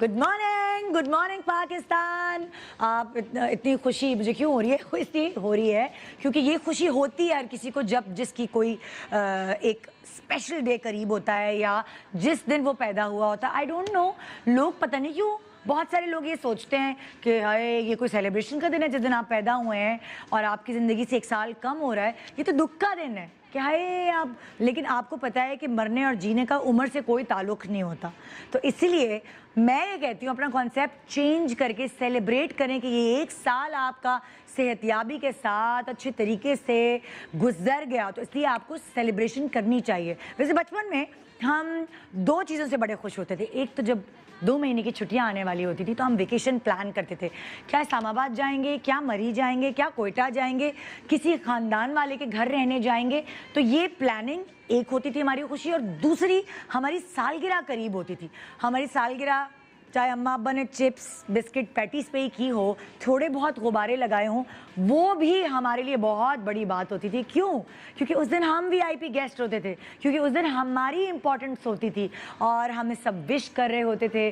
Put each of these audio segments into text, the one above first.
Good morning Pakistan. आप इतनी खुशी मुझे क्यों हो रही है? खुशी हो रही है क्योंकि ये खुशी होती है हर किसी को जब जिसकी कोई एक स्पेशल डे करीब होता है या जिस दिन वो पैदा हुआ होता है। आई डोंट नो, लोग पता नहीं क्यों बहुत सारे लोग ये सोचते हैं कि हाय ये कोई सेलिब्रेशन का दिन है जिस दिन आप पैदा हुए हैं और आपकी ज़िंदगी से 1 साल कम हो रहा है, ये तो दुख का दिन है कि हाय आप। लेकिन आपको पता है कि मरने और जीने का उम्र से कोई ताल्लुक़ नहीं होता। तो इसीलिए मैं ये कहती हूँ अपना कॉन्सेप्ट चेंज करके सेलिब्रेट करें कि ये 1 साल आपका सेहतयाबी के साथ अच्छे तरीके से गुजर गया, तो इसलिए आपको सेलिब्रेशन करनी चाहिए। वैसे बचपन में हम 2 चीज़ों से बड़े खुश होते थे। एक तो जब 2 महीने की छुट्टियां आने वाली होती थी तो हम वेकेशन प्लान करते थे, क्या इस्लामाबाद जाएंगे, क्या मरी जाएंगे, क्या कोयटा जाएंगे, किसी ख़ानदान वाले के घर रहने जाएंगे। तो ये प्लानिंग एक होती थी हमारी खुशी, और दूसरी हमारी सालगिरह करीब होती थी। हमारी सालगिरह चाहे अम्मा अब्बा ने चिप्स बिस्किट पैटीज पे ही की हो, थोड़े बहुत गुब्बारे लगाए हों, वो भी हमारे लिए बहुत बड़ी बात होती थी। क्यों? क्योंकि उस दिन हम वीआईपी गेस्ट होते थे, क्योंकि उस दिन हमारी इंपॉर्टेंस होती थी और हमें सब विश कर रहे होते थे।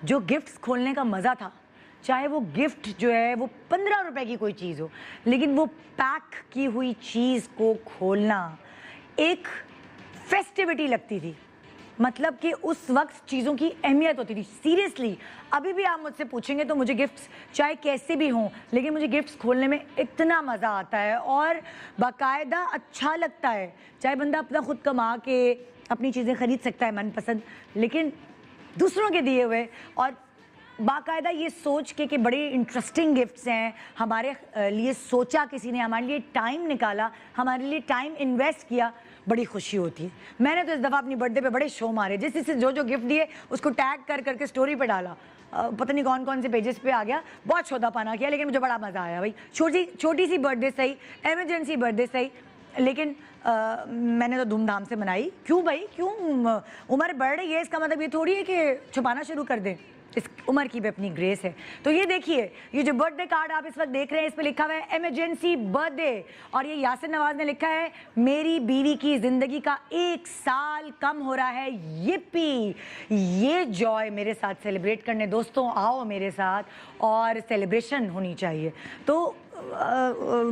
जो गिफ्ट्स खोलने का मज़ा था, चाहे वो गिफ्ट जो है वो 15 रुपए की कोई चीज़ हो, लेकिन वो पैक की हुई चीज़ को खोलना एक फेस्टिविटी लगती थी। मतलब कि उस वक्त चीज़ों की अहमियत होती थी। सीरियसली अभी भी आप मुझसे पूछेंगे तो मुझे गिफ्ट्स चाहे कैसे भी हों, लेकिन मुझे गिफ्ट्स खोलने में इतना मज़ा आता है और बाकायदा अच्छा लगता है। चाहे बंदा अपना खुद कमा के अपनी चीज़ें ख़रीद सकता है मनपसंद, लेकिन दूसरों के दिए हुए और बाकायदा ये सोच के कि बड़े इंटरेस्टिंग गिफ्ट्स हैं, हमारे लिए सोचा किसी ने, हमारे लिए टाइम निकाला, हमारे लिए टाइम इन्वेस्ट किया, बड़ी खुशी होती है। मैंने तो इस दफ़ा अपनी बर्थडे पे बड़े शो मारे, जिससे जो गिफ्ट दिए उसको टैग कर करके स्टोरी पे डाला। पता नहीं कौन कौन से पेजेस पे आ गया, बहुत शोधापाना किया, लेकिन मुझे बड़ा मज़ा आया। भाई छोटी सी बर्थडे सही, एमरजेंसी बर्थडे सही, लेकिन मैंने तो धूमधाम से मनाई। क्यों भाई, क्यों? उम्र बढ़ रही है, इसका मतलब ये थोड़ी है कि छुपाना शुरू कर दें। इस उम्र की भी अपनी ग्रेस है। तो ये देखिए, ये जो बर्थडे कार्ड आप इस वक्त देख रहे हैं, इस पे लिखा हुआ है इमरजेंसी बर्थडे, और ये यासिर नवाज ने लिखा है मेरी बीवी की जिंदगी का 1 साल कम हो रहा है, yippee। ये जॉय मेरे साथ सेलिब्रेट करने दोस्तों आओ मेरे साथ, और सेलिब्रेशन होनी चाहिए। तो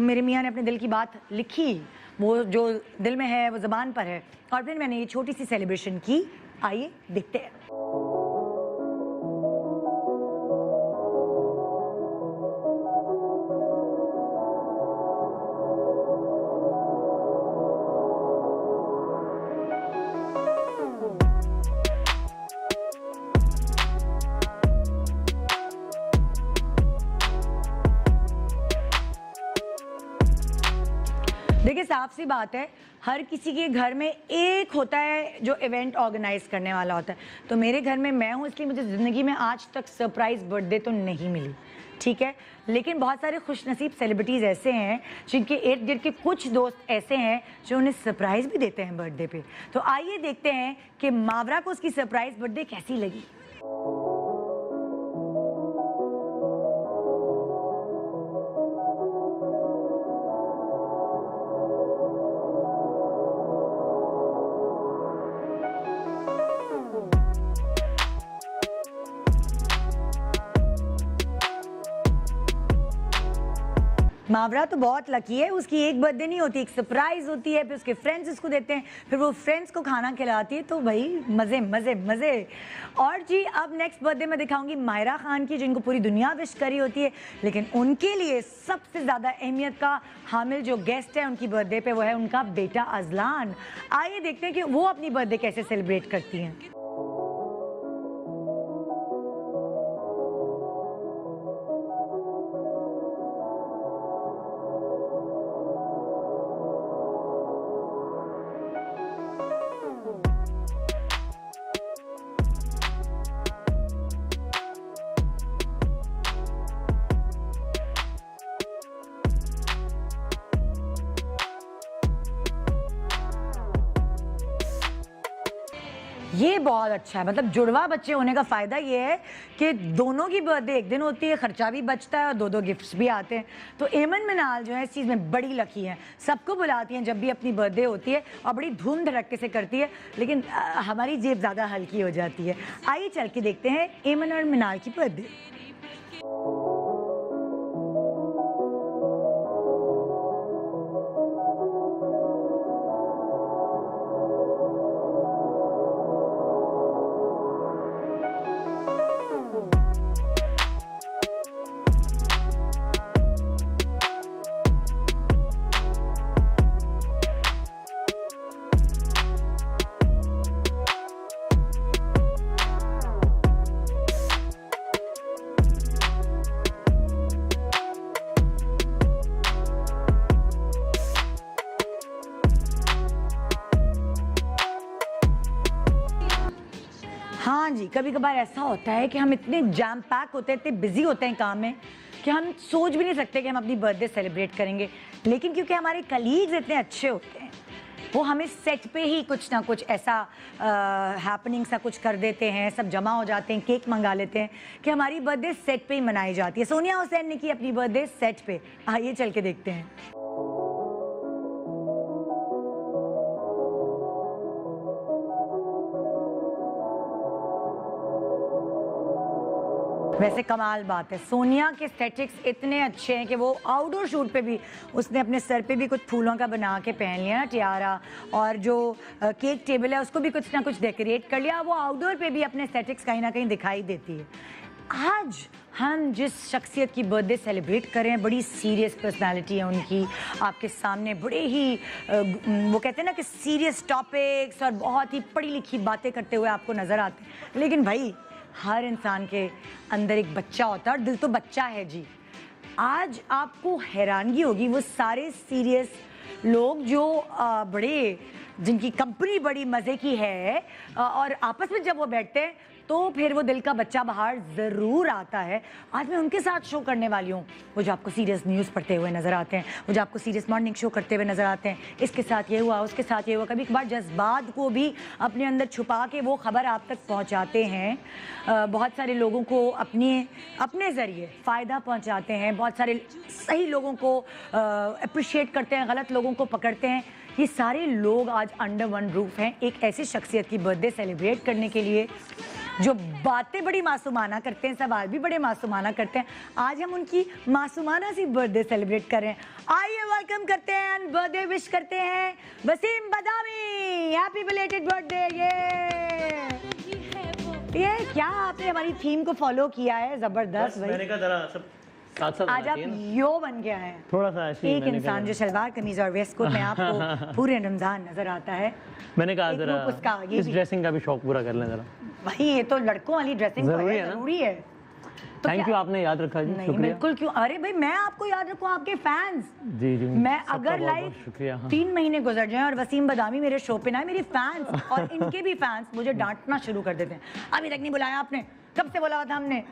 मेरे मियाँ ने अपने दिल की बात लिखी, वो जो दिल में है वो ज़बान पर है, और फिर मैंने ये छोटी सी सेलिब्रेशन की। आइए देखते हैं। देखिए साफ सी बात है, हर किसी के घर में एक होता है जो इवेंट ऑर्गेनाइज करने वाला होता है। तो मेरे घर में मैं हूँ, इसलिए मुझे ज़िंदगी में आज तक सरप्राइज़ बर्थडे तो नहीं मिली, ठीक है। लेकिन बहुत सारे खुशनसीब सेलिब्रिटीज़ ऐसे हैं जिनके इर्द गिर्द के कुछ दोस्त ऐसे हैं जो उन्हें सरप्राइज़ भी देते हैं बर्थडे पे। तो आइए देखते हैं कि मावरा को उसकी सरप्राइज़ बर्थडे कैसी लगी। मावरा तो बहुत लकी है, उसकी एक बर्थडे नहीं होती, एक सरप्राइज होती है, फिर उसके फ्रेंड्स उसको देते हैं, फिर वो फ्रेंड्स को खाना खिलाती है। तो भाई मज़े मज़े मज़े। और जी अब नेक्स्ट बर्थडे में दिखाऊंगी मायरा खान की, जिनको पूरी दुनिया विश करी होती है, लेकिन उनके लिए सबसे ज़्यादा अहमियत का हामिल जो गेस्ट है उनकी बर्थडे पे, वो है उनका बेटा अजलान। आइए देखते हैं कि वो अपनी बर्थडे कैसे सेलिब्रेट करती हैं। ये बहुत अच्छा है, मतलब जुड़वा बच्चे होने का फ़ायदा ये है कि दोनों की बर्थडे एक दिन होती है, खर्चा भी बचता है और दो गिफ्ट्स भी आते हैं। तो एमन मिनाल जो है इस चीज़ में बड़ी लकी हैं, सबको बुलाती हैं जब भी अपनी बर्थडे होती है और बड़ी धूम धड़क्के से करती है, लेकिन हमारी जेब ज़्यादा हल्की हो जाती है। आइए चल के देखते हैं एमन और मिनाल की बर्थडे। हाँ जी, कभी कभार ऐसा होता है कि हम इतने जैम पैक होते हैं, इतने बिजी होते हैं काम में कि हम सोच भी नहीं सकते कि हम अपनी बर्थडे सेलिब्रेट करेंगे। लेकिन क्योंकि हमारे कलीग्स इतने अच्छे होते हैं, वो हमें सेट पे ही कुछ ना कुछ ऐसा हैपनिंग सा कुछ कर देते हैं, सब जमा हो जाते हैं, केक मंगा लेते हैं कि हमारी बर्थडे सेट पे ही मनाई जाती है। सोनिया हुसैन ने की अपनी बर्थडे सेट पे, आइए चल के देखते हैं। वैसे कमाल बात है, सोनिया के एस्थेटिक्स इतने अच्छे हैं कि वो आउटडोर शूट पे भी उसने अपने सर पे भी कुछ फूलों का बना के पहन लिया ना टियारा, और जो केक टेबल है उसको भी कुछ ना कुछ डेकोरेट कर लिया। वो आउटडोर पे भी अपने एस्थेटिक्स कहीं ना कहीं दिखाई देती है। आज हम जिस शख्सियत की बर्थडे सेलिब्रेट कर रहे हैं, बड़ी सीरियस पर्सनालिटी है उनकी, आपके सामने बड़े ही वो कहते हैं ना कि सीरियस टॉपिक्स और बहुत ही पढ़ी लिखी बातें करते हुए आपको नज़र आते हैं। लेकिन भाई हर इंसान के अंदर एक बच्चा होता है और दिल तो बच्चा है जी। आज आपको हैरानगी होगी, वो सारे सीरियस लोग जो बड़े, जिनकी कंपनी बड़ी मज़े की है और आपस में जब वो बैठते हैं तो फिर वो दिल का बच्चा बाहर ज़रूर आता है। आज मैं उनके साथ शो करने वाली हूँ, वो जो आपको सीरियस न्यूज़ पढ़ते हुए नज़र आते हैं, वो जो आपको सीरियस मॉर्निंग शो करते हुए नज़र आते हैं, इसके साथ ये हुआ, उसके साथ ये हुआ, कभी कभार जज्बात को भी अपने अंदर छुपा के वो खबर आप तक पहुँचाते हैं। बहुत सारे लोगों को अपने ज़रिए फ़ायदा पहुँचाते हैं, बहुत सारे सही लोगों को अप्रिशिएट करते हैं, गलत लोगों को पकड़ते हैं। ये सारे लोग आज अंडर वन रूफ हैं एक ऐसी शख्सियत की बर्थडे सेलिब्रेट करने के लिए जो बातें बड़ी मासूमाना करते हैं, सवाल भी बड़े मासूमाना करते हैं। आज हम उनकी मासूमाना सी बर्थडे सेलिब्रेट कर रहे हैं। आइए वेलकम करते हैं एंड बर्थडे विश करते हैं वसीम बदामी, हैप्पी बिलेटेड बर्थडे। ये क्या आपने हमारी थीम को फॉलो किया है, जबरदस्त भाई। मैंने कहा जरा सब साथ आज आप यो बन गया है, थोड़ा सा ऐसे एक इंसान जो शलवार कमीज और वेस्ट कोट में आपको पूरे रमजान नजर आता है। मैंने कहा जरा इस ड्रेसिंग का भी शौक पूरा कर लें जरा। भाई ये तो लड़कों वाली ड्रेसिंग जरूरी है। तो थैंक यू, आपने याद रखा जी। नहीं बिल्कुल, क्यों, अरे भाई मैं आपको याद रखूं, आपके फैंस। जी जी, मैं अगर लाइक 3 महीने गुजर जाएं और वसीम बदामी मेरे शो पे ना आए, मेरे फैंस और इनके भी फैंस मुझे डांटना शुरू कर देते हैं। अभी तक नहीं बुलाया आपने, कब से बोला था हमने?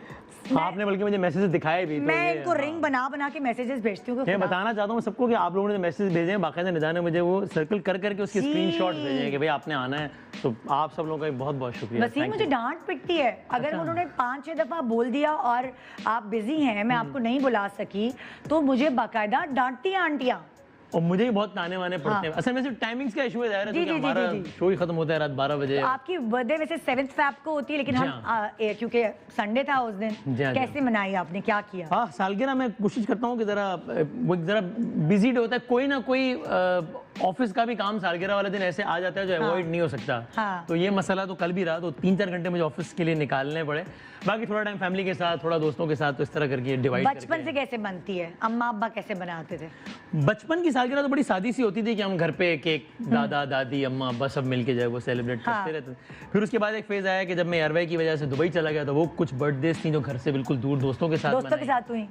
आपने बल्कि मुझे मैसेज दिखाए भी। मैं इनको रिंग बना के मैसेजेस भेजती हूँ। मैं बताना चाहता हूँ सबको कि आप लोगों ने मैसेज भेजे हैं, बाकायदा निदा ने मुझे वो सर्कल कर करके उसके स्क्रीनशॉट भेजे हैं कि भाई आपने आना है। तो आप सब लोगों का बहुत बहुत शुक्रिया। वसीम मुझे डांट पिटती है अगर उन्होंने 5-6 दफा बोल दिया और आप बिजी हैं, मैं आपको नहीं बुला सकी, तो मुझे बाकायदा डांटती हैं आंटियां। और मुझे भी बहुत ताने वाने पड़ते हैं। असल में सिर्फ टाइमिंग्स का इशू है यार, क्योंकि हमारा शो ही खत्म होता है रात 12 बजे। तो आपकी बर्थडे वैसे 7 फरवरी को होती है, लेकिन हम क्योंकि संडे था उस दिन, कैसे मनाई आपने, क्या किया? हाँ, सालगिरह मैं कोशिश करता हूँ कि जरा बिजी डे होता है, कोई ना कोई ऑफिस का भी काम सालगिरह वाले दिन ऐसे आ जाता है जो अवॉइड नहीं हो सकता। हाँ। तो ये मसला तो कल भी रहा, तो 3-4 घंटे मुझे ऑफिस के लिए निकालने पड़े। बाकी थोड़ा टाइम फैमिली के साथ, थोड़ा दोस्तों के साथ, तो इस तरह करके डिवाइड। बचपन से कैसे बनती है, अम्मा अब्बा कैसे बनाते थे? बचपन की सालगिरह तो बड़ी सादी सी होती थी कि हम घर पे केक, दादा दादी अम्मा अब्बा सब मिलके जो है वो सेलिब्रेट करते रहते थे। फिर उसके बाद एक फेज आया कि जब मैं एयरवे की वजह से दुबई चला गया, तो वो कुछ बर्थडेज थी जो घर से बिल्कुल दूर दोस्तों के साथ हुई।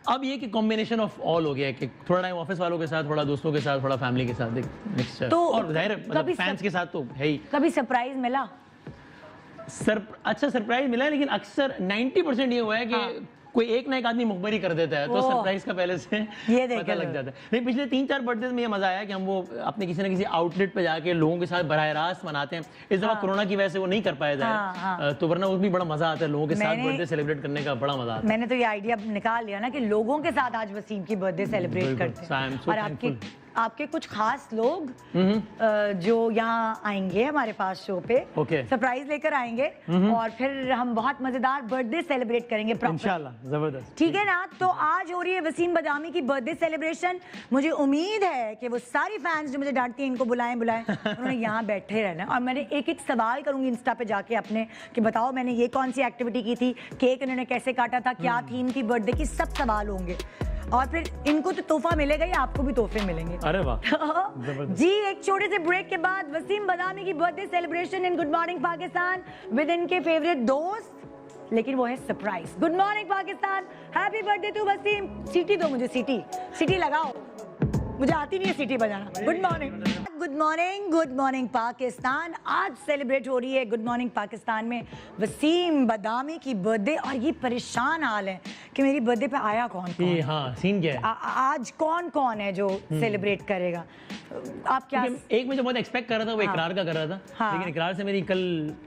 अब ये कि कॉम्बिनेशन ऑफ ऑल हो गया कि थोड़ा टाइम ऑफिस वालों के साथ, थोड़ा दोस्तों के साथ, थोड़ा फैमिली के साथ, एक मिक्सचर। तो और जाहिर मतलब फैंस के साथ तो है ही। कभी सरप्राइज मिला? अच्छा सरप्राइज मिला है, लेकिन अक्सर 90% ये हुआ है कि कोई एक ना एक आदमी मुखबरी कर देता है, तो ओह। सरप्राइज का पहले से ये देख पता लो। लग जाता है। नहीं, पिछले 3-4 बर्थडे में ये मजा आया कि हम वो अपने किसी ना किसी आउटलेट पे जाके लोगों के साथ बराह रास्त मनाते हैं। इस दफा कोरोना की वजह से वो नहीं कर पाया हाँ, जाए, तो वरना उसमें बड़ा मजा आता है, लोगों के साथ मैंने- बर्थडे सेलिब्रेट करने का बड़ा मजा आता है। मैंने तो ये आइडिया निकाल लिया ना कि लोगों के साथ आज वसीम की बर्थडे सेलिब्रेट बिल्कुल, करते so I am हैं। so और आपके thankful. आपके कुछ खास लोग जो यहाँ आएंगे हमारे पास शो पे, Okay. सरप्राइज लेकर आएंगे और फिर हम बहुत मजेदार बर्थडे सेलिब्रेट करेंगे proper। इंशाल्लाह, जबरदस्त। ठीक है ना। तो आज हो रही है वसीम बदामी की बर्थडे सेलिब्रेशन। मुझे उम्मीद है कि वो सारी फैंस जो मुझे डांटती हैं इनको बुलाएं उन्होंने यहाँ बैठे रहना। और मैंने एक एक सवाल करूंगी इंस्टा पे जाके अपने कि बताओ मैंने ये कौन सी एक्टिविटी की थी, केक इन्होंने कैसे काटा था, क्या थीम थी बर्थडे की, सब सवाल होंगे। और फिर इनको तो तोहफा मिलेगा ही, आपको भी तोहफे मिलेंगे। अरे वाह, जी एक छोटे से ब्रेक के बाद वसीम बदामी की birthday celebration in good morning Pakistan with इनके फेवरेट दोस्त, लेकिन वो है surprise. Good morning Pakistan, happy birthday to Wasim. सीटी दो मुझे, सीटी लगाओ, मुझे आती नहीं है सीटी बजाना। Good morning Pakistan. आज सेलिब्रेट हो रही है गुड मॉर्निंग पाकिस्तान में वसीम बदामी की बर्थडे। और ये परेशान हाल है कि मेरी बर्थडे पे आया कौन कौन। ये हाँ सीन क्या है? आज कौन कौन है जो सेलिब्रेट करेगा? आप क्या क्योंकि एक मैं जो बहुत एक्सपेक्ट कर रहा था वो इकरार का कर रहा था, हाँ। लेकिन इकरार से मेरी कल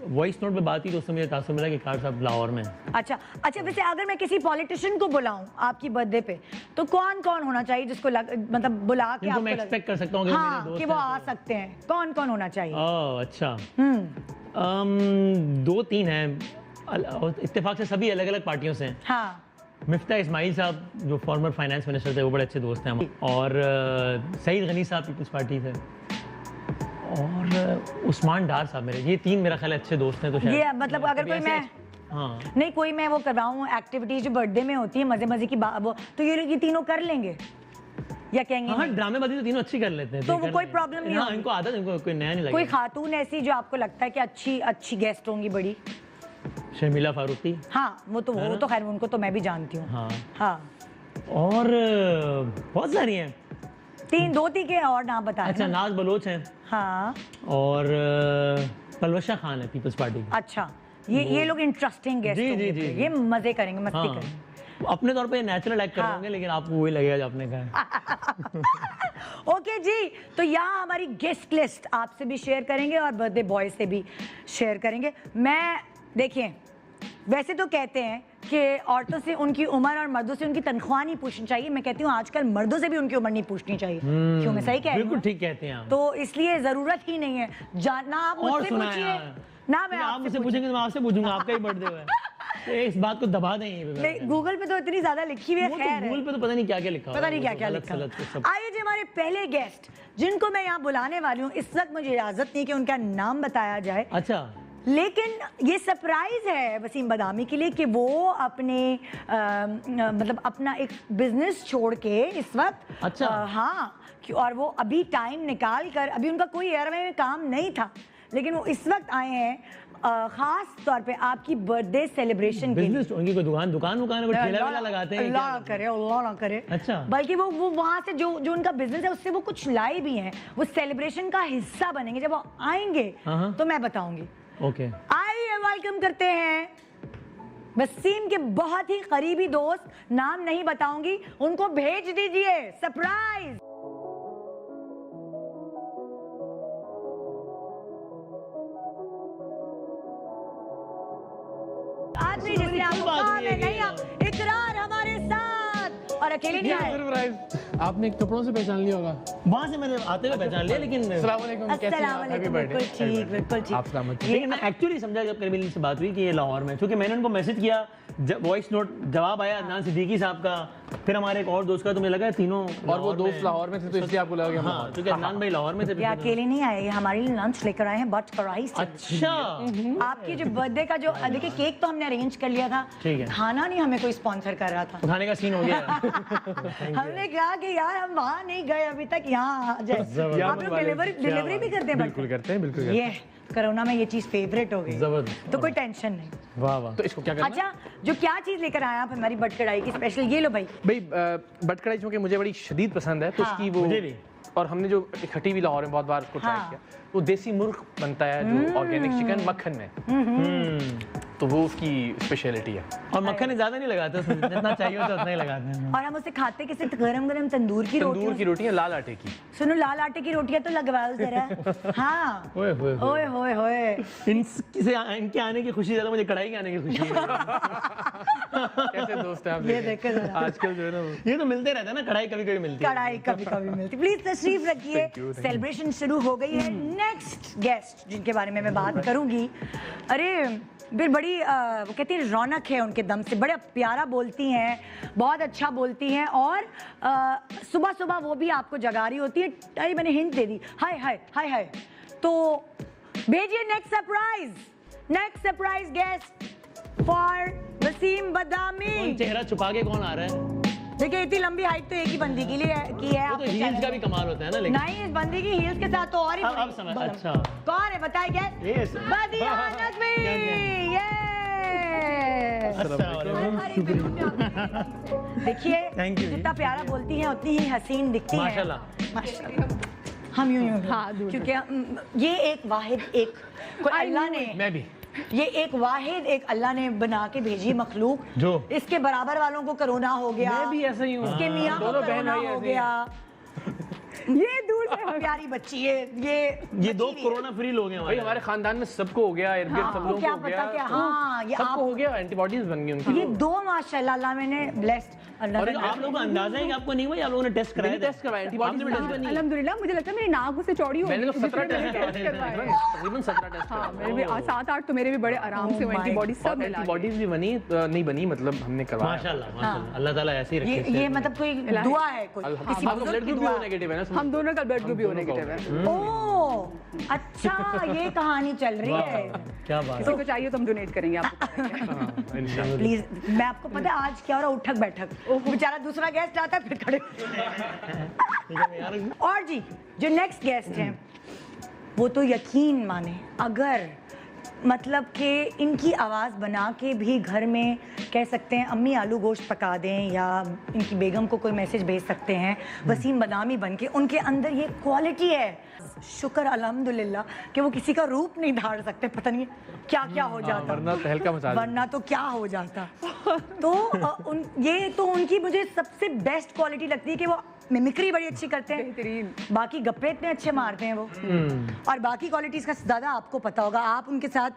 वॉइस नोट पे बात हुई तो उससे मुझे तासुर मिला कि इकरार साहब लाहौर में हैं। अच्छा, वैसे अगर मैं किसी पॉलिटिशियन को बुलाऊं आपकी बर्थडे पे तो कौन कौन होना चाहिए जिसको मतलब बुला के जिनको मैं आपको एक्सपेक्ट कर सकता हूँ कि वो हाँ मेरे दोस्त कि वो हैं आ सकते हैं, कौन कौन होना चाहिए? ओह अच्छा, 2-3 हैं, इत्तेफाक से सभी अलग अलग पार्टियों से हैं। हाँ मिफ्ता इस्माइल साहब जो फॉर्मर फाइनेंस मिनिस्टर थे वो बड़े अच्छे दोस्त हैं हमारे, और सईद गनी साहब पीपल्स पार्टी से, और उस्मान डार साहब मेरे, ये 3 मेरा ख्याल है अच्छे दोस्त हैं। तो शायद ये मतलब अगर कभी कोई ऐसे- मैं हाँ नहीं कोई मैं वो करवाऊं एक्टिविटीज जो बर्थडे में होती है मजे मजे की वो तो ये लोग ये तीनों कर लेंगे या कहेंगे हाँ, नहीं? ड्रामेबाजी तो तीनों अच्छी कर लेते हैं, तो कर वो कोई लेंगे। प्रॉब्लम नहीं हाँ, होगी। इनको आदत, इनको कोई नया नहीं कोई लगेगा। खातून ऐसी जो आपको लगता है कि अच्छी गेस्ट होंगी बड़ी? शर्मिला फारूकी, हाँ वो तो खैर उनको तो मैं भी जानती हूँ। हाँ, हाँ और बहुत सारी हैं। 2-3 के और नाम बता अच्छा, देना। नाज बलोच हैं, हाँ और पलवशा खान है पीपल्स पार्टी की। अच्छा, ये लोग इंटरेस्टिंग गेस्ट जी, होंगे, जी, जी, ये मजे करेंगे, मस्ती हाँ, करेंगे। अपने तौर पे नेचुरल एक्ट कर हाँ। होंगे, लेकिन आपको वही लगेगा जो आपने कहा। ओके जी, तो यहाँ हमारी गेस्ट लिस्ट आपसे भी शेयर करेंगे और बर्थडे बॉय से भी शेयर करेंगे। मैं देखिए वैसे तो कहते हैं कि औरतों से उनकी उम्र और मर्दों से उनकी तनख्वाह नहीं पूछनी चाहिए। मैं कहती हूँ आजकल मर्दों से भी उनकी उम्र नहीं पूछनी चाहिए। क्यों, मैं सही कह रही हूँ? बिल्कुल ठीक कहते हैं आप। तो इसलिए जरूरत ही नहीं है ना आप और मुझसे सुना है पूछिए यार। ना मैं आप आपसे मुझसे पूछेंगे तो मैं आपसे पूछूंगा, आपका ही बर्थडे हुआ है, तो इस बात को दबा दें यहीं पे। नहीं, गूगल पे तो इतनी ज्यादा लिखी हुई है, वो तो खैर है। गूगल पे तो पता नहीं क्या क्या लिखा पता नहीं क्या क्या गलत लिखा। सलत के सब। आइए जी हमारे पहले गेस्ट जिनको मैं यहाँ बुलाने वाली हूँ, इस वक्त मुझे इजाजत नहीं कि उनका नाम बताया जाए, अच्छा, लेकिन ये सरप्राइज है वसीम बदामी के लिए कि वो अपने मतलब अपना एक बिजनेस छोड़ के इस वक्त अच्छा। हाँ और वो अभी टाइम निकाल कर, अभी उनका कोई एयरवे में काम नहीं था, लेकिन वो इस वक्त आए हैं खास तौर पे आपकी बर्थडे सेलिब्रेशन के लिए। बिजनेस उनकी कोई दुकान है, वो ठेला वेला लगाते हैं अल्लाह क्या? ना करे, अल्लाह ना करे। अच्छा। बल्कि वो वहां से जो उनका बिजनेस है उससे वो कुछ लाई भी हैं, वो सेलिब्रेशन का हिस्सा बनेंगे। जब वो आएंगे हाँ। तो मैं बताऊंगी। ओके, आइए वेलकम करते हैं वसीम के बहुत ही करीबी दोस्त, नाम नहीं बताऊंगी, उनको भेज दीजिए सरप्राइज। आदमी जिससे आपको काम है नहीं, आप इकरार हमारे साथ और अकेले नहीं आए। सरप्राइज, आपने कपड़ों से पहचान लिया होगा। वहां से मैंने आते हुए पहचान लिया, लेकिन अस्सलाम वालेकुम, कैसे हैं आप? हैप्पी अस्सलाम बर्थडे। बिल्कुल ठीक, बिल्कुल ठीक। आप सलामत। लेकिन मैं एक्चुअली समझा जब करीबन से बात हुई कि ये लाहौर में, क्योंकि मैंने उनको मैसेज किया, वॉइस नोट जवाब आया अदनान सिद्दीकी साहब का, फिर हमारे एक और दोस्त का, तो मुझे लगा तीनों और वो दोस्त लाहौर में थे तो इसलिए आपको लगा कि हम हाँ, लाहौर। क्योंकि अदनान भाई लाहौर में थे। ये अकेले नहीं आए, ये हमारे लिए लंच लेकर आए हैं बट कढ़ाई से। अच्छा, आपकी जो बर्थडे का जो देखिए केक तो हमने अरेंज कर लिया था, ठीक है। खाना नहीं हमें कोई स्पॉन्सर कर रहा था। उठाने का सीन हो गया। हमने कहा कि यार हम वहाँ नहीं गए अभी तक, यहाँ आ जाए। आप लोग डिलीवरी भी करते हैं? बिल्कुल करते हैं, बिल्कुल करते हैं। ये कोरोना में ये चीज फेवरेट हो गई, जबरदस्त। तो कोई टेंशन नहीं। वाह वाह। तो इसको क्या करना है? अच्छा, जो क्या चीज लेकर आए आप हमारी बट कढ़ाई की स्पेशल, ये लो भाई। भाई बट कढ़ाई चूंकि मुझे बड़ी शदीद पसंद है तो हाँ। उसकी वो, मुझे भी। और हमने जो इकट्ठी हुई लाहौर में बहुत बार उसको ट्राई हाँ। किया, वो देसी मुर्ग बनता है जो ऑर्गेनिक चिकन मक्खन में। तो वो उसकी स्पेशलिटी है। और मक्खन ज्यादा नहीं लगाते उसमें, जितना चाहिए होता है उतना ही लगाते हैं। और हम उसे खाते किसी गरम गरम तंदूर की तंदूर की रोटी। रोटियां लाल आटे की। सुनो, लाल आटे की रोटियां तो लगवाओ जरा। हाँ, ओए होए होए। ओए होए होए। इनके आने की खुशी ज्यादा मुझे कढ़ाई के आने की खुशी है। कैसे दोस्त हैं आप? ये देखे जरा, आजकल जो है ना ये तो मिलते रहता है ना, कढ़ाई कभी कभी मिलती है। कढ़ाई कभी कभी मिलती। प्लीज तशरीफ रखिए, सेलिब्रेशन शुरू हो गई है। नेक्स्ट गेस्ट जिनके बारे में मैं बात करूंगी, अरे फिर बड़ी वो कहती है रौनक है उनके दम से, बड़ा प्यारा बोलती हैं, बहुत अच्छा बोलती हैं, और सुबह सुबह वो भी आपको जगा रही होती है। अरे मैंने हिंट दे दी, हाय हाय हाय हाय। तो भेजिए next surprise guest for Wasim Badami. चेहरा छुपा के कौन आ रहा है? देखिए, इतनी लंबी हाइट तो एक ही बंदी की लिए की है। वो तो हील्स का भी कमाल होता है ना, लेकिन नहीं, इस बंदी की हील्स के साथ तो और ही अब समझ। अच्छा, कौन है बताइए? Yes. बदिया नज़मी। देखिए, Thank you. जितना प्यारा बोलती हैं उतनी ही हसीन दिखती हैं। माशाल्लाह। हम यूं हाँ, दूर क्योंकि ये एक वाहिद एक कोई अल्लाह ने, मैं भी ये एक वाहिद एक अल्लाह ने बना के भेजी मखलूक, जो इसके बराबर वालों को कोरोना हो गया, मैं भी ऐसा ही हूँ। इसके मियाँ को दोनों बहन कोरोना भाई हो ऐसे ही गया। ये दूर से प्यारी बच्ची है ये दो कोरोना फ्री लोग हैं भाई, हमारे खानदान में सबको हो गया, इर्द गिर्द सब लोगों को क्या हो पता गया। क्या, हाँ, ये सबको हो गया, एंटीबॉडीज बन गई उनकी। ये दो माशाल्लाह अल्लाह मैंने ब्लेस्ड। और आप लोगों को अंदाजा है कि आपको नहीं हुआ, या आप लोगों ने टेस्ट कराया? मैंने टेस्ट करवाया, एंटीबॉडीज भी टेस्ट बनी। अल्हम्दुलिल्लाह, मुझे लगता है मेरी नाक उससे चौड़ी हो मैंने तो 17 टेस्ट करवाए। तकरीबन 17 टेस्ट हाँ, मेरे भी 7-8 तो मेरे भी बड़े आराम से Oh my एंटीबॉडी सब मिला के। एंटीबॉडीज भी बनी नहीं बनी, मतलब हमने करवाया। माशाल्लाह अल्लाह ताला ऐसे ही रखे। ये मतलब कोई दुआ है, कोई किसी आपका बुजुर्ग ब्लड की ग्रुप भी दुआ। ओ नेगेटिव है ना? हम दोनों का ब्लड ग्रुप भी नेगेटिव है। ओह अच्छा, ये कहानी चल रही है। क्या बात किसी को चाहिए तो हम डोनेट करेंगे आपको। इंशाल्लाह। प्लीज, मैं आपको पता है आज क्या हो रहा है, उठक बैठक, बेचारा दूसरा गेस्ट आता है फिर खड़े। है। और जी, जो नेक्स्ट गेस्ट हैं वो तो यकीन माने, अगर मतलब कि इनकी आवाज़ बना के भी घर में कह सकते हैं अम्मी आलू गोश्त पका दें, या इनकी बेगम को कोई मैसेज भेज सकते हैं वसीम बदामी बन के, उनके अंदर ये क्वालिटी है। शुक्र अल्हम्दुलिल्लाह कि वो किसी का रूप नहीं धार सकते, पता नहीं क्या क्या हो जाता, वरना तहलका मचा देते। वरना तो क्या हो जाता। तो ये तो उनकी मुझे सबसे बेस्ट क्वालिटी लगती है कि वो मिमिक्री बड़ी अच्छी करते हैं, बेहतरीन। बाकी गप्पे इतने अच्छे मारते हैं वो, और बाकी क्वालिटीज का ज़्यादा आपको पता होगा, आप उनके साथ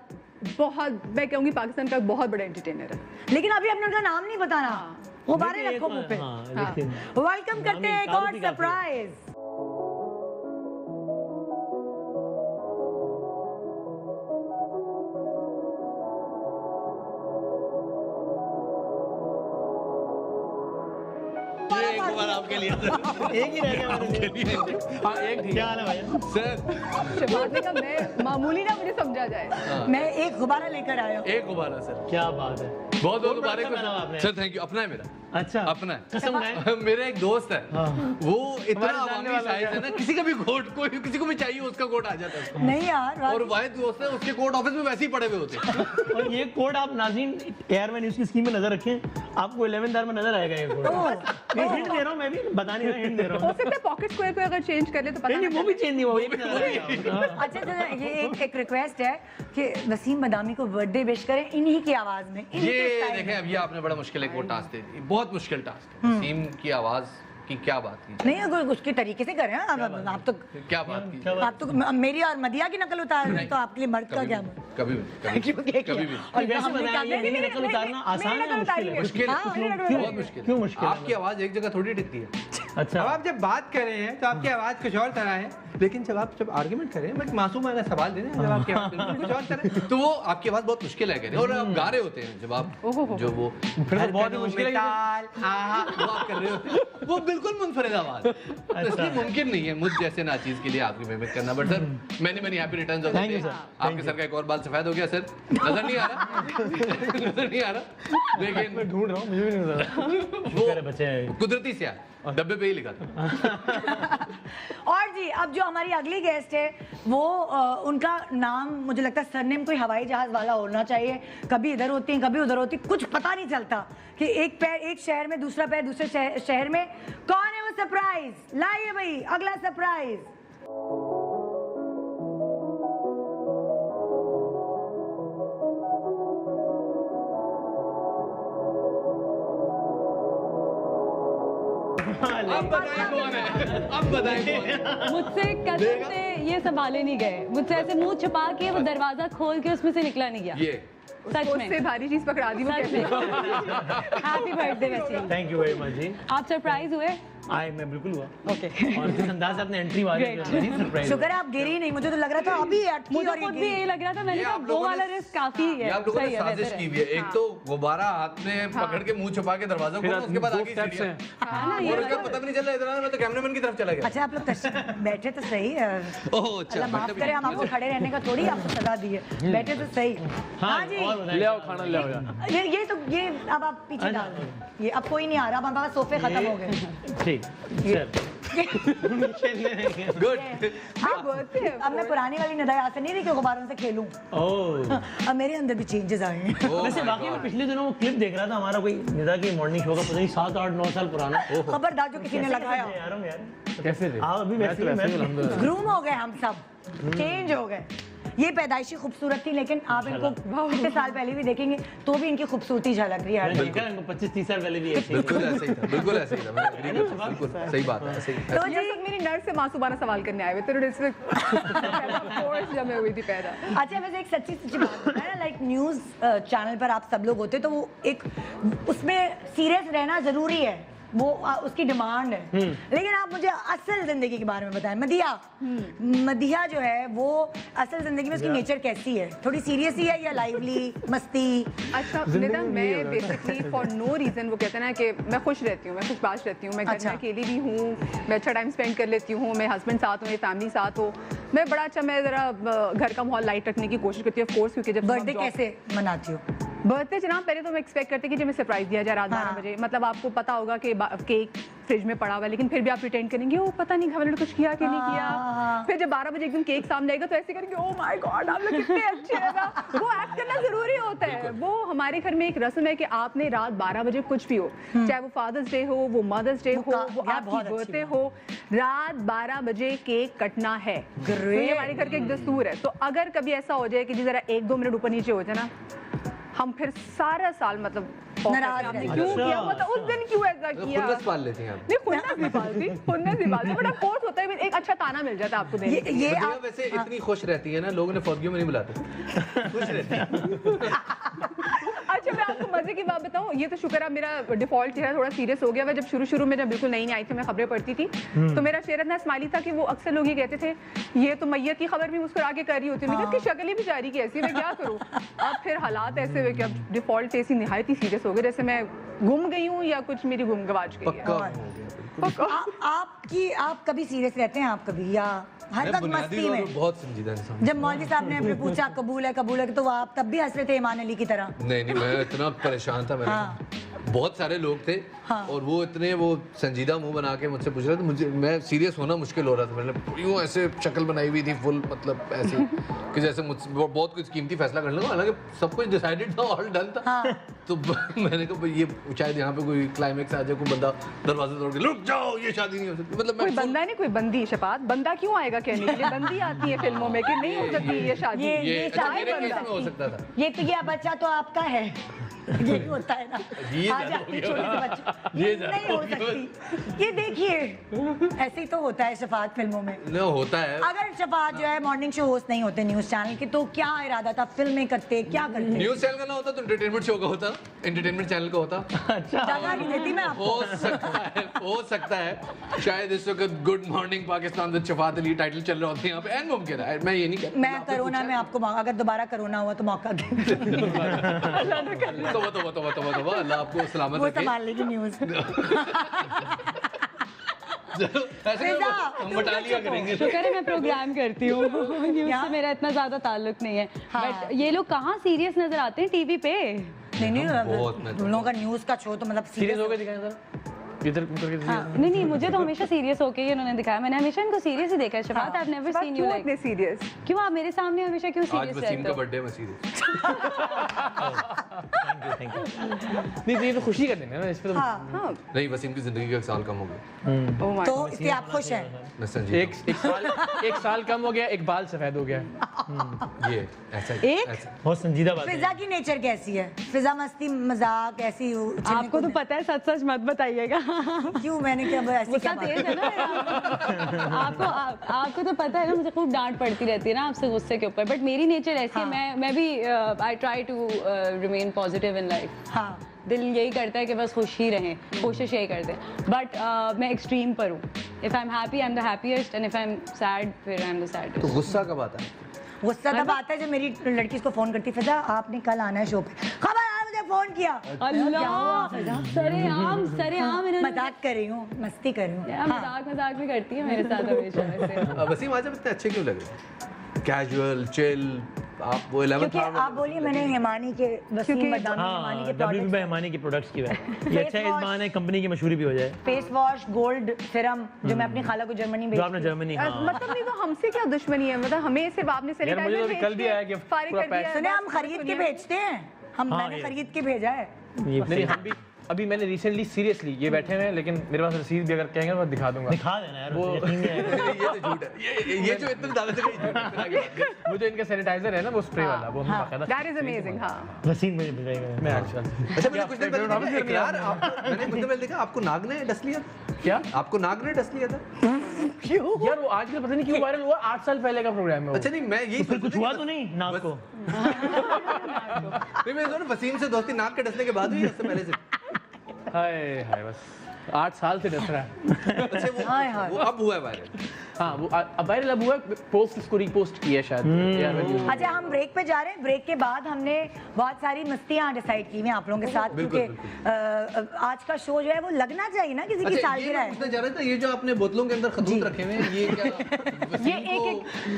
बहुत, मैं कहूँगी पाकिस्तान का बहुत बड़ा एंटरटेनर है। लेकिन अभी आपने उनका नाम नहीं बताना, गुब्बारे रखो मुंह पे। वेलकम करते हैं एक और सरप्राइज। आपके लिए एक ही रह गया मेरे लिए। हाँ, एक ठीक क्या हाल है भैया? सर, शबाब ने कहा मैं मामूली ना मुझे समझा जाए। मैं एक गुब्बारा लेकर आया हूँ। एक गुब्बारा सर, क्या बात है, बहुत बहुत मुबारक बड़ा हो आपने। सर। Thank you. अपना है मेरा, अच्छा अपना है। कसम है। मेरा एक दोस्त है, वो इतना हमारे जानने अवामी वाला शायर है ना, किसी का भी कोट, कोई किसी को भी चाहिए उसका कोट आ जाता है उसको। नहीं यार, और वाहिद दोस्त है, उसके कोट ऑफिस में वैसे ही पड़े हुए होते हैं। और ये कोड आप नाज़रीन एयरमैन न्यूज़ की स्कीम में नजर रखें, आपको 11 में नजर आएगा ये कोड। मैं हिंट दे रहा हूँ, मैं भी बता नहीं रहा, हिंट दे रहा हो हूँ। सकता है पॉकेट स्क्वायर को अगर चेंज कर ले तो पता नहीं वो भी चेंज नहीं हुआ, ये भी नजर आएगा। अच्छा चलो, ये एक रिक्वेस्ट है कि वसीम बदामी को बर्थडे विश करें इन्हीं की आवाज में, इन्हीं के ये स्टाइल देखें, में। अब ये आपने बड़ा मुश्किल एक वो टास्क दे दी, बहुत मुश्किल टास्क है। वसीम की आवाज की क्या बात की जाए? नहीं, अगर उसके तरीके से करें, आप तो क्या बात की जाए? आप तो मेरी और मदिया की नकल उतार रहे हैं, तो आपके लिए मर्द का क्या कभी भी, क्यों क्या किया? कभी भी। और वैसे हमने क्या बताया, किया? ये नकल उतारना आसान है या मुश्किल है? मुश्किल हाँ, है, बहुत मुश्किल है। क्यों मुश्किल है? आपकी आवाज एक जगह थोड़ी टिकती है। अच्छा अब आप जब बात कर रहे हैं तो आपकी आवाज कुछ और तरह है, लेकिन जब आर्गुमेंट कर रहे हैं, बट मासूमाना सवाल दे रहे हैं, जब आपकी आवाज बिल्कुल कुछ और तरह है। तो वो आपकी आवाज बहुत मुश्किल है कह रहे हैं, और आप गा रहे होते हैं जब आप जो वो फिर तो बहुत ही मुश्किल है। ताल, आहा, वो आप कर रहे होते हैं, वो बिल्कुल मुनफरिद आवाज। इसलिए मुमकिन नहीं है मुझ जैसे नाचीज के लिए आपकी मिमिक करना। But sir, many happy returns of the Thank you, day. sir. आपके सर का एक और बाल सफेद हो गया सर, नजर नहीं आ रहा, नजर नहीं आ रहा, लेकिन ढूंढ रहा हूँ, मुझे भी नहीं नजर आ रहा। शुक्र है बचे हैं। कुदरती से आया, डब्बे पे ही लिखा था। और जी, अब जो हमारी अगली गेस्ट है वो उनका नाम मुझे लगता है सरनेम कोई हवाई जहाज वाला होना चाहिए। कभी इधर होती हैं, कभी उधर होती, कुछ पता नहीं चलता कि एक पैर एक शहर में, दूसरा पैर दूसरे शहर में। कौन है वो सरप्राइज? लाइए भाई अगला सरप्राइज। अब बताएं कौन है, अब बताएं कौन है। मुझसे कसम से ये संभाले नहीं गए, मुझसे ऐसे मुंह छुपा के वो दरवाजा खोल के उसमें से निकला नहीं गया। ये सच उससे में, भारी चीज पकड़ा दी वो सच कैसे? में। हैप्पी बर्थडे वैसे। थैंक यू वेरी मच जी। आप सरप्राइज हुए? मैं बिल्कुल हुआ। ओके। और जिस अंदाज से अपने एंट्री मारी सरप्राइज। शुक्र है आप गिरी नहीं, मुझे तो लग रहा था अभी अटकी मुझे और ये खुद भी गिरी। यही लग रहा था, मैंने ये कहा आप वो लोगों वाला ने- रिस्क काफी है। ये आप लोगों ने सही है, साजिश बेहतर की है। हुई है। एक तो गुब्बारा हाथ में पकड़ के मुंह छुपा के दरवाजा खोला, उसके बाद दो आगे steps सीढ़ियां। हैं। हाँ ना, ये और उसका वाला- पता भी नहीं चला, इधर मैं तो कैमरामैन की तरफ चला गया। अच्छा आप लोग बैठे तो सही है। ओह अच्छा, अल्लाह माफ करे, हम आपको खड़े रहने का थोड़ी आपको सजा दी है। बैठे तो सही। हाँ जी, और बताएं। ले आओ खाना ले आओ यार। ये अब आप पीछे डाल दो। ये अब कोई नहीं आ रहा, हमारे पास सोफे खत्म हो गए। ठीक चल। गुड। अब मैं पुरानी वाली निदा से नहीं रही कि गुब्बारों से खेलूं। ओह अब मेरे अंदर भी चेंजेस आए हैं। वैसे वाकई में पिछले दिनों वो क्लिप देख रहा था हमारा, कोई निदा की मॉर्निंग शो का, पता नहीं 7, 8, 9 साल पुराना। खबरदार जो किसी ने लगाया। यार कैसे थे? हाँ, अभी मैं वैसे तो ही- वैसे ही अल्हम्दुलिल्लाह। ग्रूम हो गए हम सब, चेंज हो गए। ये पैदाइशी खूबसूरत थी, लेकिन आप इनको इतने साल पहले भी देखेंगे तो भी इनकी खूबसूरती झलक रही है। मैंने देखा इनको 25-30 साल पहले भी ऐसे ही। बिल्कुल ऐसे ही था, बिल्कुल ऐसे ही था। मैं agree करता हूं, बिल्कुल सही बात है, सही। तो ये जी सब मेरी नर्स से मासूमाना सवाल करने आए हुए थे कोर्स जब मैं हुई थी पैदा। अच्छा, वैसे एक सच्ची सच्ची बात है ना, लाइक न्यूज़ चैनल पर आप सब लोग होते तो वो एक उसमें सीरियस रहना जरूरी है, वो उसकी डिमांड है। लेकिन आप मुझे असल जिंदगी के बारे में बताएं। मदिया जो है वो असल जिंदगी में उसकी नेचर कैसी है? थोड़ी सीरियस ही है या लाइवली, मस्ती? अच्छा निदा, मैं बेसिकली फॉर नो रीजन, वो कहते हैं ना कि मैं खुश रहती हूँ, मैं खुशबाश रहती हूँ, मैं घर अच्छा। में अकेली भी हूँ, मैं अच्छा टाइम स्पेंड कर लेती हूँ, मैं हस्बैंड साथ हो, मेरी फैमिली साथ हो, मैं बड़ा अच्छा, मैं ज़रा घर का माहौल लाइट रखने की कोशिश करती हूँ ऑफ कोर्स, क्योंकि जब बर्थडे कैसे मनाती हो? बर्थडे जनाब पहले तो मैं एक्सपेक्ट करती कि जब मैं सरप्राइज दिया जाए रात 12 हाँ। बजे, मतलब आपको पता होगा कि केक फ्रिज में पड़ा हुआ है, लेकिन फिर भी आप प्रिटेंड करेंगे ओ पता नहीं हमने कुछ किया कि नहीं किया। हाँ। फिर जब 12 बजे एकदम केक सामने आएगा तो ऐसे करेंगे ओ माय गॉड आप लोग कितने अच्छे हैं ना। वो एक्ट करना जरूरी होता है। वो हमारे घर में एक रस्म है कि आपने रात 12 बजे कुछ भी हो, चाहे वो फादर्स डे हो, वो मदर्स डे हो, वो यार बहुत आपकी अच्छी बर्थडे हो, रात 12 बजे केक कटना है। तो ये हमारे घर का एक दस्तूर है। तो अगर कभी ऐसा हो जाए कि जी जरा 1-2 मिनट ऊपर नीचे हो जाए ना, हम फिर सारा साल मतलब नाराज आपने रहेंगे। क्यों किया, मतलब उस दिन क्यों ऐसा किया। खुन्नस पाल लेती हैं आप। नहीं खुन्नस नहीं पालती, खुन्नस नहीं पालती, बट कोर्स होता है, एक अच्छा ताना मिल जाता है आपको देने के लिए। ये मदिया आप वैसे इतनी खुश रहती है ना, लोगों ने फॉरगिव में नहीं बुलाते, खुश रहती है। अच्छा मैं आपको मजे की बात बताऊं, ये तो शुक्र है मेरा डिफॉल्ट चेहरा थोड़ा सीरियस हो गया। मैं जब शुरू में जब बिल्कुल नई आई थी, मैं खबरें पढ़ती थी, तो मेरा चेहरा इतना स्माइली था कि वो अक्सर लोग ये कहते थे ये तो मैयत की खबर भी मुस्कुरा के कर रही होती है। मैं इसकी शक्ल ही बेचारी की ऐसी, मैं क्या करूं। अब फिर हालात ऐसे हुए कि अब डिफॉल्ट ऐसी निहायत ही सीरियस हो गए, जैसे मैं गुम गई हूँ या कुछ मेरी गुम गवाच गई है। पक्का हो गया, बिल्कुल। आप कभी सीरियस रहते हैं? आप कभी या हर मैं वक्त बुनियादी मस्ती तौर में? पे बहुत संजीदा इंसान। जब मौलवी साहब ने हमें पूछा कबूल है तो आप तब भी हंस रहे थे ईमान अली की तरह? नहीं, मैं इतना परेशान था। हाँ। बहुत सारे लोग थे हाँ। और वो इतने वो संजीदा मुंह बना के मुझसे पूछ रहे थे, मुझे मैं सीरियस होना मुश्किल हो रहा था। मैंने यूं ऐसे शक्ल बनाई हुई थी फुल, मतलब ऐसे कि जैसे मुझसे बहुत कुछ कीमती फैसला करने लगा, हालांकि सब कुछ डिसाइडेड था, ऑल डन था। हाँ। तो मैंने कहा भाई ये शायद यहाँ पे कोई क्लाइमेक्स आ जाए, कोई बंदा दरवाजा तोड़ के रुक जाओ ये शादी नहीं हो सकती, मतलब कोई मैं बंदा नहीं, कोई बंदी। शफात बंदा क्यों आएगा कहने के लिए? बंदी आती है फिल्मों में कि नहीं हो सकती ये शादी। ये अच्छा, शादी मेरे बन केस में हो सकती। सकता था। ये बच्चा तो आपका है। यही होता है ना, ये आ ज्यादा जाती हो छोटी गया। सी बच्ची, ये ये ज्यादा नहीं हो हो गया। सकती। ये देखिए ऐसे ही तो होता है शफात फिल्मों में। न होता है। अगर शफात जो है मॉर्निंग शो होस्ट नहीं होते न्यूज चैनल के, तो क्या इरादा था? फिल्में करते, क्या करते? न्यूज चैनल का ना होता तो एंटरटेनमेंट शो का होता, एंटरटेनमेंट चैनल का होता। जगह नहीं देती मैं आपको। हो सकता है शायद इस वक्त good morning Pakistan with Shafat Ali title चल रहा होता है यहाँ पे, एंड मुमकिन है। मैं ये नहीं कहता। मैं कोरोना में आपको अगर दोबारा कोरोना हुआ तो मौका दे, तो अल्लाह आपको सलामत वो रखे। संभाल लेगी न्यूज। चलो, ऐसे फिजा, हम बटा लिया करेंगे। शुक्र है मैं प्रोग्राम करती हूँ, न्यूज़ से मेरा इतना ज्यादा ताल्लुक नहीं है। हाँ। बट ये लोग कहाँ सीरियस नजर आते हैं टीवी पे। नहीं बहुत मैं तुम लोगों का न्यूज का शो तो मतलब सीरियस हो गए दिखाएं जरा इधर करके दिखाएं। हाँ, नहीं मुझे तो हमेशा सीरियस होके ही उन्होंने दिखाया। मैंने हमेशा इनको सीरियस ही देखा है। Shafat, I have never seen you क्यों लाइक। इतने सीरियस? क्यों आप मेरे सामने हमेशा क्यों आज सीरियस वसीम रहते का हो? बर्थडे में सीरियस। Thank you. नहीं तो ये तो खुशी का दिन है ना, इस पे तो हाँ, हाँ नहीं, वसीम की जिंदगी का 1 साल कम हो गया। oh my तो God. इसलिए आप खुश हैं? मैं संजीदा एक साल कम हो गया, एक बाल सफेद हो गया। हूं। ये ऐसा एक? ऐसा। बहुत संजीदा बात है। फिजा की नेचर कैसी है? फिजा मस्ती मजाक ऐसी आपको तो पता है, सच सच मत बताइएगा। क्यों मैंने क्या ऐसी गुस्सा क्या बात तेज है ना यार। आपको तो पता है ना, मुझे खूब डांट पड़ती रहती है ना आपसे गुस्से के ऊपर, बट मेरी नेचर ऐसी है, मैं भी I try to remain positive in life. हाँ दिल यही करता है कि बस खुश ही रहें, कोशिश यही करते हैं, बट मैं एक्सट्रीम पर हूँ। If I am happy I am the happiest, and if I am sad फिर आई एम द तो सैडेस्ट। गुस्सा कब आता है? गुस्सा तब आता है जब मेरी लड़की इसको फोन करती, फिजा आपने कल आना है शो पे, खबर आया मुझे फोन किया। अल्लाह, सरेआम इन्होंने मजाक कर रही हूँ, मस्ती कर रही हूँ। यार, मजाक भी करती है मेरे साथ हमेशा वैसे। वसीम आजम इतने अच्छे क्यों लग रहे हैं? कैजुअल, चिल, आप वो 11th क्योंकि आप बोलिए मैंने हिमानी के वसीम बदामी हिमानी हाँ के डब्ल्यू प्रोडक्ट्स, हिमानी के प्रोडक्ट्स की बात ये अच्छा है, इस wash। बहाने कंपनी की मशहूरी भी हो जाए फेस वॉश, गोल्ड सीरम जो मैं अपनी खाला को जर्मनी जो आपने भेजी। जर्मनी। हाँ मतलब नहीं, वो हमसे क्या दुश्मनी है, मतलब हमें सिर्फ आपने मुझे तो सैनिटाइजर अभी कल भी आया कि फारिग पूरा कर दिया पैक। है। सुने हम खरीद के भेजते हैं, हम हाँ, मैंने ये। खरीद के भेजा है। ये नहीं, हम भी अभी मैंने रिसेंटली सीरियसली ये बैठे हुए हैं, लेकिन मेरे पास रसीद भी अगर कहेंगे मैं दिखा दूंगा। दिखा देना यार, वो- यकीन नहीं आएगा। ये तो झूठ है, ये जो इतने दावे से कहीं झूठ है। वो जो इनका सैनिटाइजर है ना, वो स्प्रे वाला, वो हम बाकायदा That is amazing, हाँ। रसीद मुझे भेजेगा। मैं अच्छा अच्छा मैंने कुछ दिन पहले देखा, इकरार मैंने कुछ दिन पहले देखा आपको नाग ने डस लिया था। क्या आपको नाग ने डस लिया था? यार, वो आजकल पता नहीं क्यों वायरल हुआ, 8 साल पहले का प्रोग्राम है वो। अच्छा नहीं, मैं यही फिर कुछ हुआ तो नहीं नाक को? नहीं, मैं सोचा वसीम से दोस्ती नाग के डसने के बाद हुई, उससे पहले से। हाय हाय, बस 8 साल से डस रहा है। अच्छा हाय, हाय। वो अब हुआ है वायरल। हाँ, वो अब वायरल अब हुआ, पोस्ट इसको रीपोस्ट किया शायद यार, मैं न्यूज़ में। अच्छा हम ब्रेक पे जा रहे हैं, ब्रेक के बाद हमने बहुत सारी मस्तियाँ डिसाइड की हुई हैं आप लोगों के साथ, बिल्कुल, क्योंकि आज का शो जो है वो लगना चाहिए ना किसी की अच्छा ये सालगिरह मैं है। पूछना चाह रहा था, ये जो आपने बोतलों के अंदर खतूत रखे हुए हैं, ये क्या ये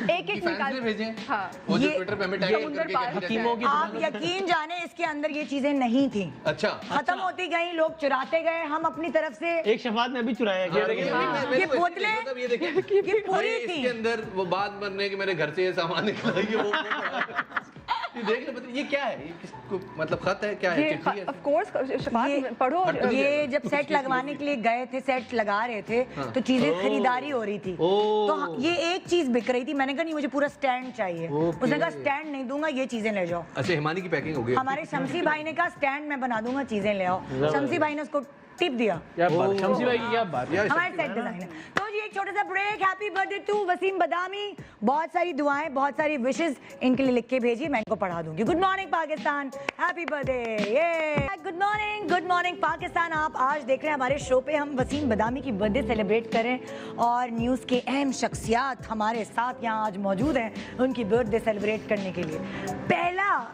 एक फैंस निकाल ने भेजे हैं? हाँ। वो जो ये- ट्विटर पे हमें टैग समुंदर करके पार कहते हैं। हकीमों की आप यकीन जाने इसके अंदर ये चीजें नहीं थी, अच्छा खत्म होती गई, लोग चुराते गए, हम अपनी तरफ से एक शफात में अभी चुराया गया। ये बोतलें ये देखिए ये पूरी भाई, थी। इसके अंदर वो बात बनने कि मेरे घर से ये सामान निकला, ये वो ये देख लो, ये क्या है, ये किसको मतलब खत है, क्या है, ये चिट्ठी है? ऑफ कोर्स पढ़ो। ये जब सेट लगवाने के लिए गए थे, सेट लगा रहे थे तो चीजें खरीदारी हो रही थी, ओह। तो ये एक चीज बिक रही थी, मैंने कहा नहीं मुझे पूरा स्टैंड चाहिए, ओके। उसने कहा स्टैंड नहीं दूंगा, ये चीजें ले जाओ। अच्छा हिमानी की पैकिंग हो गई। हमारे शमसी भाई ने कहा स्टैंड मैं बना दूंगा, चीजें ले आओ। शमसी भाई ने उसको टिप दिया, क्या बात है, शमसी भाई की क्या बात है। यार हमारे सेट डिजाइनर। तो जी एक छोटा सा break, happy birthday to Wasim Badami, बहुत सारी दुआएं, बहुत सारी विशेस इनके लिए लिख के भेजिए, मैं इनको पढ़ा दूंगी। Good morning Pakistan, happy birthday, ये गुड मॉर्निंग पाकिस्तान। आप आज देख रहे हैं हमारे शो पे हम वसीम बदामी की बर्थडे सेलिब्रेट करें, और न्यूज़ के अहम शख्सियात हमारे साथ यहाँ आज मौजूद हैं उनकी बर्थडे सेलिब्रेट करने के लिए।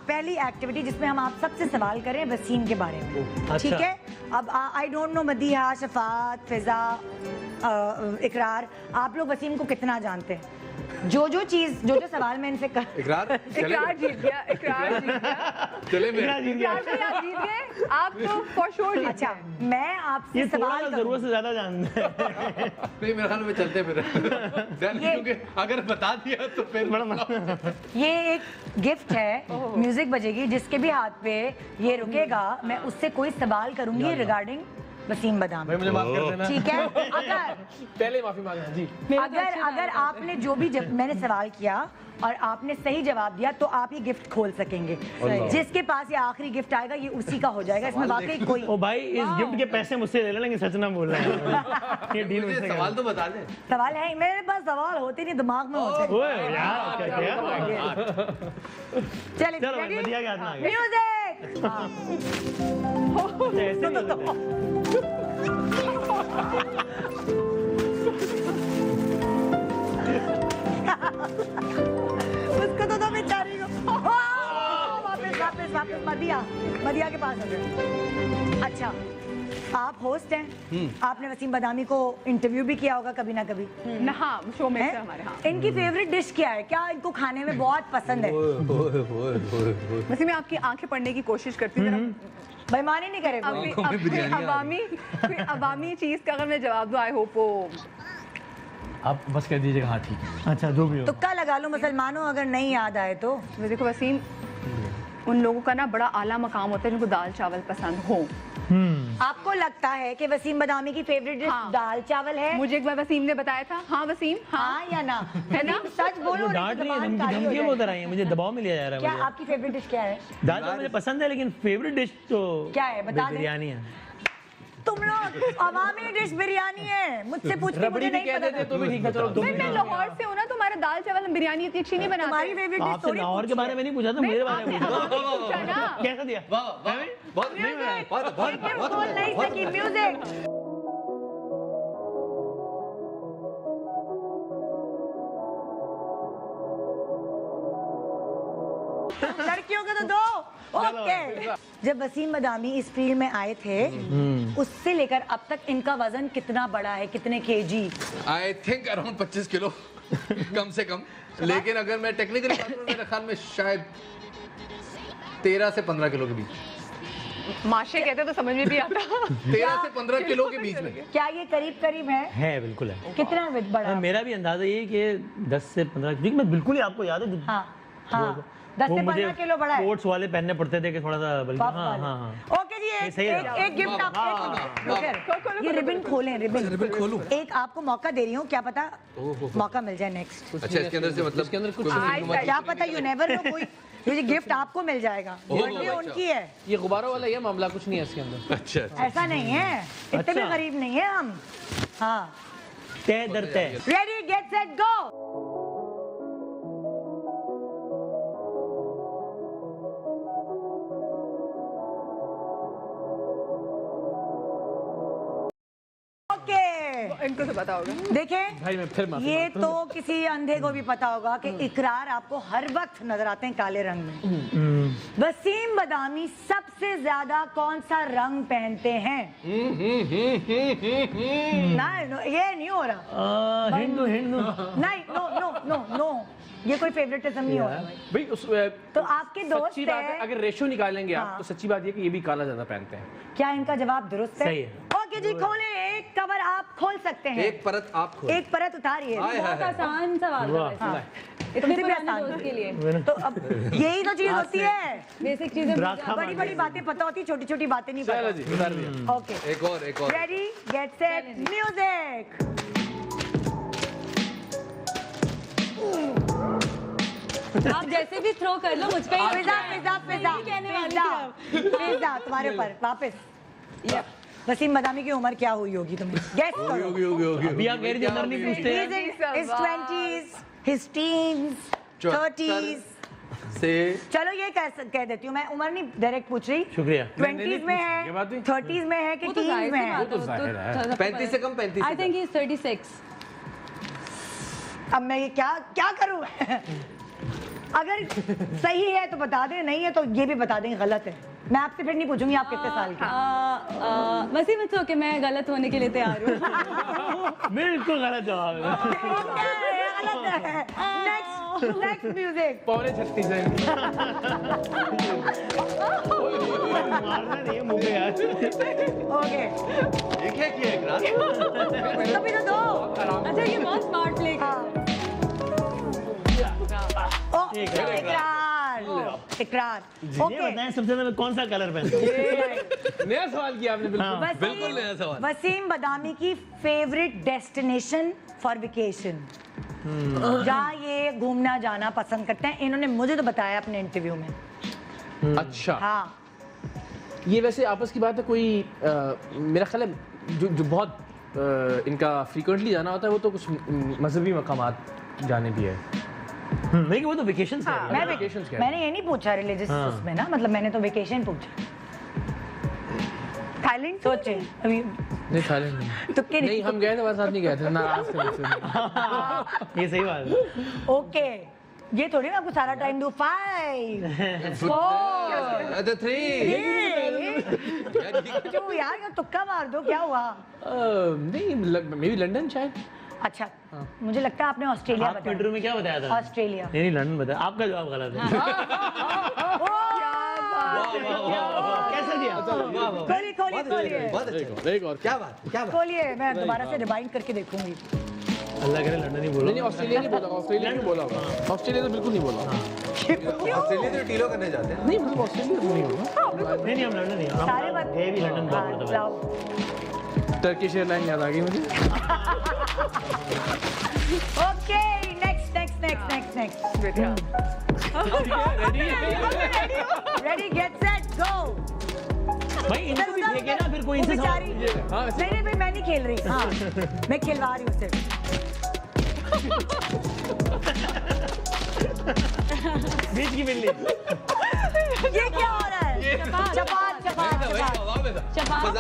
पहली एक्टिविटी जिसमें हम आप सबसे सवाल करें वसीम के बारे में, अच्छा। ठीक है? अब I don't know Madiha, Shafat, फिजा, इकरार, आप लोग वसीम को कितना जानते हैं? जो सवाल मैं इनसे कर इकरार इकरार जीत गया, इकरार जीत गया। चले मेरे इकरार से आप जीत गए, आप तो फॉर श्योर जीत अच्छा गए। मैं आपसे ये थोड़ा सवाल सा करूं, जरूरत से ज्यादा जानते हैं। नहीं मेरे ख्याल में चलते फिर क्योंकि अगर बता दिया तो फिर ये एक गिफ्ट है, म्यूजिक बजेगी, जिसके भी हाथ पे ये रुकेगा मैं उससे कोई सवाल करूंगी रिगार्डिंग वसीम बदामी, भाई मुझे माफ कर देना। ठीक है? अगर पहले माफी मांगना जी। अगर आपने जो भी मैंने सवाल किया और आपने सही जवाब दिया तो आप ये गिफ्ट खोल सकेंगे। जिसके पास ये आखिरी गिफ्ट आएगा ये उसी का हो जाएगा, इसमें वाकई कोई ओ भाई, इस गिफ्ट के पैसे मुझसे ले लेंगे, सच ना बोल रहे हैं। ये डील मुझे मुझसे सवाल तो बता दे। सवाल है, मेरे पास सवाल होते नहीं, दिमाग में होते हैं। ओए यार, क्या क्या? चलिए चलो भाई, बढ़िया के हाथ में आ गया। म्यूजिक। ऐसे नहीं होता है। उसको तो बेचारी को वापस मदिया के पास हो गए। अच्छा आप होस्ट हैं, आपने वसीम बदामी को इंटरव्यू भी किया होगा कभी ना कभी, ना हाँ, शो में से हैं? हमारे, हाँ। इनकी फेवरेट डिश क्या है, क्या इनको खाने में बहुत पसंद है? वैसे मैं आपकी आंखें पढ़ने की कोशिश करती हूँ, बेईमानी नहीं करे कोई। कोई अवामी चीज का अगर मैं जवाब दूं, आई होप वो आप बस कह दीजिएगा हाँ ठीक है। अच्छा जो भी हो। तुक्का लगा लो मुसलमानों, अगर नहीं याद आए तो। देखो वसीम, उन लोगों का ना बड़ा आला मकाम होता है जिनको दाल चावल पसंद हो। आपको लगता है कि वसीम बदामी की फेवरेट डिश हाँ। दाल चावल है? मुझे एक बार वसीम ने बताया था। हाँ वसीम, हाँ या ना? है ना? सच बोलो, नहीं डांट तो रही है, जबान काली हो धमकियां जाएगी। बहुत रही हैं, मुझे दबाव में लिया जा रहा है। क्या मुझे आपकी फेवरेट डिश क्या है? दाल चावल मुझे पसंद है, लेकिन फेवरेट डिश तो क्या है? बता दें। बिरयानी है। तुम लोग अवामी डिश बिरयानी है, मुझसे पूछ के रबड़ी मुझे भी नहीं कह पता। देते तो भी ठीक है, चलो तुम मैं लाहौर से हूँ ना, तो हमारा दाल चावल बिरयानी इतनी अच्छी नहीं बनाते। तुम्हारी फेवरेट डिश आपसे थोड़ी लाहौर के बारे में नहीं पूछा था, मेरे बारे में पूछा। पूछा ना। कैसा दिया? वाह वाह बहुत बोल नहीं सकी म्यूजिक। लड़कियों को तो दो। ओके, जब वसीम बदामी इस फील्ड में आए थे उससे लेकर अब तक इनका वजन कितना बढ़ा है, कितने KG? I think around 25 kilo कम से कम। लेकिन अगर मैं टेक्निकली बात करूं, मेरे ख्याल में शायद 13 से 15 किलो के बीच। माशे कहते तो समझ में भी आता। 13 से 15 किलो के बीच में। क्या ये करीब करीब है? बिल्कुल है। कितना बढ़ा? मेरा भी अंदाजा ये है कि 10 से 15, क्योंकि मैं बिल्कुल ही आपको याद है। हाँ हाँ 10 से 15 किलो बढ़ा है। कोट्स वाले पहनने पड़ते थे कि थोड़ा सा बल्कि पफ हाँ वाले। हाँ हाँ। ओके जी, एक सही है। एक गिफ्ट आप ये रिबन खोलें, रिबन खोलूं। एक आपको मौका दे रही हूँ, क्या पता मौका मिल जाए नेक्स्ट। अच्छा, इसके अंदर से मतलब इसके अंदर कुछ क्या पता, यू नेवर नो, कोई ये गिफ्ट आपको मिल जाएगा, बर्थडे उनकी है। ये गुब्बारों वाला ये मामला कुछ नहीं है इसके अंदर। अच्छा ऐसा नहीं है, इतने भी गरीब नहीं है हम। हाँ, तय दर तय। Ready get set go. इनको तो पता होगा। देखें, भाई मैं फिर माफी ये तो किसी अंधे को भी पता होगा कि इकरार आपको हर वक्त नजर आते हैं काले रंग में। वसीम बदामी सबसे ज्यादा कौन सा रंग पहनते हैं? नहीं, ये नहीं हो रहा। हिंदू नहीं, नो नो नो नो, ये कोई फेवरेटिज्म नहीं हो रहा भाई। भाई उस तो आपके दोस्त सच्ची बात है, है, अगर रेशो निकालेंगे आप हाँ। तो सच्ची बात ये कि ये भी काला ज्यादा पहनते हैं। क्या इनका जवाब दुरुस्त है? सही है। ओके जी, खोले, एक कवर आप खोल सकते हैं। एक परत आप खोल। एक परत उतारिए। बहुत आसान सवाल था वैसे। हाँ। इतने तुमसे भी पुराने आसान दोस्त के लिए तो अब यही तो चीज होती है, बेसिक चीजें बड़ी बड़ी बातें पता होती, छोटी छोटी बातें नहीं चलो पता। जी उतार दिया। ओके, एक और रेडी गेट सेट म्यूजिक। आप जैसे भी थ्रो कर लो मुझ पे ही पिज्जा पिज्जा पिज्जा यही कहने वाली थी पिज्जा पिज्जा तुम्हारे ऊपर वापस। वसीम बदामी की उम्र क्या हुई होगी तुम्हें गेस करो? अभी आप मेरी उम्र नहीं पूछते हैं। His 20s, his teens, 30s से चलो ये कह देती हूँ मैं, उम्र नहीं डायरेक्ट पूछ रही। शुक्रिया। 20s में ये बात है, भी। 30s में है कि वो तो teens में है? तो जाहिर है। 35 से कम, 35 आई थिंक ही इज 36। अब मैं ये क्या करूँ? अगर सही है तो बता दें, नहीं है तो ये भी बता दें गलत है। मैं आपसे फिर नहीं पूछूंगी आप कितने साल के। वसीम इट्स ओके, मैं गलत होने के लिए तैयार हूँ। बिल्कुल गलत जवाब है। गलत है। Next music. पौने 36 है। मारना नहीं है मुंह पे यार। ओके, ये क्या किया इकरार? तो भी तो दो। अच्छा ये बहुत स्मार्ट प्ले हाँ। ओ, इकरार। ये ओके, बताएं सबसे ज्यादा कौन सा कलर पहनते हो? नया सवाल किया आपने बिल्कुल। बिल्कुल नया सवाल। वसीम बदामी की फेवरेट डेस्टिनेशन फॉर वेकेशन, जहाँ ये घूमना जाना पसंद करते हैं, इन्होंने मुझे तो बताया अपने इंटरव्यू में। अच्छा हाँ, ये वैसे आपस की बात है, कोई मेरा ख्याल है जो बहुत इनका फ्रीक्वेंटली जाना होता है वो तो कुछ मजहबी मकामात जाने भी है। नहीं वो तो वेकेशन से है। मैं vacations क्या है? मैंने ये नहीं पूछा रिलीजियस हाँ। उसमें ना, मतलब मैंने तो वेकेशन पूछा। थाईलैंड सोचे अभी नहीं थाईलैंड नहीं। तुक्के नहीं हम गए थे, हमारे साथ नहीं गए थे ना, आज के मुझसे। ये सही बात है। ओके, ये थोड़ी मैं आपको सारा टाइम दूं। 5 4 3 क्यों यार, तुक्का मार दो, क्या हुआ? नहीं मे बी लंदन शायद। अच्छा, मुझे लगता है आपने ऑस्ट्रेलिया आप बताया। इंटरव्यू में क्या बताया था? ऑस्ट्रेलिया। नहीं लंदन बताया। आपका जवाब गलत है। कैसे दिया? खोलिए एक और क्या बात खोलिए, मैं दोबारा से रिवाइंड करके देखूंगी। अल्लाह करे लंदन ही बोलो। नहीं ऑस्ट्रेलिया नहीं बोला, ऑस्ट्रेलिया नहीं बोला होगा। ऑस्ट्रेलिया तो बिल्कुल नहीं बोला। ऑस्ट्रेलिया तो टीलो करने जाते हैं। नहीं मतलब ऑस्ट्रेलिया तो नहीं होगा। नहीं हम लंदन नहीं, हम सारे बात गए भी लंदन बहुत हाँ, मरतबा। जाओ। टर्किश एयरलाइन याद आ गई मुझे। Okay, next ready get set go. भाई इनको भी उधर, फेंके ना फिर कोई वो इनसे बेचारी। हाँ, नहीं नहीं भाई मैं नहीं खेल रही, हाँ मैं खिलवा रही हूँ सिर्फ। बीच की बिल्ली। ये क्या हो रहा है? चपात चपात चपात।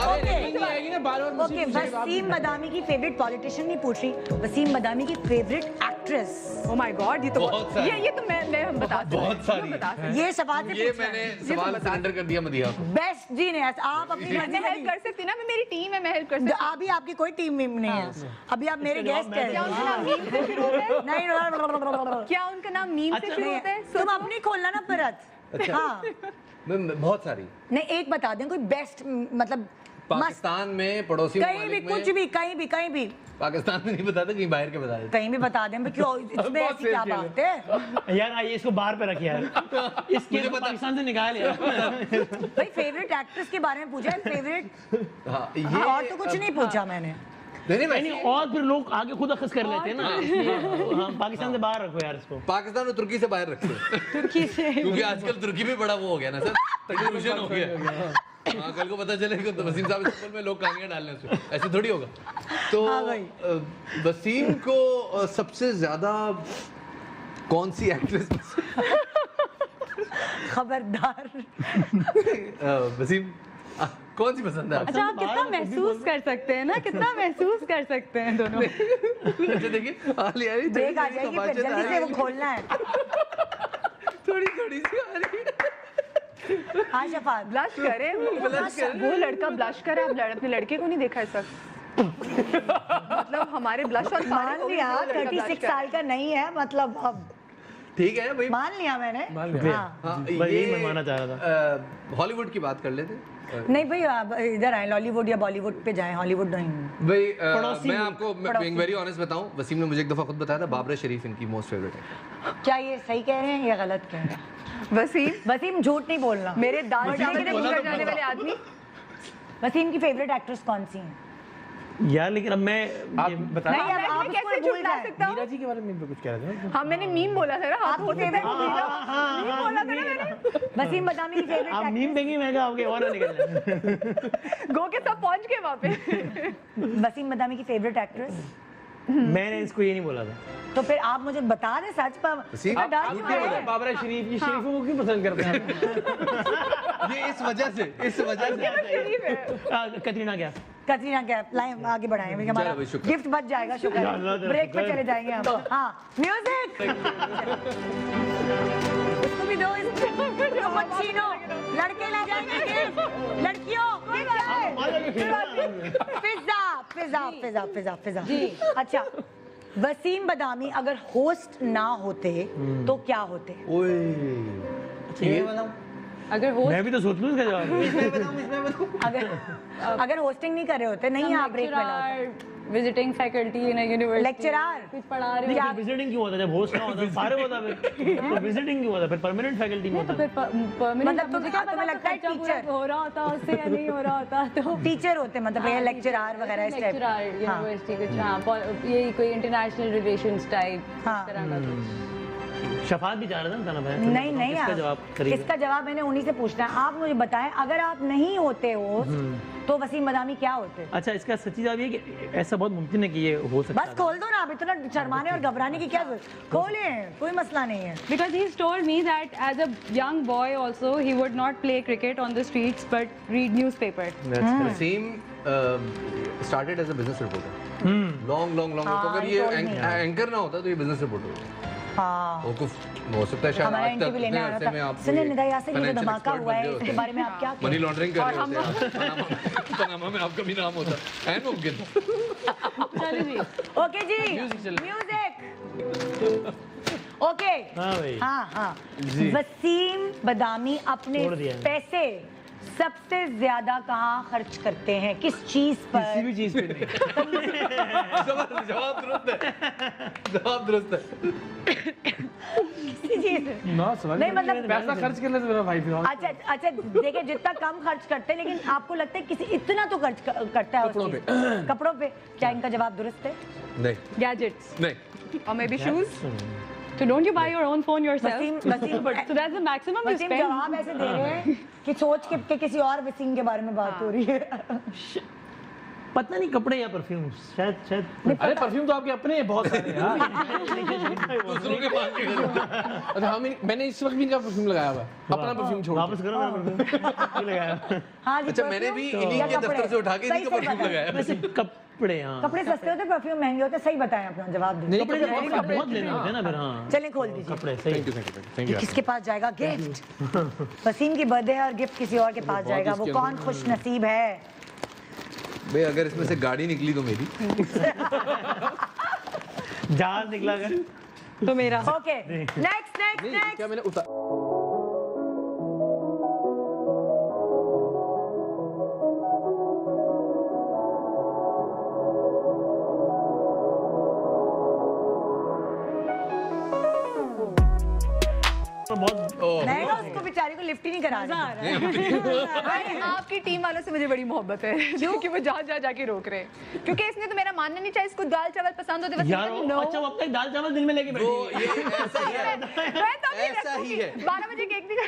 आएगी ना बार बार ओके, वसीम बदामी की फेवरेट पॉलिटिशियन नहीं पूछ रही, वसीम बदामी की favourite actress. Oh my God, ये तो बहुत सारी। ये तो मैं हम बता सकते हैं। बहुत सारी। हम बता सकते हैं। ये शफात से ये पूछना मैंने है। सवाल सरेंडर कर दिया मदिया को। बेस्ट जी ने आप अपनी मर्जी मैं हेल्प कर सकती ना, मैं मेरी टीम है, मैं हेल्प कर सकती हूँ। अभी आपकी कोई टीम वीम नहीं है, अभी आप मेरे गेस्ट हैं। क्या उनका नाम मीम से शुरू होता है? नहीं क्या उनका नाम मीम से शुरू होता है? तुम अपनी खोलना ना परत। हाँ बहुत सारी। नहीं एक बता दें कोई बेस्ट, मतलब पाकिस्तान में पड़ोसी कहीं भी ममालिक कुछ में, भी कहीं भी कहीं भी पाकिस्तान में नहीं बताते, कहीं बाहर के बता देते। कहीं भी बता दें, क्यों इसमें बहुत ऐसी क्या safe बात है? यार आइए इसको बाहर पे रखिए यार। इस केस को पाकिस्तान से निकाल यार। भाई फेवरेट एक्ट्रेस के बारे में पूछा है, फेवरेट हाँ, और तो कुछ नहीं पूछा मैंने। नहीं नहीं और फिर लोग आगे खुद अखज़ कर लेते हैं ना, इसलिए हाँ पाकिस्तान से बाहर रखो यार इसको। पाकिस्तान और तुर्की से बाहर रखते तुर्की से क्योंकि आजकल तुर्की में बड़ा वो हो गया ना सर, कंफ्यूजन हो गया। हाँ, कल को पता चलेगा तो वसीम साहब स्कूल में लोग कहानियां डालने उसमें, ऐसे थोड़ी होगा। तो हाँ भाई। वसीम को सबसे ज्यादा कौन सी एक्ट्रेस खबरदार। वसीम कौन सी पसंद है आपको? अच्छा आप कितना महसूस कर सकते हैं ना, कितना महसूस कर सकते हैं दोनों। अच्छा देखिए आली आ रही, ब्रेक आ जाएगी फिर जल्दी से वो खोलना है। थोड़ी थोड़ी सी आ रही है। हाँ शफात ब्लश करे वो लड़का ब्लश करे, आप अपने लड़के को नहीं देखा इस वक्त? मतलब हमारे ब्लश और मान लिया 36 साल का नहीं है, मतलब अब ठीक है भाई, मान लिया मैंने। हाँ। हाँ, भाई यही मैं मानना चाह रहा था। हॉलीवुड की बात कर लेते। नहीं भाई आप इधर आए, लॉलीवुड या बॉलीवुड पे जाएं, हॉलीवुड नहीं। भाई मैं आपको being very honest बताऊं, वसीम ने मुझे एक दफा खुद बताया था बाबरा शरीफ इनकी मोस्ट फेवरेट है। क्या ये सही कह रहे हैं या गलत कह रहे हैं? वसीम झूठ नहीं बोलना। मेरे दाल चावल में गुजर जाने वाले आदमी। वसीम की फेवरेट एक्ट्रेस कौन सी है? यार लेकिन अब मैं आप बता नहीं अब आप मैं उसको कैसे भूल झुठला जाए। सकता हूँ? मीरा जी के बारे में भी कुछ कह रहे थे ना? हाँ मैंने मीम बोला था ना, हाथ आपकी होते थे फेवरेट मीम बोला था ना मैंने। वसीम बदामी की फेवरेट आप मीम देंगे, मैं क्या आपके और ना निकल जाए। गो के सब पहुंच गए वहाँ पे। वसीम बदामी की फेवरेट एक्ट्रेस? मैंने इसको ये नहीं बोला था। तो फिर आप मुझे बता दें सच पर। वसीम, इतना डर झूठ क्यों नहीं है? बोला। बाबरा शरीफ, ये शरीफों को क्यों पसंद करते हैं आप? ये इस वजह से शरीफ है। कतरीना क्या? कतरीना कैफ लाइन आगे बढ़ाएं, क्योंकि हमारा चलो भाई, शुक्र। गिफ्ट बच जाएगा। शुक्र या अल्लाह तेरा ब्रेक पे शुक्र। चले जाएंगे हम। हाँ म्यूजिक इसको भी दो, इसको मत छीनो। लड़के ले जाएंगे गिफ्ट, लड़कियों pizza pizza pizza pizza pizza. अच्छा वसीम बदामी अगर होस्ट ना होते तो क्या होते? अगर हो मैं भी तो सोच लूँ इसका जवाब। अगर होस्टिंग नहीं कर रहे होते, नहीं आप ब्रेक में ना होते। Visiting faculty in university, lecturer कुछ पढ़ा रहे नहीं, हो फिर विजिटिंग क्यों होता? जब होस्ट ना होता फारे होता फिर तो विजिटिंग क्यों होता? फिर परमानेंट फैकल्टी में तो होता। फिर परमानेंट, मतलब मुझे क्या तुम्हें पता लगता है खर्चा पूरा टीचर? हो रहा होता उससे या नहीं हो रहा होता। तो टीचर होते मतलब ये लेक्चरार वगैरह इस टाइप। लेक्चरार यूनिवर्सिटी कुछ, हाँ ये कोई इंटरनेशनल रिलेशंस टाइप हाँ। तरह का कुछ। शफात भी चाह रहा था बताना भाई। नहीं नहीं इसका यार, जवाब करिए। इसका जवाब मैंने उन्हीं से पूछना है। आप मुझे बताएं अगर आप नहीं होते हो तो वसीम बदामी क्या होते? अच्छा इसका सच्ची जवाब ये है कि ऐसा बहुत मुमकिन है कि ये हो सकता बस खोल दो ना, आप इतना शर्माने और घबराने की क्या जरूरत? खोलें, कोई मसला नहीं है। Because he's told me that as a young boy also he would not play cricket on the streets but read newspaper. Wasim started as a business reporter. long हाँ, अगर he ये told me. एंकर ना होता तो ये business reporter होता। हाँ वो कुछ हो सकता है शायद हमारा आज तक इंटरव्यू लेने इतने आ अरसे रहा में था। आप सुनिए निदा यासिन, ये जो financial धमाका expert हुआ बन है गए इसके होते। बारे में आप क्या मनी लॉन्ड्रिंग कर और रहे हम होते हैं। पनामा में आपका भी नाम होता है मुमकिन। चलो जी, ओके जी म्यूजिक ओके। हाँ भाई। हाँ हाँ वसीम बदामी अपने छोड़ दिया। पैसे सबसे ज्यादा कहाँ खर्च करते हैं, किस चीज किसी पर? भी चीज पे नहीं। जवाब दुरुस्त है, जवाब दुरुस्त है। किसी चीज पर? ना सवाल नहीं मतलब पैसा खर्च कर ले तो मेरा भाई फिर और अच्छा अच्छा देखिए जितना कम खर्च करते हैं, लेकिन आपको लगता है किसी इतना तो खर्च करता है उस कपड़ों चीज- कपड़ों पे। क्या इनका जवाब दुरुस्त है? नहीं gadgets. नहीं और maybe shoes. So don't you buy your own phone yourself? Wasim So that's the maximum you Wasim spend. जवाब ऐसे दे रहे हैं कि सोच के किसी और वसीम के बारे में बात हो रही है। पता नहीं कपड़े या परफ्यूम, शायद अरे परफ्यूम तो आपके अपने हैं बहुत सारे यार। दूसरों के पास के अच्छा हाँ मैंने इस वक्त भी इनका परफ्यूम लगाया हुआ है, अपना परफ्यूम छोड़ वापस करो मेरा परफ्यूम लगाया। हाँ जी, अच्छा मैंने भी perfume इन्हीं या के कपड़े? दफ्तर से उठा के इन्हीं सही का सही परफ्यूम बताएं। लगाया। वैसे कपड़े, हाँ कपड़े सस्ते होते परफ्यूम महंगे होते, सही बताएं अपना जवाब दें। नहीं, कपड़े कपड़े बहुत कपड़े बहुत लेने होते हैं ना फिर। हाँ चलें खोल दीजिए। कपड़े सही। थैंक यू किसके पास जाएगा गिफ्ट? वसीम की बर्थडे और गिफ्ट किसी और के पास जाएगा, वो कौन खुश नसीब है? भाई अगर इसमें से गाड़ी निकली तो मेरी। जहाज निकला कर तो मेरा ओके नेक्स्ट नेक्स्ट नेक्स्ट। क्या मैंने उतार बहुत मैं ना उसको बेचारी को लिफ्ट ही नहीं करा रही। आपकी टीम वालों से मुझे बड़ी मोहब्बत है क्योंकि वो जहाँ जहाँ जाके रोक रहे हैं, क्योंकि इसने तो मेरा मानना नहीं चाहिए, इसको दाल चावल पसंद होते यार वो अच्छा वो अब तक दाल चावल दिल में लेके बैठी वो है। ये ऐसा ही है। ऐसा ही है। 12 बजे केक नहीं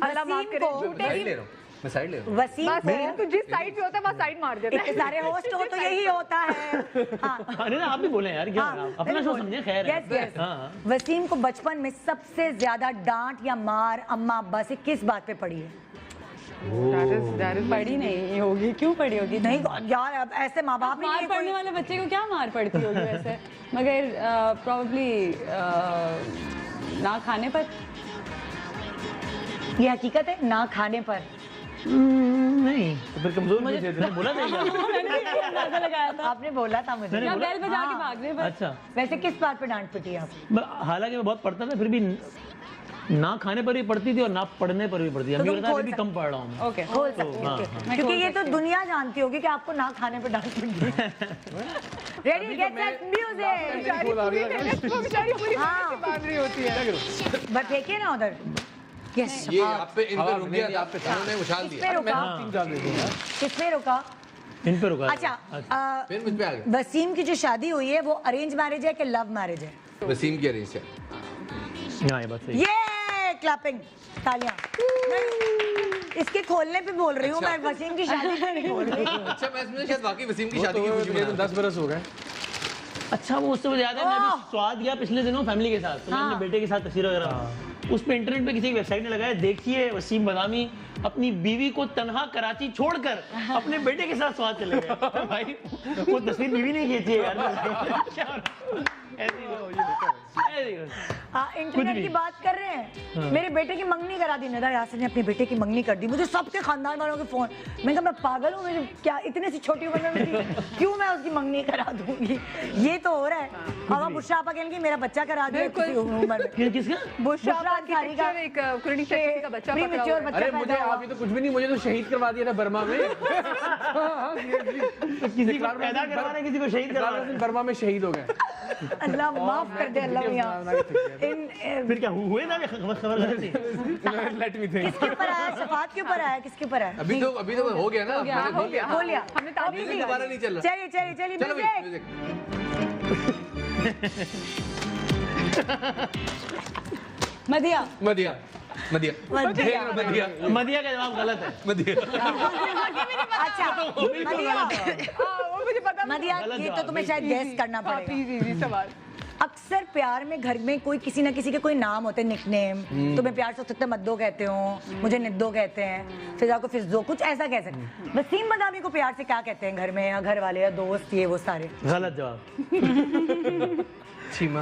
अल्लाह माफ करे, को- झूठे साइड की ले रहा हूँ, मैं साइड ले रहा हूँ। वसीम बस को तू जिस साइड पे होता है वहाँ साइड मार देता इतने है। सारे होस्ट हो तो यही होता है। हाँ अरे ना आप भी बोले यार क्या हाँ, अपना शो समझे खैर है। Yes, yes. हाँ वसीम को बचपन में सबसे ज्यादा डांट या मार अम्मा अब्बा से किस बात पे पड़ी है? पड़ी नहीं होगी, क्यों पड़ी होगी? नहीं यार, अब ऐसे माँ बाप ही मार नहीं पड़ने कोई- वाले बच्चे को क्या मार पड़ती होगी वैसे? मगर प्रॉब्ली ना खाने पर। ये हकीकत है, ना खाने पर। नहीं तो फिर कमजोर मुझे बोला था क्या? मैंने भी यही अंदाजा लगाया था। आपने बोला था मुझे। मैंने या बोला- बेल बजा के हाँ। भागने पर। अच्छा वैसे किस बात पे डांट पिटी आप? हालांकि मैं बहुत पढ़ता था फिर भी ना खाने पर भी पढ़ती थी और ना पढ़ने पर भी पढ़ती थी। तो अभी तुम बता खोल अभी सकते- कम पढ़ रहा हूँ मैं। ओके खोल सकती हाँ, है हाँ। क्योंकि ये तो दुनिया जानती होगी कि आपको ना खाने पे डांट पिटी है। Ready get set music. बेचारी पूरी हाँ। बांध रही होती है। बस फेंकिए ना उधर। यस ये आप पे इन पे हवा रुक में गया नहीं, था, आप पे उन्होंने उछाल किस दिया। पे रुका? किस पे रुका? इन पे रुका अच्छा फिर मुझ पे आ गया। वसीम की जो शादी हुई है वो अरेंज मैरिज है कि लव मैरिज है? वसीम की अरेंज है। हाँ ये बात सही है। ये क्लैपिंग तालियां। नहीं, इसके खोलने पे बोल रही हूँ मैं, वसीम की शादी पे नहीं बोल रही हूँ। अच्छा मैं इसमें शायद वाकई वसीम की शादी की खुशी मुझे मना तो रहा 10 बरस हो गए। अच्छा वो उससे मुझे याद है मैं ओह! अभी स्वाद गया पिछले दिनों फैमिली के साथ, तो मैं अपने बेटे के साथ तस्वीर वगैरह उस पे इंटरनेट पे किसी की वेबसाइट ने लगाया, देखिए वसीम बदामी अपनी बीवी को तनहा कराची छोड़कर अपने बेटे के साथ स्वाद चले गए। भाई वो तस्वीर बीवी ने खींची है यार। हाँ इंटरनेट की बात कर रहे हैं। मेरे बेटे की मंगनी करा दी, निदा यासिर ने अपने बेटे की मंगनी कर दी। मुझे सबके खानदान वालों के फोन, मैं कहा मैं पागल हूँ, मुझे क्या इतने सी छोटी उम्र में क्यों मैं उसकी मंगनी करा दूंगी? ये तो हो रहा है। अब बुशरा आपा कहेंगे मेरा बच्चा करा दिया किसी उम्र में। किसका? बुशरा बुशरा अंसारी का एक कुरनी शक्ति का बच्चा पकड़ा प्रीमेच्योर हुआ है। बच्चा अरे मुझे पैदा हुआ। आप ये तो कुछ भी नहीं, मुझे तो शहीद करवा दिया था बर्मा में। किसी को पैदा करवा रहे किसी को शहीद करवा रहे। बर्मा में शहीद हो गए। अल्लाह माफ कर दे अल्लाह मियां। इन फिर क्या हुए ना खबर लगी थी? Let me think. किसके ऊपर आया? शफात के ऊपर आया? किसके ऊपर आया? अभी तो हो गया ना। मैंने हो गया, हो लिया। हमने ताली म्यूजिक दोबारा नहीं चल रहा। चलिए चलिए चलिए चलो भाई म्यूजिक। म्यूजिक। मदिया। मदिया मदिया मदिया मदिया का जवाब गलत है। मदिया। अच्छा मदिया, वो मुझे पता मदिया ये तो तुम्हें शायद गेस करना पड़ेगा। प्लीज इजी सवाल। अक्सर प्यार में घर में कोई किसी ना किसी के कोई नाम होते हैं, निकनेम। तुम्हें प्यार से सकते मद्दो कहते हो, मुझे निद्दो कहते हैं, फिजा को फिजो, कुछ ऐसा कह सकते हैं। वसीम बदामी को प्यार से क्या कहते हैं घर में, या घर वाले या दोस्त, ये वो सारे? गलत जवाब। चीमा।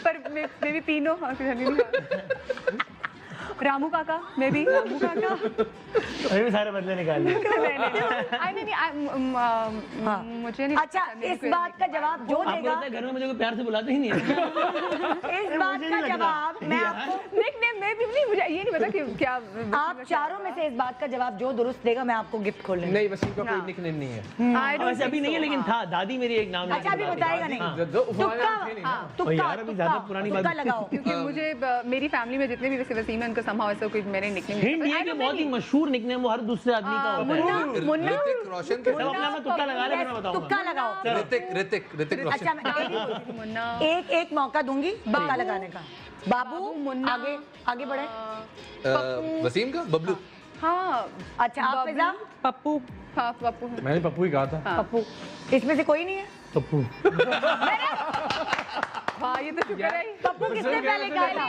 पर मैं भी तीनों रामू काका, मैं भी रामू काका। अभी भी सारे बदले निकाल लिए। मुझे नहीं। अच्छा इस बात का जवाब जो आपको देगा, लगता है घर में मुझे कोई प्यार से बुलाते ही नहीं है? इस बात का जवाब मैं आपको निकनेम मैं भी नहीं, मुझे ये नहीं पता कि क्या आप चारों में से इस बात का जवाब जो दुरुस्त देगा मैं आपको गिफ्ट खोल लेंगे। नहीं, वसीम का कोई निकनेम नहीं है। वैसे अभी नहीं है लेकिन था, दादी मेरी एक नाम अच्छा अभी बताएगा नहीं, हाँ। यार अभी ज्यादा पुरानी बात तुक्का लगाओ। क्योंकि मुझे मेरी फैमिली में जितने भी वैसे वसीम है उनका समहाउ ऐसा कोई मेरे निकनेम हिंट ये कि बहुत ही मशहूर निकनेम वो हर दूसरे आदमी का होता है। मुन्ना ऋतिक रोशन के सब अपना में तुक्का लगा ले, फिर मैं बताऊंगा। तुक्का लगाओ। ऋतिक रोशन। अच्छा मैं मुन्ना एक मौका दूंगी तुक्का लगाने का। बाबू मुन्ना। आगे बढ़े। वसीम का बबलू। हाँ अच्छा आप फिजा? पप्पू। हाँ पप्पू। मैंने पप्पू ही कहा था। पप्पू। इसमें से कोई नहीं है? पप्पू। हाँ ये तो शुक्र है। पप्पू किसने पहले कहा था?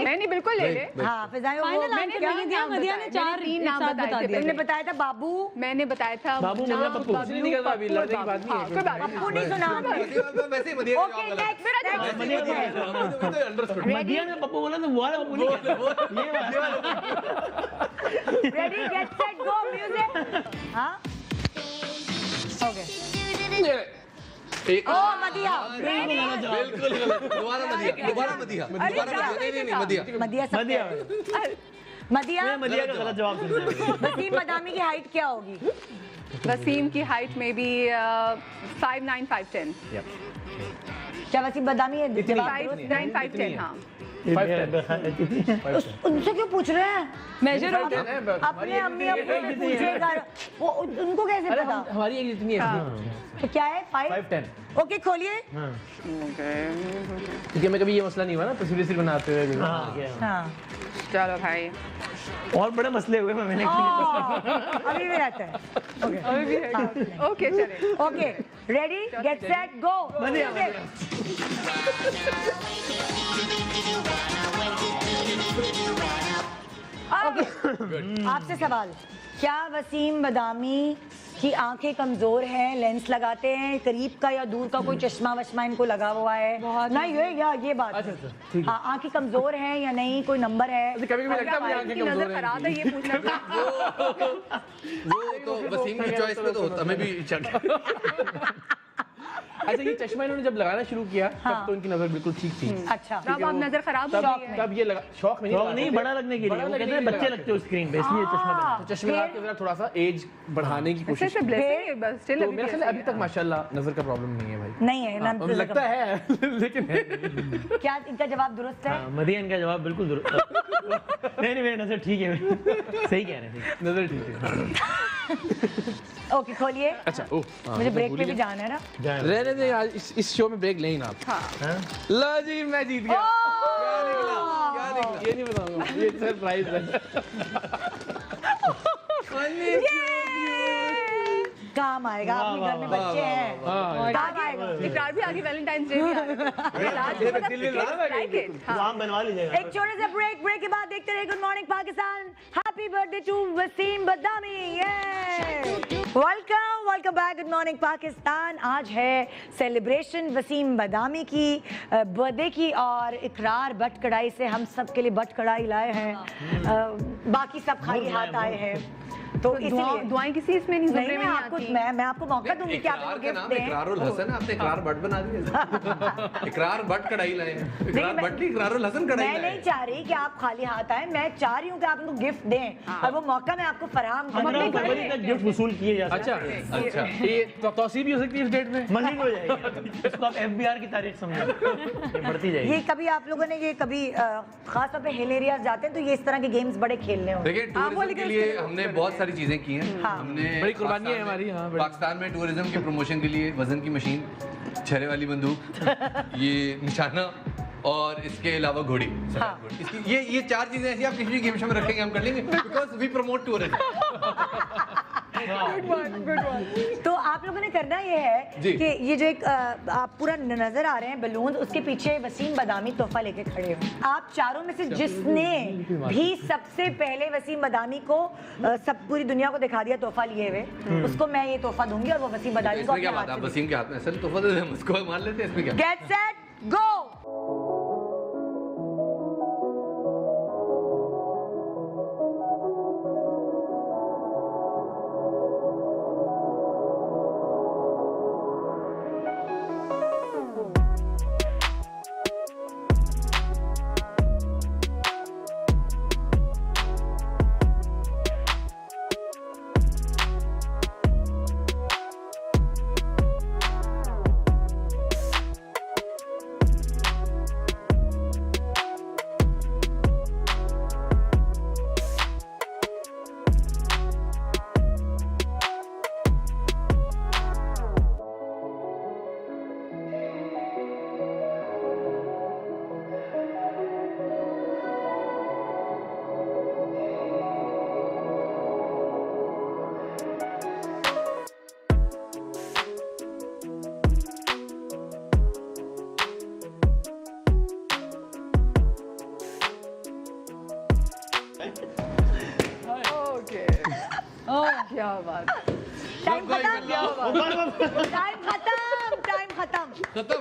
मैंने बिल्कुल ले ले। हाँ फिजाएं वो फाइनल मैंने आंसर क्या नहीं दिया, मदिया ने चार तीन एक नाम साथ बताए बता थे। दिए। तुमने बताया था बाबू। मैंने बताया था बाबू, मुन्ना, मुन्ना, पप्पू। कुछ नहीं निकल रहा अभी, पप्पू और लड़ने की बात नहीं है। बाबू। हाँ, कोई बात पप्पू नहीं सुना वैसे ही मदिया ओके नेक्स्ट मदिया ने पप्पू बोला तो वो वाला पप्पू नहीं कहता। ये वाला। Ready get set go music. हाँ ओके एक ओ मदिया बिल्कुल गलत। दोबारा मदिया। नहीं मदिया। मदिया सब मदिया। मदिया मैं मदिया का गलत जवाब सुन रहा हूँ। वसीम बदामी की हाइट क्या होगी? वसीम की हाइट में भी 5'9", 5'10". क्या वसीम बदामी है? जवाब 5'9", 5'10", हाँ। उनसे क्यों पूछ रहे हैं? मेजर हो गया। अपने अम्मी अब्बू से पूछेगा वो उनको कैसे अरे पता? हमारी एक जितनी है तो क्या है 5'10". ओके खोलिए। क्योंकि हमें कभी ये मसला नहीं हुआ ना तस्वीर सिर्फ बनाते हुए भी। हाँ, क्या? हाँ चलो भाई और बड़े मसले हुए मैंने अभी भी रहता है। अभी भी है। ओके चले। Okay ready get set go. आपसे सवाल, क्या वसीम बदामी की आंखें कमजोर हैं, लेंस लगाते हैं, करीब का या दूर का कोई चश्मा वश्मा इनको लगा हुआ है? नहीं ये बात अच्छा, अच्छा, ठीक है। हाँ, आंखें कमजोर हैं या नहीं, कोई नंबर है? कभी कभी लगता है मुझे आंखें कमजोर नजर हैं। खराब है ये पूछना था। वो तो वसीम की चॉइस पे तो हमें भी शक। अच्छा ये चश्मा इन्होंने जब लगाना शुरू किया तब तो इनकी नजर बिल्कुल ठीक थी। अच्छा अब आप नजर खराब हो तब गई है। तब ये लगा शौक में शौक नहीं, बड़ा लगने के लिए। वो कहते हैं बच्चे लगते हो स्क्रीन पे, इसलिए चश्मा पहना। तो चश्मे लगा के जरा थोड़ा सा एज बढ़ाने की कोशिश ऐसे ब्लेसिंग है बस स्टिल तो मेरे ख्याल अभी तक माशाल्लाह नजर का प्रॉब्लम नहीं है भाई। नहीं है ना? लगता है लेकिन है। क्या इनका जवाब दुरुस्त है? हाँ, मदियन का जवाब बिल्कुल दुरुस्त। नहीं मेरी नजर ठीक है, सही कह रहे थे। नजर ठीक है। ओके खोलिए। अच्छा ओह मुझे ब्रेक पे भी जाना है ना। रहने दे आज इस शो में ब्रेक लें ना आप। हाँ। लो जी मैं जीत गया। क्या निकला? ये नहीं बताऊंगा, ये सरप्राइज है। काम आएगा, अपने घर में बच्चे हैं, काम आएगा। इकरार भी आगे वैलेंटाइंस डे भी वो आम बनवा लीजिएगा। एक छोटे से ब्रेक के बाद देखते रहे good morning Pakistan. Happy birthday to Wasim Badami. Welcome back good morning Pakistan. आज है सेलिब्रेशन वसीम बदामी की बर्थडे की और इकरार बट कढ़ाई से हम सब के लिए बट कढ़ाई लाए हैं। बाकी सब खाली हाथ आए हैं तो इसलिए दुआएं किसी इसमें नहीं नहीं जुमरे में मैं नहीं आपको आती। मैं आपको मौका दूंगी कि आप इकरार इनको का गिफ्ट नाम दें। इकरारुल हसन है, आपने इकरार भट्ट बना दिया। इकरार भट्ट कढ़ाई लाए हैं। इकरार मैं- भट्ट नहीं, इकरारुल हसन कढ़ाई मैं लाए नहीं हैं। चाह रही कि आप खाली हाथ आए, मैं चाह रही हूँ कि आप इनको गिफ्ट दें और वो मौका मैं आपको फराहम करूँ। 15 फरवरी तक गिफ्ट वसूल किए जा सकते अच्छा अच्छा ये तौसीर भी हो सकती है इस डेट में। हैं। महीने हो जाएगी। इसको आप FBR की तारीख समझो, ये बढ़ती जाएगी। ये कभी आप लोगों ने ये कभी खास तौर पे हिल एरियाज जाते हैं तो ये इस तरह के गेम्स बड़े खेलने होते हैं। देखिए टूरिज्म के लिए हमने बहुत सारी चीजें की हैं। हाँ। हमने बड़ी कुर्बानी है हमारी। हाँ बड़ी। पाकिस्तान में टूरिज्म के प्रमोशन के लिए वजन की मशीन, छर्रे वाली बंदूक, ये निशाना और इसके अलावा घोड़ी, सफेद घोड़ी। इसकी ये चार चीजें ऐसी आप किसी भी गेम शो में रखेंगे हम कर लेंगे बिकॉज वी प्रमोट टूरिज्म। तो आप लोगों ने करना ये है जी। कि ये जो एक आप पूरा नजर आ रहे हैं बलून, उसके पीछे वसीम बदामी तोहफा लेके खड़े हो। आप चारों में से जिसने भी सबसे पहले वसीम बदामी को सब पूरी दुनिया को दिखा दिया तोहफा लिए हुए, उसको मैं ये तोहफा दूंगी और वो वसीम बदामी को इसमें क्या अपने बात है, हाथ से वसीम के हाथ में असल तोहफा दे दें, हम उसको मान लेते हैं, इसमें क्या। Get set go. क्या बात। टाइम खत्म टाइम खत्म खत्म।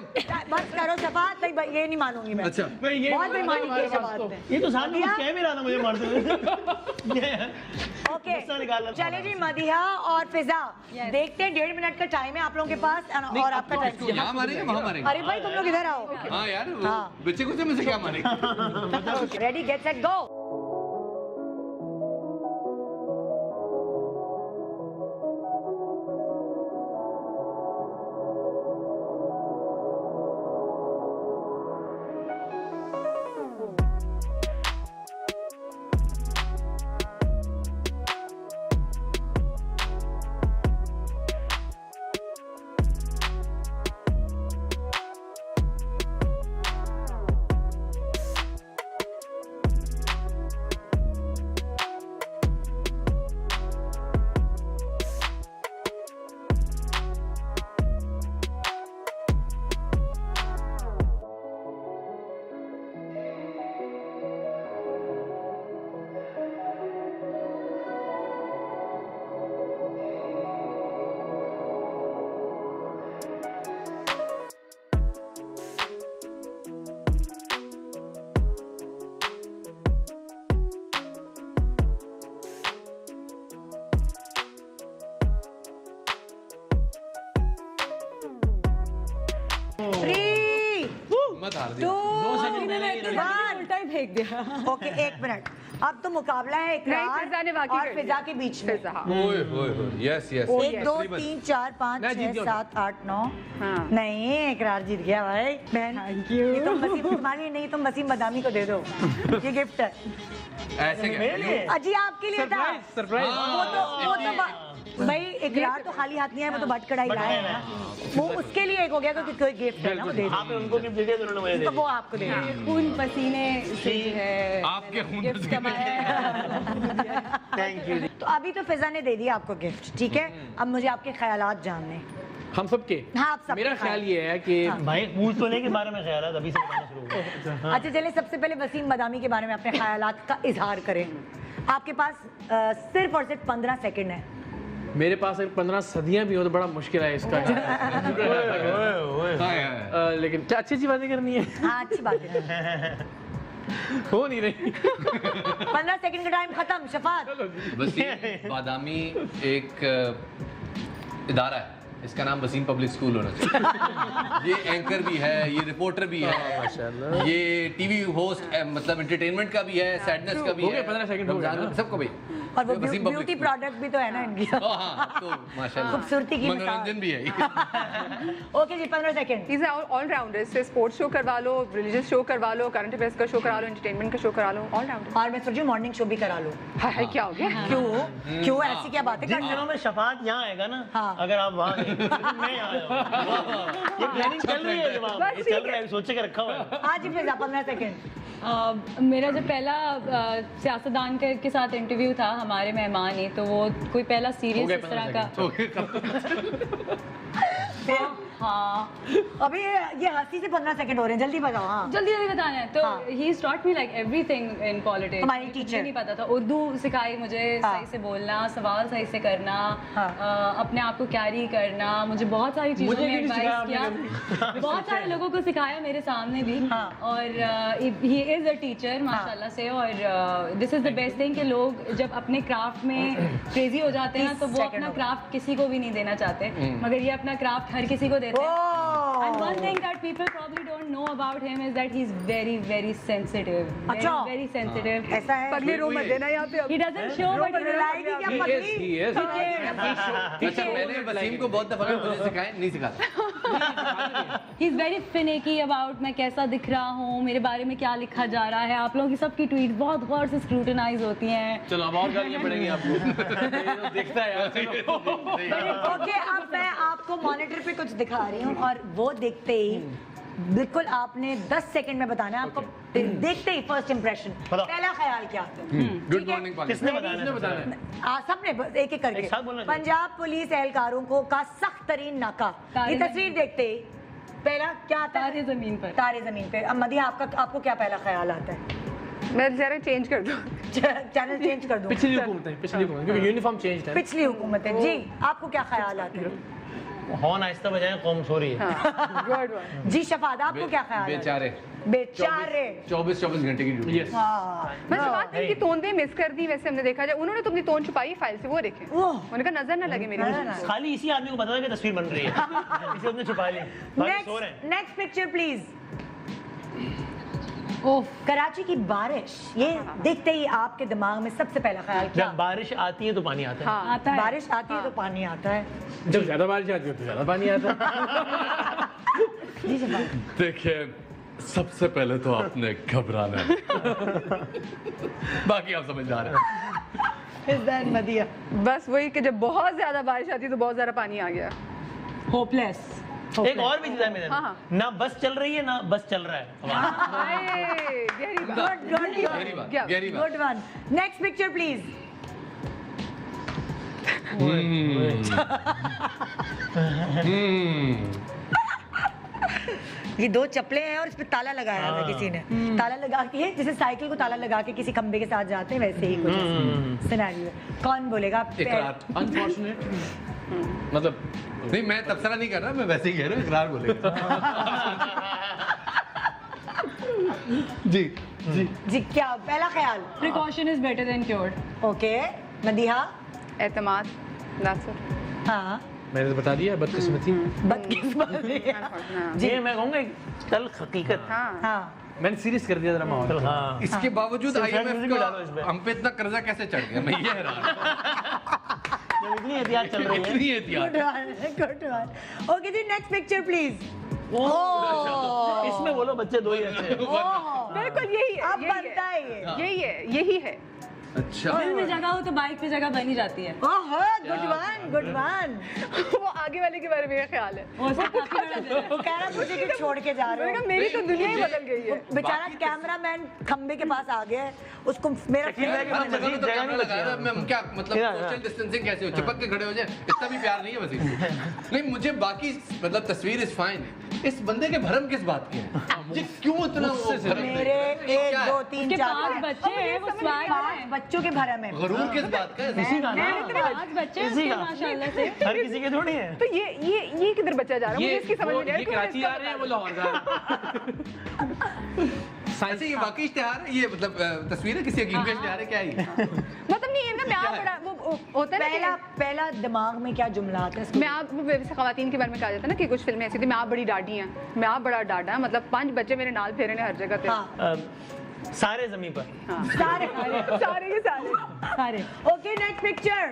बस करो शफात, नहीं ये नहीं मानूंगी मैं। अच्छा बहुत बेईमानी की शफात ने। ये तो साथ में कुछ कह भी रहा था मुझे मारते हुए। ओके गुस्सा निकालना था। चलिए जी, मदिहा और फिजा देखते हैं, 1.5 मिनट का टाइम है आप लोगों के पास और आपका टाइम। यहाँ मारेंगे वहाँ मारेंगे। अरे भाई तुम लोग इधर आओ। हाँ यार हाँ। बच्चे कुछ में से क्या मारेंगे। Ready get set go. मत हार 2 दिया। 2 सेकंड पहले ही ready। उल्टा ही फेंक दिया। Okay 1 minute. अब तो मुकाबला है नहीं, फिजा ने इकरार वाकई और कर फिजा दिया। के बीच में। फिजा, हाँ। ओए ओए ओए यस यस 1 2 3 4 5 मैं जीत 6 गया 7 8 9 हाँ। नहीं इकरार जीत गया भाई बहन। Thank you. ये तुम वसीम तुम्हारी नहीं, तुम वसीम बदामी को दे दो, ये गिफ्ट है। ऐसे क्या अजी आपके लिए था। सरप्राइज। वो तो भाई इकरार तो खाली हाथ नहीं है, वो तो बट कढ़ाई लाए हैं। वो उसके लिए एक हो गया क्योंकि कोई गिफ्ट है ना, वो दे दो। आपने उनको गिफ्ट दे दिया तो उन्होंने मुझे दे तो दिया। वो आपको दे दो। खून पसीने से जो है आपके खून गिफ्ट पसीने। कमाया। Thank you. तो अभी तो फिजा ने दे दिया आपको गिफ्ट, ठीक है। अब मुझे आपके ख्यालात जानने। हम सबके हाँ, आप सबके मेरा ख्याल ख्याल। ये है कि भाई पूछ तो ले के बारे में ख्याल है, अभी से बताना शुरू हो गया। अच्छा चलिए, सबसे पहले वसीम बदामी के बारे में अपने ख्यालात का इजहार करें। आपके पास सिर्फ और सिर्फ 15 सेकंड है। मेरे पास अगर 15 सदियां भी हो तो बड़ा मुश्किल है इसका। लेकिन क्या अच्छी अच्छी बातें करनी है, हाँ अच्छी बात है। हो नहीं रही। 15 सेकंड का टाइम खत्म। शफात वसीम बादामी एक इदारा है, इसका नाम वसीम पब्लिक स्कूल होना चाहिए। ये एंकर भी है, ये रिपोर्टर भी है, ये टीवी होस्ट मतलब एंटरटेनमेंट का भी है, सैडनेस का भी हो है। गए 15 सेकंड हो गए रमजान ना? सबको भाई। और वो Wasim public beauty school. Product भी तो है ना इनकी। हाँ तो माशाल्लाह खूबसूरती की मनोरंजन भी है। ओके जी 15 सेकंड। इज ऑल राउंडर, इससे स्पोर्ट्स शो करवा लो, रिलीजियस शो करवा लो, करंट अफेयर्स का शो करा लो, एंटरटेनमेंट का शो करा लो, ऑल राउंडर। और मैं सोच रही हूँ मॉर्निंग शो भी करा लो। हाय क्या हो गया? क्यों ऐसी क्या बातें जिन करते दिनों में शफात यहाँ आएगा ना, हाँ। अगर आप वहाँ गए, लेकिन मैं यहाँ आया हूँ। ये प्लानिंग चल रही है जवाब, ये चल रहा है, सोच के रखा हुआ है। आज ही फिजा 15 सेकंड। मेरा जो पहला सियासतदान के साथ इंटरव्यू था, हमारे मेहमान ही, तो वो कोई पहला हो सीरियस गए इस तरह का। 15 हाँ अभी ये हंसी से 15 सेकंड हो रहे हैं, जल्दी बताओ। हाँ जल्दी जल्दी बताना है। तो हाँ। ही taught me like everything in politics। हमारी मुझे teacher। नहीं पता था, उर्दू सिखाई मुझे, हाँ। सही से बोलना, सवाल सही से करना, हाँ। अपने आप को कैरी करना, मुझे बहुत सारी चीज़ों मुझे में क्यों नहीं एडवाइस सिखाया किया। बहुत सारे लोगों को सिखाया मेरे सामने भी। हाँ। और ही इज़ अ टीचर माशाल्लाह से। और this is the best thing कि लोग जब अपने क्राफ्ट में क्रेजी हो जाते हैं ना, तो वो 30 अपना सेकंड हो क्राफ्ट किसी को भी नहीं देना चाहते, मगर ये अपना क्राफ्ट हर किसी को देते हैं। And one thing that people probably don't know about him is that he's very, very sensitive. Very, अच्छा। very sensitive. ऐसा है। पगली रो मत देना यहाँ पे। He doesn't show, but he लाएगी क्या पगली? he is. अच्छा मैंने वसीम को बहुत दफा मुझे सिखाया नहीं सिखाता। he's very finicky about मैं कैसा दिख रहा हूँ, मेरे बारे में क्या लिखा जा रहा है। आप लोगों की सबकी ट्वीट बहुत गौर से स्क्रूटनाइज होती हैं। चलो अब और गालियां पड़ेंगी आपको। देखता है यार, चलो। ओके अब मैं आपको मॉनिटर पे कुछ दिखा रही हूँ और वो देखते ही बिल्कुल आपने 10 सेकंड में बताना है। आपको देखते ही फर्स्ट इंप्रेशन, बताओ। पहला ख्याल क्या आता है? गुड मॉर्निंग किसने बताना है? सबने एक एक करके। एक साथ बोलना चाहिए। पंजाब पुलिस एहलकारों को का सख्त तरीन नाका, ये तस्वीर देखते ही पहला क्या आता है? तारे जमीन पर। तारे जमीन पे। अब मदिया आपका आपको क्या पहला ख्याल आता है? मैं जरा चेंज कर दूँ। चैनल चेंज कर दूं। पिछली हुकूमतें क्योंकि यूनिफॉर्म चेंज है। पिछली हुकूमतें जी, आपको क्या ख्याल आते हैं? हॉर्न आहिस्ता बजाएं, कौम सो रही है। Good one. जी शफाद, आपको क्या ख्याल है? बेचारे बेचारे 24 घंटे की ड्यूटी। यस। हाँ, मैं बात नहीं कि तोंदे मिस कर दी, वैसे हमने देखा जाए उन्होंने तो अपनी तोन छुपाई फाइल से, वो देखें ओह। उनका नजर ना लगे मेरी ना, ना, खाली इसी आदमी को पता था कि तस्वीर बन रही है, इसे उसने छुपा ली। बाकी सो रहे हैं। Next picture please. Oh, Karachi की बारिश, ये देखते ही आपके दिमाग में सबसे पहला ख्याल क्या? जब बारिश आती है तो पानी आता है। हाँ आता है। बारिश आती है तो पानी आता है। जब ज्यादा बारिश आती है तो ज्यादा पानी आता है। जी शफाद। देखिए, सबसे पहले तो आपने घबराना है। बाकी आप समझदार हैं। इस दैन मदिया बस वही कि जब बहुत ज्यादा बारिश आती है तो बहुत ज्यादा पानी आ गया। होपलेस। एक और भी चीज है मेरे हाँ। ना बस चल रही है ना बस चल रहा है। हाय, गहरी बात। गहरी बात, क्या? गहरी बात। Good one. Next picture please. ये दो चप्पलें हैं और इस पे ताला लगाया हुआ है किसी ने। ताला लगा के, जैसे साइकिल को ताला लगा के किसी खंबे के साथ जाते हैं, वैसे ही कुछ सिनेरियो है। कौन बोलेगा? इकरार। अनफॉर्चुनेट मतलब नहीं, मैं तबसरा नहीं कर रहा, मैं वैसे ही कह रहा हूँ, इकरार बोलेगा। जी जी जी, क्या पहला ख्याल? Precaution is better than cured. Okay Madiha. एतमाद, that's it. हाँ, मैंने तो बता दिया बदकिस्मती। बदकिस्मती। जी मैं कहूँगा एक तल हकीकत। हाँ हाँ, मैंने सीरियस कर दिया जरा माहौल। हाँ इसके बावजूद सिर्फ IMF music भी डालो इस पे। का हम पे इतना कर्जा कैसे चढ़ गया, मैं ये हैरान हूँ। जब इतनी एहतियात चल रही है। इतनी एहतियात। Good one, good one. Okay जी, नेक्स्ट पिक्चर प्लीज। ओह, इसमें बोलो बच्चे दो ही अच्छे हैं। बिल्कुल यही है, अब यही बनता है ये। यही है। अच्छा, दिल में जगह हो तो बाइक पे जगह बन ही जाती है। ओह, गुड वन, गुड वन। वो आगे वाले के बारे में ये ख्याल है। वो सब काफी बड़ा दिल है। कह रहा मुझे क्यों छोड़ के जा रहे मैंने हो? कहा मेरी तो दुनिया ही बदल गई है। बेचारा कैमरामैन खंबे के पास आ गया है, उसको मेरा शकील भाई के हर पास जगह पे तो जगह कैमरा नहीं लगाया है, मैं क्या मतलब क्या? सोशल डिस्टेंसिंग कैसे हो, चिपक के खड़े हो जाए, इतना भी प्यार नहीं है बस इसलिए। नहीं, मुझे बाकी मतलब तस्वीर इज फाइन, इस बंदे के भरम किस बात के हैं? ये क्यों इतना वो भरम है? मेरे ये 1 क्या है? 2 3 उसके 4 पांच बच्चे हैं, वो swag है। बच्चों के भरम है। गरूर किस बात का है? इसी का ना पांच बच्चे हैं इसी उसके का। माशाल्लाह से। हर किसी के थोड़ी है। तो ये किधर बच्चा जा रहा है? मुझे इसकी समझ नहीं आ रही। कराची जा रहे हैं, वो लाहौर जा रहे ऐसे ये वाकई इश्तिहार है, ये मतलब तस्वीर है किसी हकीम का इश्तिहार है क्या ये? मतलब नहीं है ना, मैं आप बड़ा वो होता है ना पहला दिमाग में क्या जुमला आता है इसको? मैं आप वैसे खवातीन के बारे में कहा जाता है ना कि कुछ फिल्में ऐसी थी, मैं आप बड़ी डांटी हैं, मैं आप बड़ा डांटा, मतलब 5 बच्चे मेरे नाल फेरे ने हर जगह पे। हाँ, सारे जमीन पर। सारे सारे के सारे। सारे। Okay, next picture.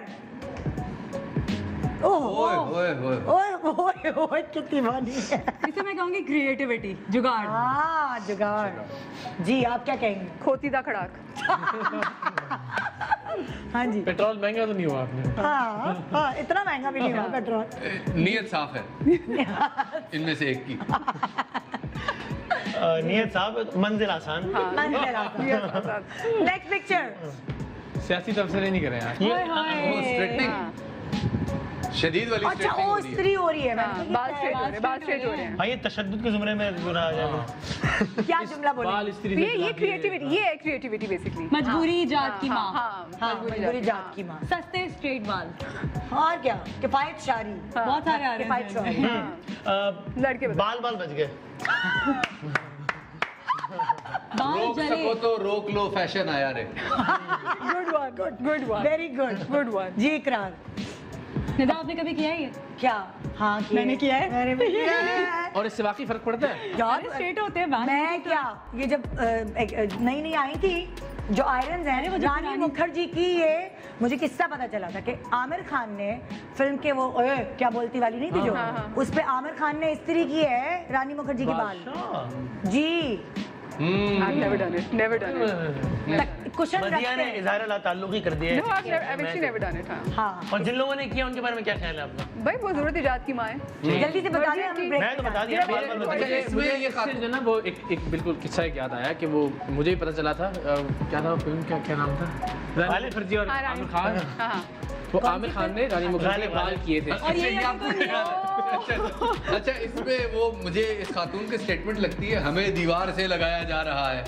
ओह ओए ओए ओए ओए ओए ओए, कितनी वानी है। इसे मैं कहूँगी क्रिएटिविटी, जुगाड़। हाँ, जुगाड़। जी, आप क्या कहेंगे? खोतीदा खड़ाक। हाँ जी। पेट्रोल महंगा तो नहीं हुआ आपने? हाँ हाँ, इतना महंगा भी नहीं हुआ पेट्रोल। नीयत साफ है इनमें से एक की। नियत साहब मंजिल आसान। Next picture. सियासी तबसरे नहीं करें यार। ओए होए। स्ट्रेटनिंग शदीद वाली अच्छा, स्ट्रेटनिंग ओ हो रही है। स्त्री हो रही है। हाँ, बाल स्ट्रेट हो रहे हैं, बाल स्ट्रेट हो रहे हैं। हाँ ये तशद्दुद के जुमरे में गुना आ जाएगा। क्या जुमला बोले? बाल स्त्री तो ये क्रिएटिविटी, ये है क्रिएटिविटी बेसिकली। मजबूरी जात की माँ। हाँ, मजबूरी जात की माँ। सस्ते स्ट्रेट बाल। और क्या? किफायत शारी। बहुत सारे आ रहे किफायत हैं। शारी। लड़के बताओ। बाल बाल बच गए। बाल रोक जले। सको तो रोक लो, फैशन आया रे। Good one, good one, very good. Good one. जी इकरार। निदा आपने कभी किया है ये? क्या? हाँ, मैंने किया है। मैंने भी किया है। और इससे वाकई फर्क पड़ता है? यार, स्ट्रेट होते हैं बाल। मैं क्या, ये जब नई नई आई थी जो आयरन है, वो जो रानी पुरानी- मुखर्जी की, ये मुझे किस्सा पता चला था कि आमिर खान ने फिल्म के वो ओए क्या बोलती वाली नहीं थी जो, उस पे आमिर खान ने इस्त्री की है रानी मुखर्जी के बाल। जी, I've never done it, never done it. कुशन मदिया रखते ने हैं। इजहार ला ताल्लुक ही कर दिया No, I've है। actually never done it. हाँ। हाँ, और जिन लोगों ने किया उनके बारे में क्या ख्याल है आपका? भाई वो जरूरत इजाद की माँ है। जल्दी से बता दें, हम break मैं तो पे बता जाते दिया हैं। बाल बाल बच अच्छा, गए। इसमें ये इससे जो ना वो एक बिल्कुल किस्सा एक याद आया कि वो मुझे ही पता चला था क्या था फिल्म क्या क्या नाम था? रानी वालिद। मुखर्जी और हाँ, रानी आमिर खान। हाँ, हाँ। वो आमिर खान ने रानी मुखर्जी के बाल किए थे। और ये अच्छा, इसमें वो मुझे इस खातून की स्टेटमेंट लगती है, हमें दीवार से लगाया जा रहा है।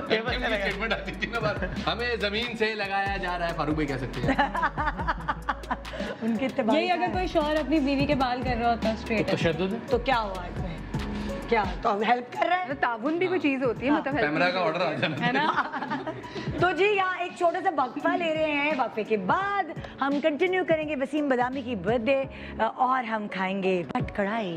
स्टेटमेंट आती थी ना बार, हमें जमीन से लगाया जा रहा है। फारूक भाई कह सकते हैं उनके इत्तेबाई यही अगर कोई शौहर अपनी बीवी के बाल कर रहा होता स्ट्रेट तशद्दुद तो क्या हुआ इसमें? क्या तो अब हेल्प कर रहे हैं? मतलब ताउन भी कोई चीज होती है, मतलब help कैमरा का ऑर्डर आ जाना है ना। तो जी यहाँ एक छोटा सा वक्फा ले रहे हैं, वक्फे के बाद हम कंटिन्यू करेंगे वसीम बदामी की बर्थडे और हम खाएंगे भट कढ़ाई।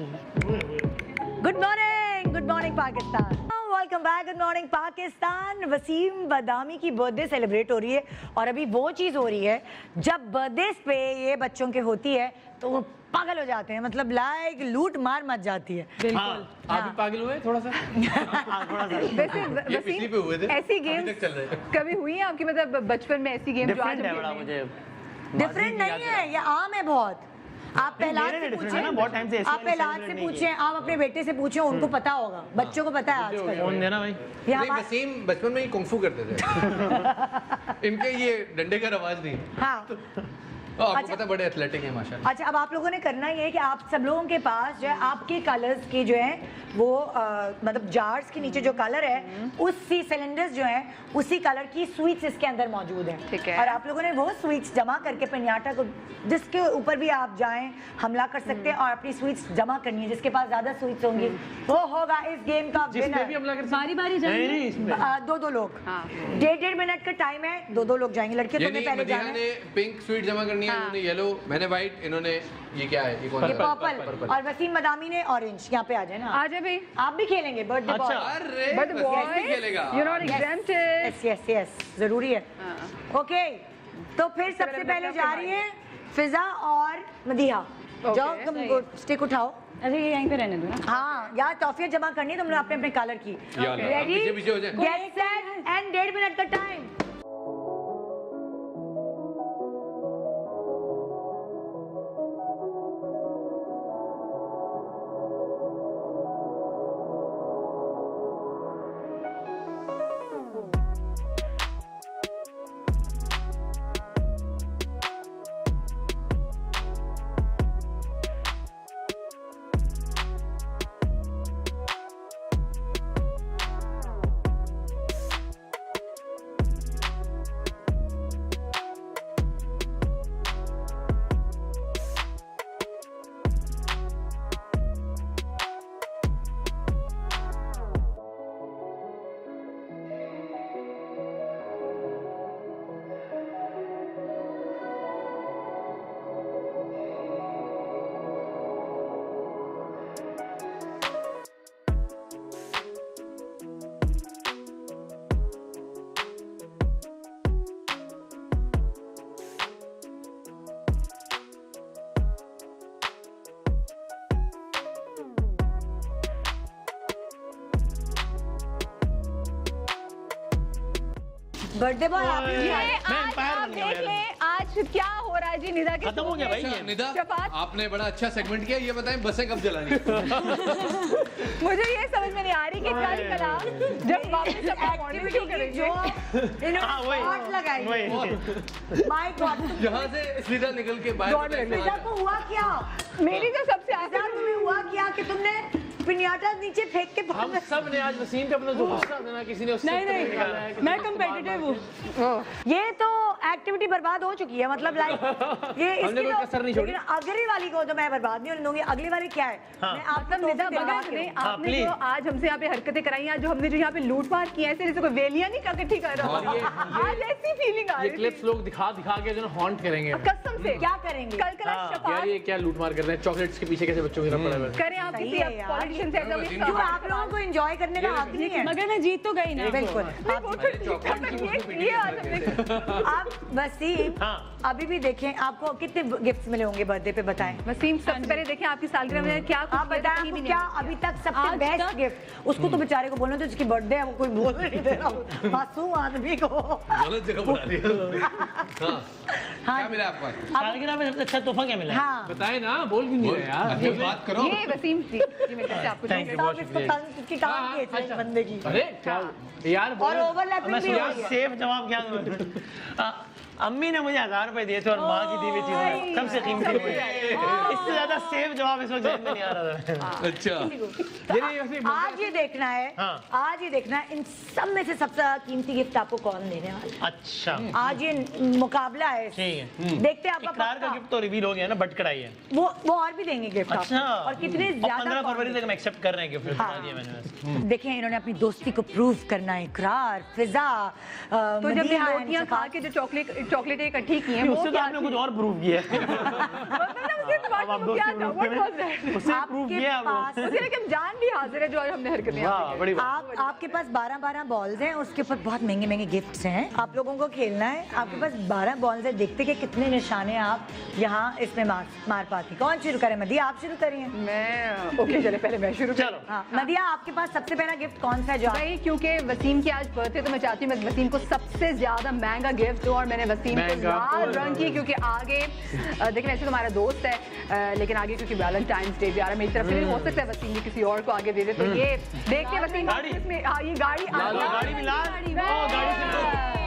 Good morning Pakistan, welcome back. Good morning Pakistan. Wasim Badami की बर्थडे सेलिब्रेट हो रही है और अभी वो चीज़ हो रही है जब बर्थडे पे ये बच्चों के होती है तो वो पागल हो जाते हैं, मतलब लाइक लूट मार मच जाती है। बिल्कुल। आप भी पागल हुए थोड़ा सा? वैसे ये पिछली पे हुए थे, ऐसी अभी गेम तक चल रहे हैं। कभी हुई है आपकी, मतलब बचपन में ऐसी गेम जो आज डिफरेंट है हम बड़ा खेल रहे हैं? मुझे। डिफरेंट नहीं है, ये आम है बहुत। आप पहलाद से different पूछें, है ना, बहुत time से ऐसी आप वाली पहलाद celebrate से नहीं पूछें, आप अपने बेटे से पूछें, उनको पता होगा, बच्चों को पता है आजकल। फोन देना भाई। यहाँ नहीं, वसीम बचपन में ही कुंफू करते थे। इनके ये डंडे का रवाज नहीं। हाँ आपको अच्छा। पता है बड़े एथलेटिक हैं माशाल्लाह। अच्छा, अब आप लोगों ने करना ये है कि आप सब लोगों के पास जो है आपके कलर्स की जो है वो मतलब जार्स के नीचे जो कलर है उसी सिलेंडर्स जो है उसी कलर की स्वीट्स इसके अंदर मौजूद है। ठीक है। और आप लोगों ने वो स्वीट्स जमा करके पिन्याटा को जिसके ऊपर भी आप जाएं हमला कर सकते हैं और अपनी स्वीट्स जमा करनी है। जिसके पास ज्यादा स्वीट्स होंगी वो होगा इस गेम का जिस पे भी विनर। हमला कर बारी बारी नहीं जाएंगे। नहीं इसमें दो लोग, हाँ। 1.5 मिनट का टाइम है, दो लोग जाएंगे। लड़के ये तुम्हें नहीं, पहले मदीहा जाना ने है। पिंक स्वीट जमा करनी है, इन्होंने येलो, मैंने व्हाइट, इन्होंने ये क्या है, ये कौन ये सा? पर्पल और वसीम मदामी ने ऑरेंज। यहाँ पे आ जाए ना, आ जाए भाई, आप भी खेलेंगे बर्थडे अच्छा। बॉय। अरे बट वसीम भी बॉय खेलेगा। You not exempted. Yes yes yes, जरूरी है। ओके, तो फिर सबसे पहले जा रही है फिजा और मदीहा। जाओ तुम स्टिक उठाओ। अरे ये यहीं पे रहने दो ना। हाँ, यार टॉफियां जमा करनी है तुमने अपने अपने कलर की। या अल्लाह, आप रेडी, पीछे पीछे हो जाए। गेट सेट एंड 1.5 मिनट का टाइम। बर्थडे बॉय आप ही ये हैं। आज आप देख लें आज क्या हो रहा है जी निदा के खत्म हो गया भाई अच्छा, ये। निदा, शफात। आपने बड़ा अच्छा सेगमेंट किया। ये बताएं बसें कब चलानी है? मुझे ये समझ में नहीं आ रही कि कल कला जब वापस अपना मॉर्निंग शो एक्टिविटी जो करेंगे हाँ, इन्होंने वही। स्पॉट लगाई। वही। माय गॉड, यहाँ से सीधा निकल के बाहर फिजा को हुआ क्या? मेरी तो सबसे फिजा आखिर तुम्हें हुआ क्या कि तुमने पिन्याटा नीचे फेंक के हम सब ने आज वसीम पे अपना जो गुस्सा था ना किसी ने उससे नहीं निकाला है, नहीं, किसी मैं ने उसको कम्पिटिटिव हूँ। ये तो एक्टिविटी बर्बाद हो चुकी है, मतलब लाइक ये हमने कोई कसर नहीं छोड़ी। लेकिन अगली वाली को तो मैं बर्बाद नहीं होने दूंगी। अगली वाली क्या है? मैं आपको मतलब निदा टॉफी बगा दिलवा के ने दूँ। आपने please। जो आज हमसे यहाँ पे हरकतें कराई आज जो हमने जो यहाँ पे लूटपाट की है ऐसे जैसे कोई वेलियां नहीं इकट्ठी कर रहा और आज ऐसी फीलिंग आ ये रही थी क्लिप्स लोग दिखा दिखा के जो ना हॉन्ट करेंगे कसम से क्या करेंगे? कल कला यार शफात ये क्या लूट मार कर रहे हैं चॉकलेट्स के पीछे कैसे बच्चों की तरफ पड़े हुए हैं। करें आप सही किसी है यार। पॉलिटिशियन से ऐसा क्यों आप लोगों को एंजॉय करने का हक नहीं है? मगर मैं जीत तो गई ना। बिल्कुल। ये आज हमने आप वसीम हाँ। अभी भी देखें आपको कितने गिफ्ट्स मिले होंगे बर्थडे पे, बताएं। वसीम सबसे पहले देखें आपकी सालगिरह में क्या कुछ आप किया था, बताएं कहीं भी आपको नहीं क्या मिला। अभी तक सबसे आज बेस्ट तक? गिफ्ट? उसको तो बेचारे को बोलना तो जिसकी बर्थडे है वो कोई बोल नहीं दे रहा मासूम आदमी को। गलत जगह बुला दिया। हाँ, हाँ। क्या मिला आपको? सालगिरह में सबसे अच्छा तोहफा क्या मिला? हाँ, बताए ना बोल भी नहीं रहे यार। अच्छा, बात करो। ये वसीम जी ये मेरे पास आपको Thank you, chocolate। बहुत सब इसको शुक्रिया। तंग की काम की है इस बंदे की अरे क्या यार और बोलो। ओवरलैपिंग मैं भी हो सोचा रही है। सेफ जवाब क्या दूं? अम्मी ने मुझे 1000 रुपए दिए थे और माँ की दी हुई चीजें सबसे कीमती हुई। इससे ज्यादा सेफ जवाब इस वक्त ज़हन में नहीं आ रहा था। अच्छा आज ये देखना है, हाँ। आज ये देखना है इन सब में से सबसे ज्यादा कीमती गिफ्ट आपको कौन देने वाला है। अच्छा आज ये मुकाबला है, ठीक है। देखते हैं आपका इकरार का पक्का। गिफ्ट तो रिवील हो गया ना, बट कढ़ाई है। वो और भी देंगे गिफ्ट अच्छा और कितने और ज्यादा 15 कौन फरवरी देगा? तक हम एक्सेप्ट कर रहे हैं गिफ्ट बता दिया मैंने वैसे। देखें इन्होंने अपनी दोस्ती को प्रूव करना है। इकरार, फिजा, तो जब ये मदीहा, रोटियां खा के जो चॉकलेट इकट्ठी की हैं वो उससे तो क्या आपने थी? कुछ और प्रूव किया है। मतलब उसके दिमाग अब आप में वो क्या दोस्ती था? prove What करें। was that? उससे आपके प्रूव किया आप पास- लोगों उसके लिए कि हम जान भी हाजिर है जो आज हमने हरकतें यहाँ पे वाह बड़ी बात। आपके पास 12 बॉल्स हैं, उसके ऊपर बहुत महंगे गिफ्ट्स हैं। आप लोगों को खेलना है। आपके पास 12 बॉल्स हैं, देखते कि कितने निशाने आप यहाँ इसमें मार पाती। कौन शुरू करे? मदिया आप शुरू करिए। मैं ओके चले पहले मैं शुरू चलो हाँ मदिया, आपके पास सबसे पहला गिफ्ट कौन सा है जो भाई क्योंकि वसीम की आज बर्थडे तो मैं चाहती हूँ मैं वसीम को सबसे ज्यादा महंगा गिफ्ट दूँ और मैंने वसीम को महंगा लाल रंग की क्योंकि आगे देखिए वैसे तो हमारा दोस्त है लेकिन आगे क्योंकि वैलेंटाइंस डे भी आ रहा है मेरी तरफ से नहीं हो सकता है वसीम भी किसी और को आगे दे दे तो ये देखते वसीम गाड़ी। इसमें हाँ ये गाड़ी गाड़ी भी लाल। ओ, गाड़ी से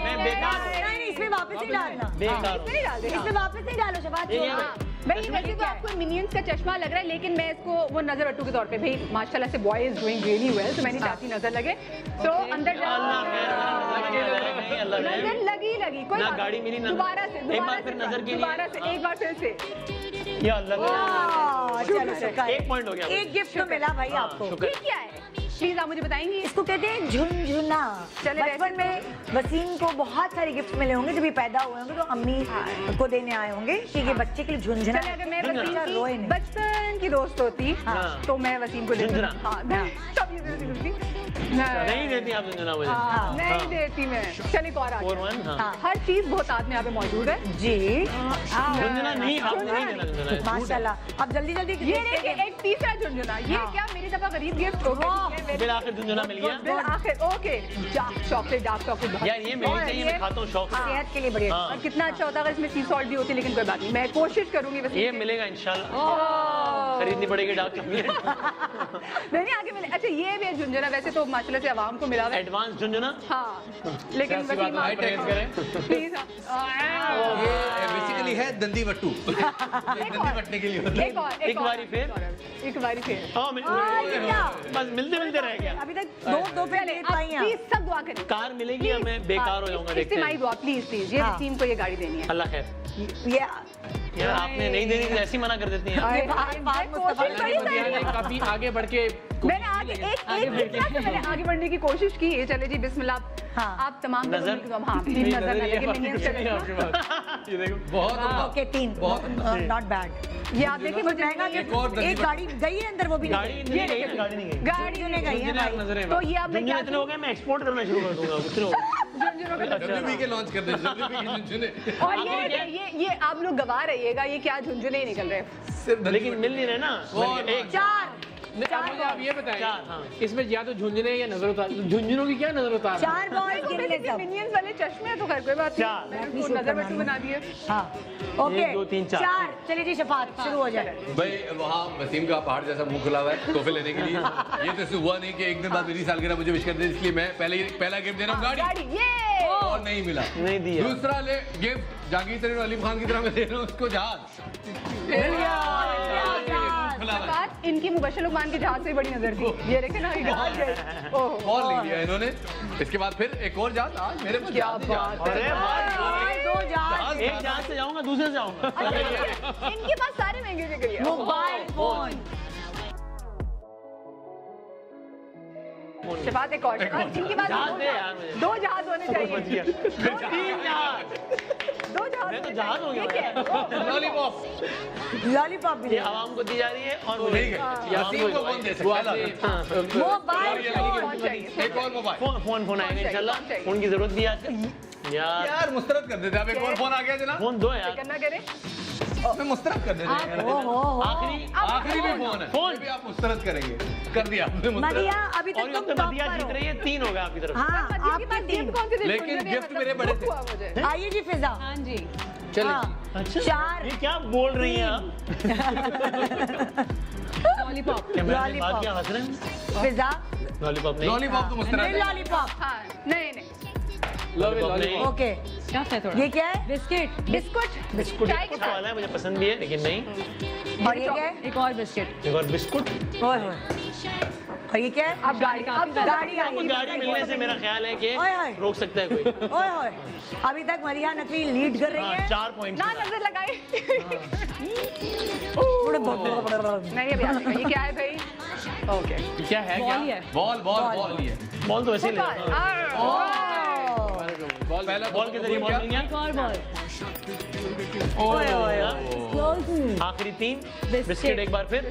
मैं बेकार हूँ। नहीं, इसमें वापस नहीं डालना। बेकार हूँ। इसमें नहीं डाल दे इसमें वापस नहीं डालो शबाज। ये हाँ, भाई वैसे तो आपको मिनियंस का चश्मा लग रहा है लेकिन मैं इसको वो नजर अट्टू के तौर पे भाई माशाल्लाह से boy is doing really well तो मैं नहीं चाहती नजर लगे तो अंदर अल्लाह खैर, अल्लाह खैर। नजर लगी कोई ना बात गाड़ी मिली, ना- दोबारा से एक बार फिर नजर के लिए। दोबारा से एक बार फिर से या अल्लाह वाह, चलो शुक्र है। एक पॉइंट हो गया। एक गिफ्ट तो मिला भाई आपको। ये क्या है प्लीज आप मुझे बताएंगी इसको कहते हैं झुनझुना। चले बचपन में वसीम को बहुत सारे गिफ्ट मिले होंगे जब ये पैदा हुए होंगे तो अम्मी को देने आए होंगे कि ये बच्चे के लिए झुनझुना चले अगर मैं है। वसीम रोए की नहीं। बचपन की दोस्त होती हाँ। तो मैं वसीम को देती झुनझुना। हाँ तब ये देती नहीं देती आप झुनझुना मुझे। हाँ, नहीं देती मैं चल एक और आ गया। 4-1 हाँ। हाँ। हर चीज बहुत हाथ में यहाँ पे मौजूद है जी झुनझुना नहीं, आपने नहीं देना झुनझुना। माशाल्लाह। अब जल्दी जल्दी ये देखिए एक तीसरा झुनझुना ये हाँ। क्या मेरी दफा गरीब गिफ्ट हो गया फिर आखिर झुनझुना मिल गया। फिर आखिर ओके डार्क चॉकलेट बहुत यार ये मिलनी चाहिए, मैं खाता हूँ शौक से। सेहत के लिए बढ़िया। हाँ। और कितना अच्छा होता अगर इसमें सी सॉल्ट भी होती लेकिन कोई बात नहीं मैं कोशिश करूंगी वैसे ये मिलेगा इंशाल्लाह। ओह। खरीदनी पड़ेगी डार्क चॉकलेट। नहीं आगे मिले अच्छा ये भी है झुंझुना वैसे तो माशाल्लाह से आवाम को मिला हुआ है एडवांस झुनझुना। हाँ लेकिन कैसी बात है, ट्रेस करें। प्लीज ये बेसिकली है दंदी वट्टू दंदी वटने के लिए होता है। एक बारी फिर। एक बारी फिर हाँ ये क्या? बस मिलते मिलते रह गया। अभी तक दो पे चले ले अब पाई हैं प्लीज सब दुआ करें कार मिलेगी या मैं बेकार हो जाऊंगा देखते इस्तेमाई हैं। दुआ प्लीज प्लीज ये हाँ। टीम को ये गाड़ी देनी है अल्लाह खैर। ये यार आपने नहीं देनी थी ऐसी मना कर देती हैं। ये बात मैं मुस्तफा कोशिश करी मदिया ने काफी आगे बढ़ के मैंने आगे एक गिफ्ट से मैंने आगे बढ़ने की कोशिश की ये चले जी बिस्मिल्लाह हाँ। आप तमाम नजर? हाँ प्लीज नजर न लगे minions से आपके पास ये देखो बहुत ओके 3 बहुत नॉट बैड। ये आप देखिए कुछ महंगा एक और गिफ्ट दंडी एक गाड़ी गई है अंदर वो भी गाड़ी नहीं नहीं गई ना, गाड़ी नहीं गई। गाड़ी ने गई है भाई। नजरें तो ये अब मैं झुनझुना क्या इतने हो गए मैं एक्सपोर्ट करना शुरू कर दूंगा कुछ नहीं होगा। झुंझुनों का डब्ल्यूबी के लॉन्च कर दे डब्ल्यूबी के झुनझुने और ये आप लोग गवा रहिएगा ये क्या झुंझुने ही निकल रहे हैं सिर्फ लेकिन मिल नहीं रहे ना। एक 4 मुझे आप ये चार, बताएं हाँ। इसमें या तो झुंझुने या नजर उतार झुंझुनों की क्या नजर उतार 4 बॉल गिन ले सब। मिनियंस वाले चश्मे हैं तो खैर कोई बात चार। नहीं मैंने उसको नजर बट्टू बना दिए हाँ ओके 1 2 3 4 4 चलिए जी शफात शुरू हो जाए। भाई वहाँ वसीम का पहाड़ जैसा मुंह खुला हुआ है तोहफे लेने के लिए ये तो ऐसे हुआ नहीं कि एक दिन बाद मेरी सालगिरह मुझे विश कर दे इसलिए मैं पहला गिफ्ट दे रहा हूँ गाड़ी गाड़ी ये और नहीं मिला नहीं दिया। दूसरा ले गिफ्ट जागीर तरीन अलीम खान की तरह मैं दे रहा हूँ उसको जहाज खुला हुआ है। बात इनकी मुबशर लुकमान के जहाज से ही बड़ी नजर थी ये देखे ना ये ओह और लिख लिया इन्होंने इसके बाद फिर एक और जहाज आज मेरे पास क्या जहाज ही जहाज। बात है। अरे भाई और 2 जहाज एक जहाज से जाऊंगा दूसरे से जाऊंगा। इनके पास सारे महंगे बिक रही है मोबाइल फोन। शफात एक और शफात इनके पास जहाज दे यार मुझे। 2 जहाज होने बच गया। चाहिए 3 जहाज। 2 जहाज मैं तो जहाज हो गया ठीक है भाई। लॉलीपॉप लॉलीपॉप भी ये आवाम को दी जा रही है और मुझे ठीक है वसीम को कौन दे वो सकता है आपने मोबाइल फोन। फोन चाहिए एक और मोबाइल फोन आएगा इंशाल्लाह। फोन की जरूरत भी है आजकल। यार यार मुस्तरद कर देते अब एक और फोन आ गया जनाब फोन दो यार। करना करें मैं मुस्तरद कर देते हैं ओ हो आखिरी आखिरी भी फोन है फोन। ये भी आप मुस्तरद करेंगे कर दिया आपने मुस्तरद मदिया अभी और तक ये तुम तो टॉप मदिया पर जीत हो। रही है 3 होगा आपकी तरफ। हाँ आपके आपकी पास टीम। गिफ्ट कौन से थे? लेकिन झुंझुने गिफ्ट मतलब मेरे बड़े दुख थे। हुआ मुझे आइए जी फिजा। हाँ जी चले हाँ, अच्छा 4 ये क्या बोल रही हैं आप? लॉलीपॉप कैमरा में Lollipop. बात क्या हंस रहे हैं? फिजा लॉलीपॉप नहीं। लॉलीपॉप तो मुस्कुरा नहीं लॉलीपॉप हाँ नहीं नहीं लॉलीपॉप नहीं। ओके टफ है थोड़ा ये क्या है बिस्किट बिस्कुट बिस्कुट चाय के अच्छा वाला है, मुझे पसंद भी है, लेकिन नहीं। और ये क्या है एक और बिस्किट एक और बिस्कुट। ओए होए और ये क्या है अब गाड़ी अब गाड़ी अब आई गाड़ी मिलने से मेरा ख्याल है कि ओए होए। रोक सकता है कोई। ओए होए अभी तक मरिया नकवी लीड कर रही हाँ, है 4 पॉइंट। ना नजर लगाए नहीं नहीं अभी आएगा। ये क्या है भाई ओके क्या है बॉल ही क्या है बॉल बॉल बॉल ही है बॉल तो ऐसे ही ले बॉल रहा था। बॉल पहला बॉल के जरिए बॉल मिल गया। एक और बॉल ओए ओए आखिरी 3 बिस्किट एक बार फिर।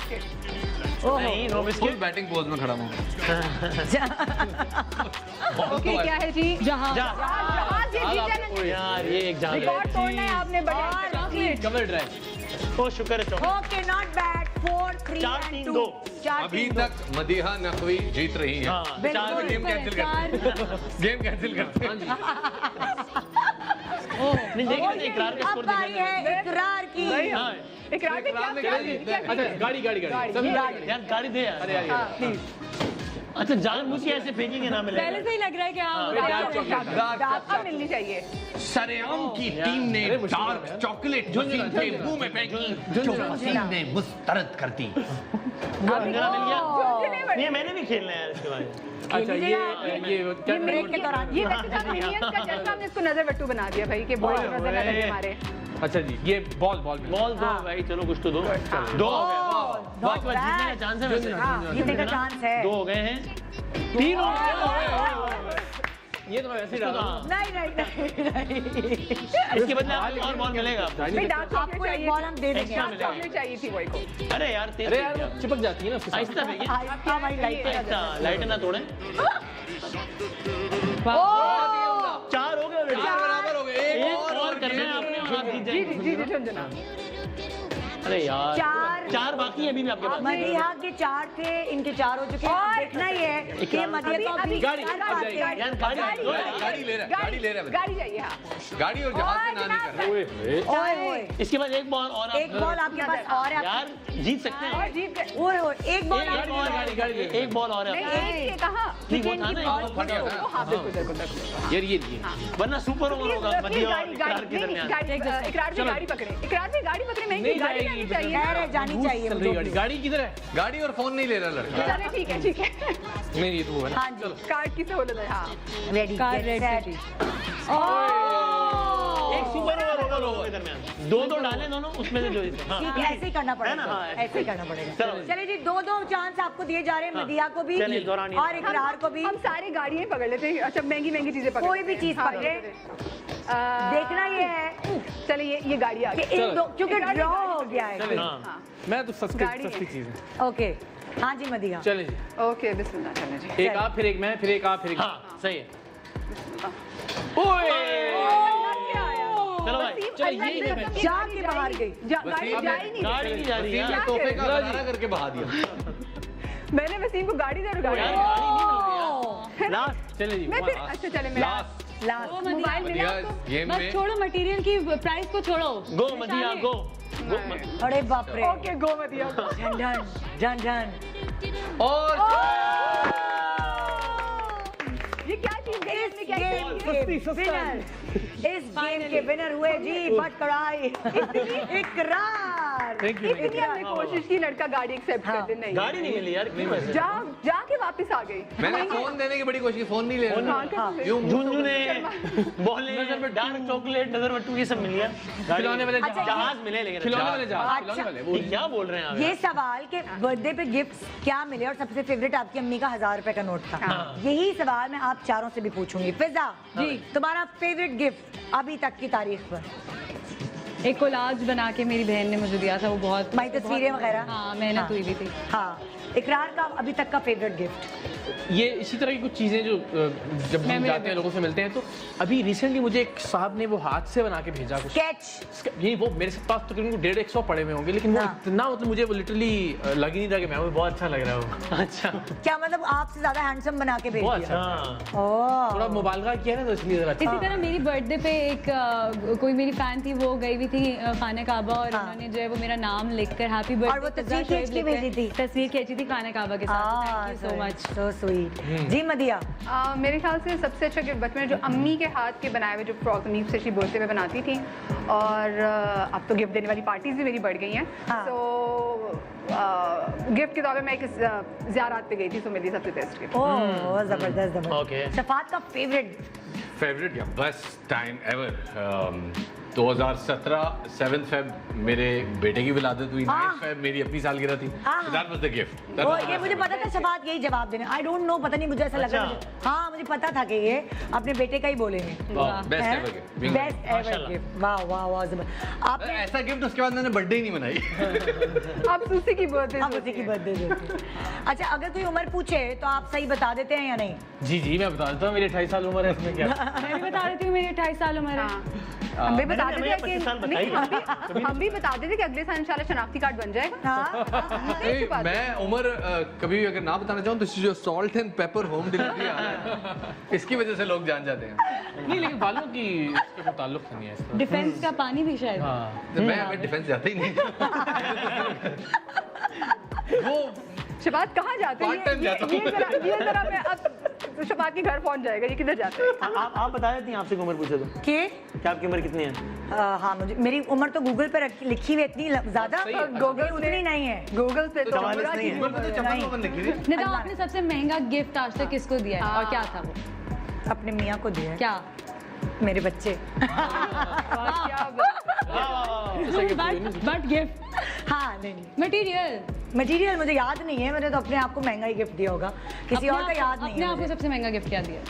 नहीं no full biscuit. Batting pose में खड़ा हूँ ओके क्या है जी जहाँ जहाज ये जीत जाना चाहिए। यार ये एक जान रिकॉर्ड तोड़ना है आपने बड़े चॉकलेट कवर ड्राइव। ओ शुक्र है चौक। Okay not bad 4 3 4, and 3, 2 2। अभी तक मदीहा नकवी जीत रही है हाँ, बिल्कुल। 4 गेम कैंसिल करते गेम कैंसिल करते हैं नहीं देखिए ना इकरार का स्कोर अब आई है इकरार की हाँ इकरार में क्या क्या क्या अच्छा गाड़ी गाड़ी गाड़ी सभी गाड़ी यार गाड़ी दे यार। अरे यार अच्छा जानबूझ के ऐसे फेंकेंगे ना मिले। पहले से ही लग रहा है कि आप अब मिलनी चाहिए सरेआम की टीम ने डार्क चॉकलेट वसीम के मुंह में फेंकी जो वसीम ने मुस्तरद कर दी। जरा मिल गया। ये मैंने भी खेलना है यार इसके बाद। अच्छा ये ब्रेक के दौरान ये वैसे सब मिनियंस का जैसा हमने इसको नजर बट्टू बना दिया भाई कि बहुत नजर ना लगे हमारे अच्छा जी ये बॉल बॉल बॉल दो भाई चलो कुछ तो दो। 2 हो गए। not बस जीतने का bad. चांस है वैसे। हाँ, जीतने का चांस है 2 हो गए हैं। 3 हो गए। ये तो मैं वैसे ही डाला नहीं इसके बदले आपको और बॉल मिलेगा आपको। भाई डार्क चॉकलेट आपको एक चाहिए बॉल हम दे देंगे एक्स्ट्रा मिलेगा। चॉकलेट चाहिए थी वही को अरे यार तेज अरे यार वो चिपक जाती है ना उसके साथ। आहिस्ता फेंकिए। आहिस्ता भाई लाइट आहिस्ता लाइट ना तोड़े। 4 हो गए ऑलरेडी। बराबर हो गए एक और करना है आपने और आप जीत जी जाएंगे। जी जी झंझना अरे यार चार। 4 बाकी है अभी भी आपके पास। मदीहा के 4 थे इनके 4 हो चुके हैं अब देखना ही है कि मदीहा को अभी गाड़ी, चार गाड़ी, बाकी हैं। यार गाड़ी दो यार। गाड़ी ले रहा है गाड़ी ले रहा है गाड़ी चाहिए हाँ गाड़ी और जहाज से ना नहीं कर रहा ओए ओए इसके बाद एक बॉल और एक बॉल आपके पास और है यार जीत सकते हैं और आप। जीत गए ओए ओए एक बॉल एक आपके और पास गाड़ी एक बॉल और है नहीं आपके एक ही है कहा नहीं, वो था ना, वो फट गया था। हाँ बिल्कुल बिल्कुल बिल्कुल यार ये पास। वरना सुपर ओवर होगा मदिया और इकरार के दरमियान। इकरार में गाड़ी पकड़े इकरार में गाड़ी पकड़े महंगी नहीं गाड़ी जाएगी, जानी चाहिए खैर है जानी चाहिए चल वो रही जो गाड़ी भी। गाड़ी किधर है गाड़ी और फोन नहीं ले रहा लड़का चलो ठीक है ठीक है नहीं ये तो वो है ना हाँ जी कार्ड की सहूलत है हाँ रेडी कार रेड सेट एक सुपर ओवर होगा लोगों के दरमियान। 2-2 डाले दोनों उसमें से जो जीते। हाँ। ठीक है ऐसे ही करना है पड़ेगा ना? हाँ, ऐसे ही करना पड़ेगा चलो। चलिए जी 2-2 चांस आपको दिए जा रहे हैं मदिया को भी चलिए, दौरान ये- और इकरार को भी हम सारी गाड़ियाँ ही पकड़ लेते हैं अच्छा महंगी महंगी चीजें पकड़ कोई भी लेते हैं। चीज हाँ, पकड़े। देखना देखना ये है चलिए ये गाड़ी आ कि गई इन दो क्योंकि ड्रॉ हो गया है हाँ। मैं तो सस्ती गाड़ी है। सस्ती चीज है ओके हाँ जी मदिया चलें जी ओके बिस्मिल्लाह चलने जी एक आप फिर एक मैं फिर एक आप फिर एक हाँ सही है। ओए चलो भाई चलो, ये नहीं मैं- जाके बाहर गई गाड़ी जा ही नहीं गाड़ी नहीं जा रही वसीम ने यार। तोहफे का गरारा करके बहा दिया मैंने वसीम को गाड़ी दे और गाड़ी यार दी। गाड़ी नहीं मिल रही यार। लास्ट चले जी मैं फिर अच्छा चले मैं लास्ट लास्ट मोबाइल मिला मदिया आपको? गेम बस में छोड़ो मटेरियल की प्राइस को छोड़ो गो मदिया गो गो अरे बाप रे okay go मदिया done done done done और ये क्या चीज है इस इसमें क्या गेम के विनर इस गेम के विनर हुए जी बट कड़ाई इकरार इतनी हमने कोशिश की लड़का गाड़ी एक्सेप्ट कर दे नहीं गाड़ी नहीं मिली यार क्यों ऐसे? जाके वापस आ गई मैंने फोन देने की बड़ी कोशिश की फोन नहीं ले रहा हाँ, कैसे? यूं मुंह तो झुनझुने बॉले डार्क चॉकलेट नजर बट्टू ये सब मिल गया। खिलौने वाले अच्छा, जहाज मिले लेकिन खिलौने वाले जहाज अच्छा। खिलौने वाले वो ये क्या बोल रहे हैं आप ये यार? सवाल के बर्थडे पे गिफ्ट क्या मिले और सबसे फेवरेट आपकी अम्मी का 1000 रुपए का नोट था यही सवाल मैं आप चारों से भी पूछूंगी फिजा जी तुम्हारा फेवरेट गिफ्ट अभी तक की तारीख पर एक कोलाज बना के मेरी बहन ने मुझे दिया था वो बहुत माई तस्वीरें वगैरह हाँ मेहनत हुई भी थी हाँ इकरार का अभी तक का फेवरेट गिफ्ट ये इसी तरह की कुछ चीजें जो जब हम जाते हैं लोगों से मिलते हैं तो अभी रिसेंटली मुझे एक साहब ने वो हाथ से बना के भेजा कुछ स्केच यही वो मेरे पास तकरीबन 150 पड़े हुए होंगे लेकिन वो हाँ। इतना मतलब मुझे वो लिटरली लग ही नहीं था कि मैं बहुत अच्छा लग रहा है वो अच्छा क्या मतलब आपसे ज्यादा हैंडसम बना के भेज बहुत दिया अच्छा हाँ ओह थोड़ा मुबालगा किया ना तो इसलिए जरा इसी तरह मेरी बर्थडे पे एक कोई मेरी फैन थी, वो गई हुई थी खाने काबा और उन्होंने जो है वो मेरा नाम लिखकर हैप्पी और वो बर्थडे तस्वीर खींच के भेजी थी। तस्वीर खींची थी खाने काबा के साथ। Thank you so much. So sweet. जी मदिया। मेरे ख्याल से सबसे अच्छा गिफ्ट बचपन में जो अम्मी के हाथ के बनाए हुए जो फ्रॉक अम्मी से बर्थडे पे बनाती थी, और अब तो गिफ्ट देने वाली पार्टीज भी मेरी बढ़ गई हैं। हाँ। तो गिफ्ट के तौर पे मैं एक ज़ियारत पे गई थी, तो मेरी सबसे बेस्ट गिफ्ट। ओह जबरदस्त जबरदस्त। Okay. शफात का फेवरेट फेवरेट या बेस्ट टाइम एवर 2017 7 फेब मेरे बेटे की विलादत हुई, 9 फेब मेरी अपनी सालगिरह थी। That was the gift. वो ये मुझे पता था शफात यही जवाब देने। आई डोंट नो, पता नहीं मुझे ऐसा लगा। हाँ मुझे पता था कि ये अपने बेटे का ही बोलेंगे। Best ever gift. Best ever gift. वाह वाह वाह जबरदस्त। आपने ऐसा गिफ्ट उसके बाद मैंने बर्थडे ही नहीं मनाई। आप उसी की बर्थडे आप उसी की बर्थडे देते। अच्छा अगर कोई उम्र पूछे तो आप सही बता देते हैं या नहीं? जी जी मैं बता देता हूँ, मेरी 28 साल उम्र है, इसमें क्या मैं भी बता देती हूँ मेरी 28 साल उम्र है। हम भी बता मैंने देते हैं 25 साल कि बताई नहीं, हम भी बता देते कि अगले साल इंशाल्लाह शनाख्ती कार्ड बन जाएगा। नहीं, मैं उम्र कभी अगर ना बताना चाहूँ तो जो salt and pepper home delivery आ रहा है इसकी वजह से लोग जान जाते हैं। नहीं, लेकिन बालों की इसके कोई ताल्लुक नहीं है इसका। डिफेंस का पानी भी शायद। तो मैं डिफेंस जाता ही नहीं। वो शबात कहाँ जाते हैं? Part time जाता हूँ। ये जरा मैं अब शबात के घर पहुंच जाएगा, ये किधर जाते हैं? आप बता देती हैं, आपसे कोई उम्र पूछे तो कि क्या आपकी उम्र कितनी है? हाँ मुझे मेरी उम्र तो गूगल पे लिखी हुई है, इतनी ज्यादा गूगल उतनी नहीं है। गूगल पे तो चवालीस पूरा नहीं है। की उम्र पता चपन वपन लिखी थी। निदा, आपने सबसे महंगा गिफ्ट आज तक किसको दिया है और क्या था वो? अपने मियाँ को दिया है। क्या? मेरे बच्चे। बट गिफ्ट हाँ नहीं मटेरियल मटेरियल मुझे याद नहीं है, मैंने तो अपने आप को महंगा ही गिफ्ट दिया होगा, किसी और का याद नहीं अपने है आप को सबसे महंगा गिफ्ट क्या दिया?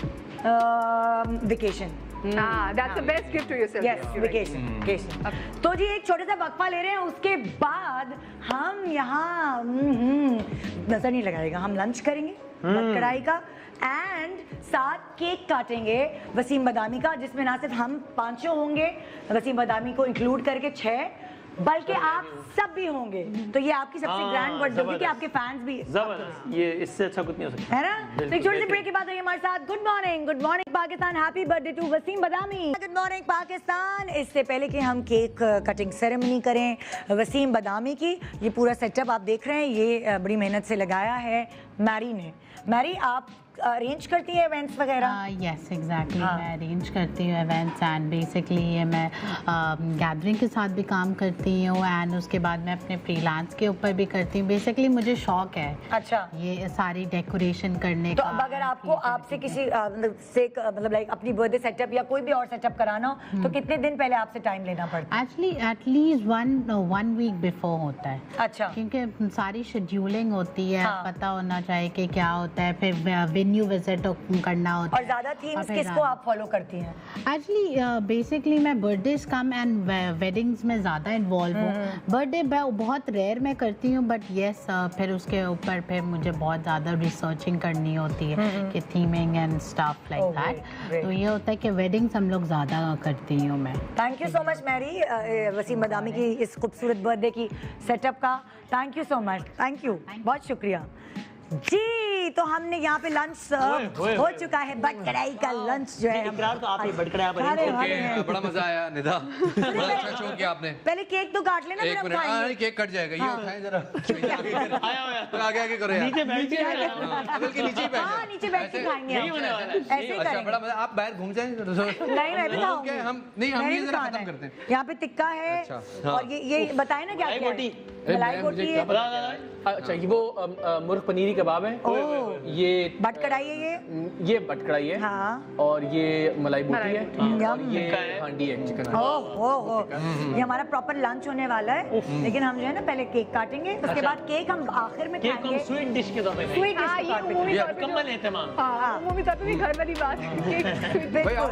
Vacation. That's the best gift to yourself. Yes vacation vacation. तो जी एक छोटा सा वक्फा ले रहे हैं, उसके बाद हम यहाँ नजर नहीं लगाएगा, हम लंच करेंगे कढ़ाई का एंड साथ केक काटेंगे वसीम बदामी का, जिसमें ना सिर्फ हम 5 होंगे, वसीम बदामी को इंक्लूड करके 6, बल्कि आप सब भी होंगे। तो ये आपकी सबसे ग्रैंड बर्थडे होगी कि आपके फैंस भी जबरदस्त, ये इससे अच्छा कुछ नहीं हो सकता है ना। तो एक छोटे से ब्रेक के बाद रहिए हमारे साथ। Good morning Pakistan, happy birthday to Wasim Badami. Good morning Pakistan. इससे पहले कि हम केक कटिंग सेरेमनी करें वसीम बदामी की, ये पूरा सेटअप आप देख रहे हैं, ये बड़ी मेहनत से लगाया है मैरी ने। मैरी आप अरेंज करती है इवेंट्स वगैरह? यस एग्जैक्टली, मैं अरेंज करती हूँ इवेंट्स एंड बेसिकली ये मैं गैदरिंग के साथ भी काम करती हूँ एंड उसके बाद मैं अपने फ्रीलांस के ऊपर भी करती हूँ। बेसिकली मुझे शौक है अच्छा ये सारी डेकोरेशन करने तो का। अब अगर आपको आपसे किसी मतलब लाइक अपनी बर्थडे सेटअप या कोई भी और सेटअप कराना हो तो कितने दिन पहले आपसे टाइम लेना पड़ता है? Actually at least one week before होता है, अच्छा क्योंकि सारी शेड्यूलिंग होती है, हाँ। पता होना चाहिए कि क्या होता है, फिर वेन्यू विजिट करना होता और है। ज्यादा थीम्स और फिर किसको आप फॉलो करती हैं? एक्चुअली बेसिकली मैं बर्थडेज कम एंड वेडिंग्स में ज़्यादा इन्वॉल्व हूँ। बर्थडे बहुत रेयर मैं करती हूँ, बट येस फिर उसके ऊपर फिर मुझे बहुत ज़्यादा रिसर्चिंग करनी होती है कि theming and stuff like that. great. तो ये होता है कि वेडिंग्स हम लोग ज़्यादा करती हूँ मैं। Thank you so much Mary, Wasim Badami की इस खूबसूरत बर्थडे की सेटअप का thank you so much, thank you, बहुत शुक्रिया जी। तो हमने यहाँ पे लंच हो चुका है, बट कढ़ाई का लंच जो है इकरार तो आप ही बटकड़ा खाने वाले हैं। बड़ा मजा आया निधा, बड़ा अच्छा शो किया आपने। पहले केक तो काट लेना, फिर एक हम मिनट, खाएंगे। केक कट जाएगा, ये उठाएं जरा। आगे आगे करो यार, नीचे बैठ नीचे जाइए। टेबल के नीचे ही बैठ हाँ जाओ। नीचे बैठ के खाएंगे हम। ऐसे ही अच्छा करेंगे। बड़ा मजा, आप बाहर घूम जाएं। नहीं मैं भी खाऊंगी। हम नहीं, हम मैंने ये भी जरा खाना खत्म है। करते हैं। यहाँ पे टिक्का है अच्छा, और ये बताए ना क्या क्या है? मलाई बोटी है। अच्छा ये वो मुर्ग पनीरी कबाब है, ये बट कढ़ाई है ये बट कढ़ाई है, हाँ। और ये मलाई बोटी है, और यम। ये हांडी है चिकन हांडी। ओह ये हमारा प्रॉपर लंच होने वाला है, लेकिन हम जो है ना पहले केक काटेंगे, उसके बाद केक हम आखिर में केक हम खाएंगे। स्वीट डिश के तौर पे लेंगे। स्वीट डिश हाँ, के ये तौर पे उमूमी तौर पे मुकम्मल एहतमाम। हाँ उमूमी तौर पे भी घर वाली बात है। भाई आप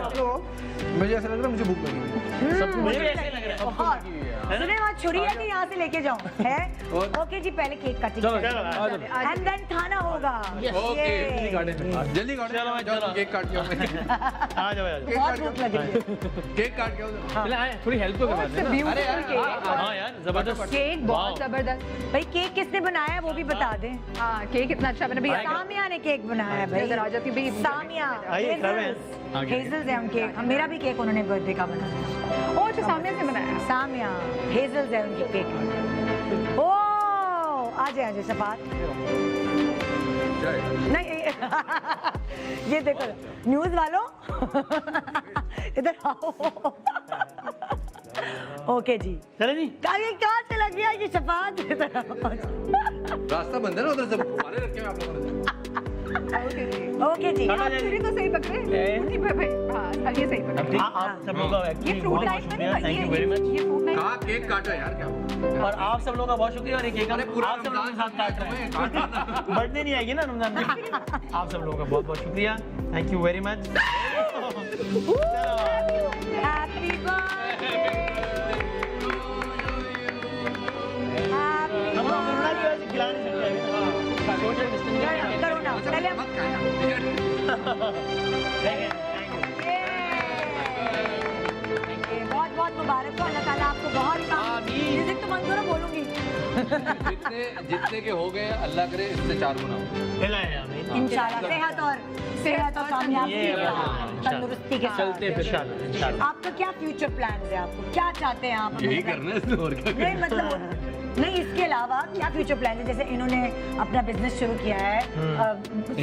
मुझे ऐसा लग रहा है मुझे भूख लगी है। मुझे भी ऐसे ही लग रहा है। बहुत सुने वहाँ छुरी है कि यहाँ से लेके जाऊँ? है। ओके जी, पहले केक कटिंग एंड देन खाना होगा। ओके जल्दी काटे जल्दी काट चलो केक काट के आओ। आ जाओ बहुत भूख लगी है। केक काट के आओ। चले आए थोड़ी हेल्प तो करवाते हैं। अरे यार हाँ यार जबरदस्त केक बहुत जबरदस्त। भाई केक किसने बनाया है वो भी बता दें। हाँ केक इतना अच्छा बना भैया। सामिया ने केक बनाया है भाई। इधर आ जाती भाई। सामिया आइए, हेजल्स है उनके। मेरा भी केक उन्होंने बर्थडे का बनाया। ओ अच्छा सामने से बनाया। सामिया हेजल्स है उनके केक। ओ आ जाए शफात। नहीं ये देखो न्यूज़ वालों इधर आओ। ओके जी, चले जी। कहाँ चला गया ये शफात? रास्ता बंद है ना उधर से हमारे रखे हैं आप लोगों ने। ओके जी, आप चुरी तो सही पकड़े। उठी पे भाई। हाँ ये सही पकड़े। आप सब लोगों का ये एक्चुअली फ्रूट बहुत लाइन बहुत में शुक्रिया, थैंक यू वेरी मच। ये फ्रूट लाइन। कहाँ केक काटो यार क्या और आप सब लोगों का बहुत शुक्रिया। और एक केक अरे पूरा आप सब लोगों के साथ काट रहे हैं। बर्थडे नहीं आएगी ना रमजान में। आप सब लोगों का बहुत बहुत शुक्रिया, thank you very much. Happy birthday. खिला नहीं सकते करो ना पहले हम बहुत बहुत मुबारक हो। अल्लाह ताला आपको बहुत काम। म्यूजिक तो मंजूर है बोलूंगी। जितने के हो गए अल्लाह करे इससे 4 गुना हो। इंशाल्लाह सेहत और कामयाबी तंदुरुस्ती के साथ चलते फिर इंशाल्लाह। आपका क्या फ्यूचर प्लान है? आपको क्या चाहते हैं आप? यही करना है इसमें और क्या नहीं मतलब नहीं, इसके अलावा क्या फ्यूचर प्लान है? जैसे इन्होंने अपना बिजनेस शुरू किया है,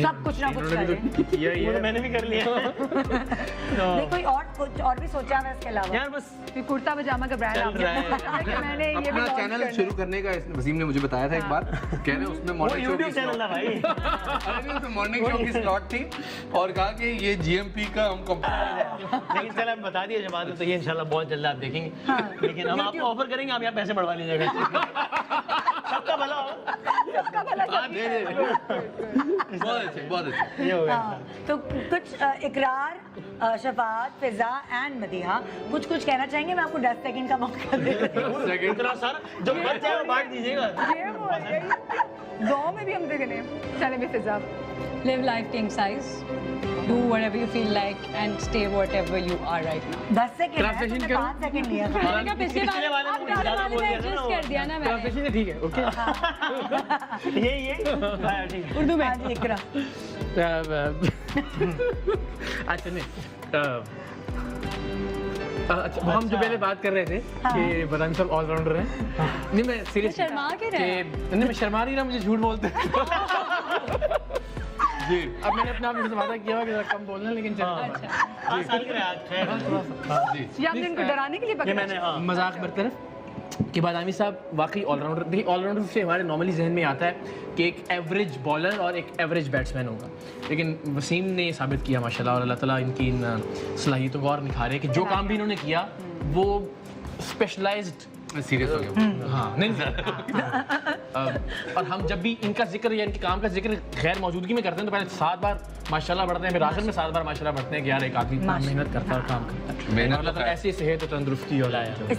सब कुछ ना कुछ कर रहे हैं। वो तो मैंने भी कर लिया। नहीं कोई और कुछ और भी सोचा है इसके अलावा? यार बस कुर्ता पजामा का ब्रांड चल रहा है। मैंने ये भी अपना launch चैनल करना है। शुरू करने का वसीम ने मुझे बताया था एक बार। कह रहे उसमें वो मॉर्निंग शो यूट्यूब की चैनल था भाई। अरे नहीं उसमें मॉर्निंग शो की स्लॉट थी और कहा कि ये जीएमपी का हम कंपनी। लेकिन चल आप बता दिए जब बात तो ये इंशाल्लाह बहुत जल्द आप देखेंगे। लेकिन हम आपको ऑफर करेंगे, आप यहाँ पैसे बढ़वा लीजिएगा। सबका भला हो। सबका भला हाँ, दे दे बहुत अच्छे बहुत अच्छे। ये हो गया। हाँ, तो कुछ इकरार, शफात, फिजा एंड मदीहा कुछ कहना चाहेंगे? मैं आपको 10 सेकंड का मौका दे रही हूँ। इतना सारा जो बच जाए वो बांट दीजिएगा। ये वो है। दो में भी हम देखने चले भी फिजा। Live life king size. Do whatever you feel like and stay whatever you are right now. 10 second है, तुमने 5 सेकंड लिया था। मैंने कहा पिछले पिछले वाले में अब मुझे डाले ज़्यादा वाले बोल में दिया था ना adjust वो। कर दिया ना मैंने। ट्रांसलेशन ठीक है ओके। ये हाँ, ठीक है। उर्दू में। हाँ जी, इकरा। अच्छा नहीं अच्छा वो हम जो पहले बात कर रहे थे कि पता नहीं सब ऑलराउंडर हैं। नहीं मैं सीरियस शर्मा के रहे हैं। नहीं मैं शर्मा नहीं रहा, मुझे झूठ बोलते हैं। जी अब मैंने अपने आप से वादा किया हुआ कि जरा कम बोलना, लेकिन चलो 5 साल के रहे आज। ये आपने इनको डराने के लिए ये पकड़ा। मैंने हाँ। मजाक बरतरफ कि बादामी साहब वाकई ऑलराउंडर। देखिए ऑलराउंडर से हमारे नॉर्मली जहन में आता है कि एक एवरेज बॉलर और एक एवरेज बैट्समैन होगा, लेकिन वसीम ने साबित किया माशाल्लाह और अल्लाह ताला इनकी इन सलाहियतों को और निखारे कि जो काम भी इन्होंने किया वो स्पेशलाइज्ड। सीरियस हो गया। हाँ नहीं और हम जब भी इनका जिक्र या इनके काम का जिक्र गैर मौजूदगी में करते हैं तो पहले 7 बार माशाल्लाह बढ़ते हैं, फिर आखिर में 7 बार माशाल्लाह बढ़ते हैं कि यार एक आदमी मेहनत करता है और काम करता है। मेहनत अल्लाह ताला ऐसी सेहत और तंदुरुस्ती और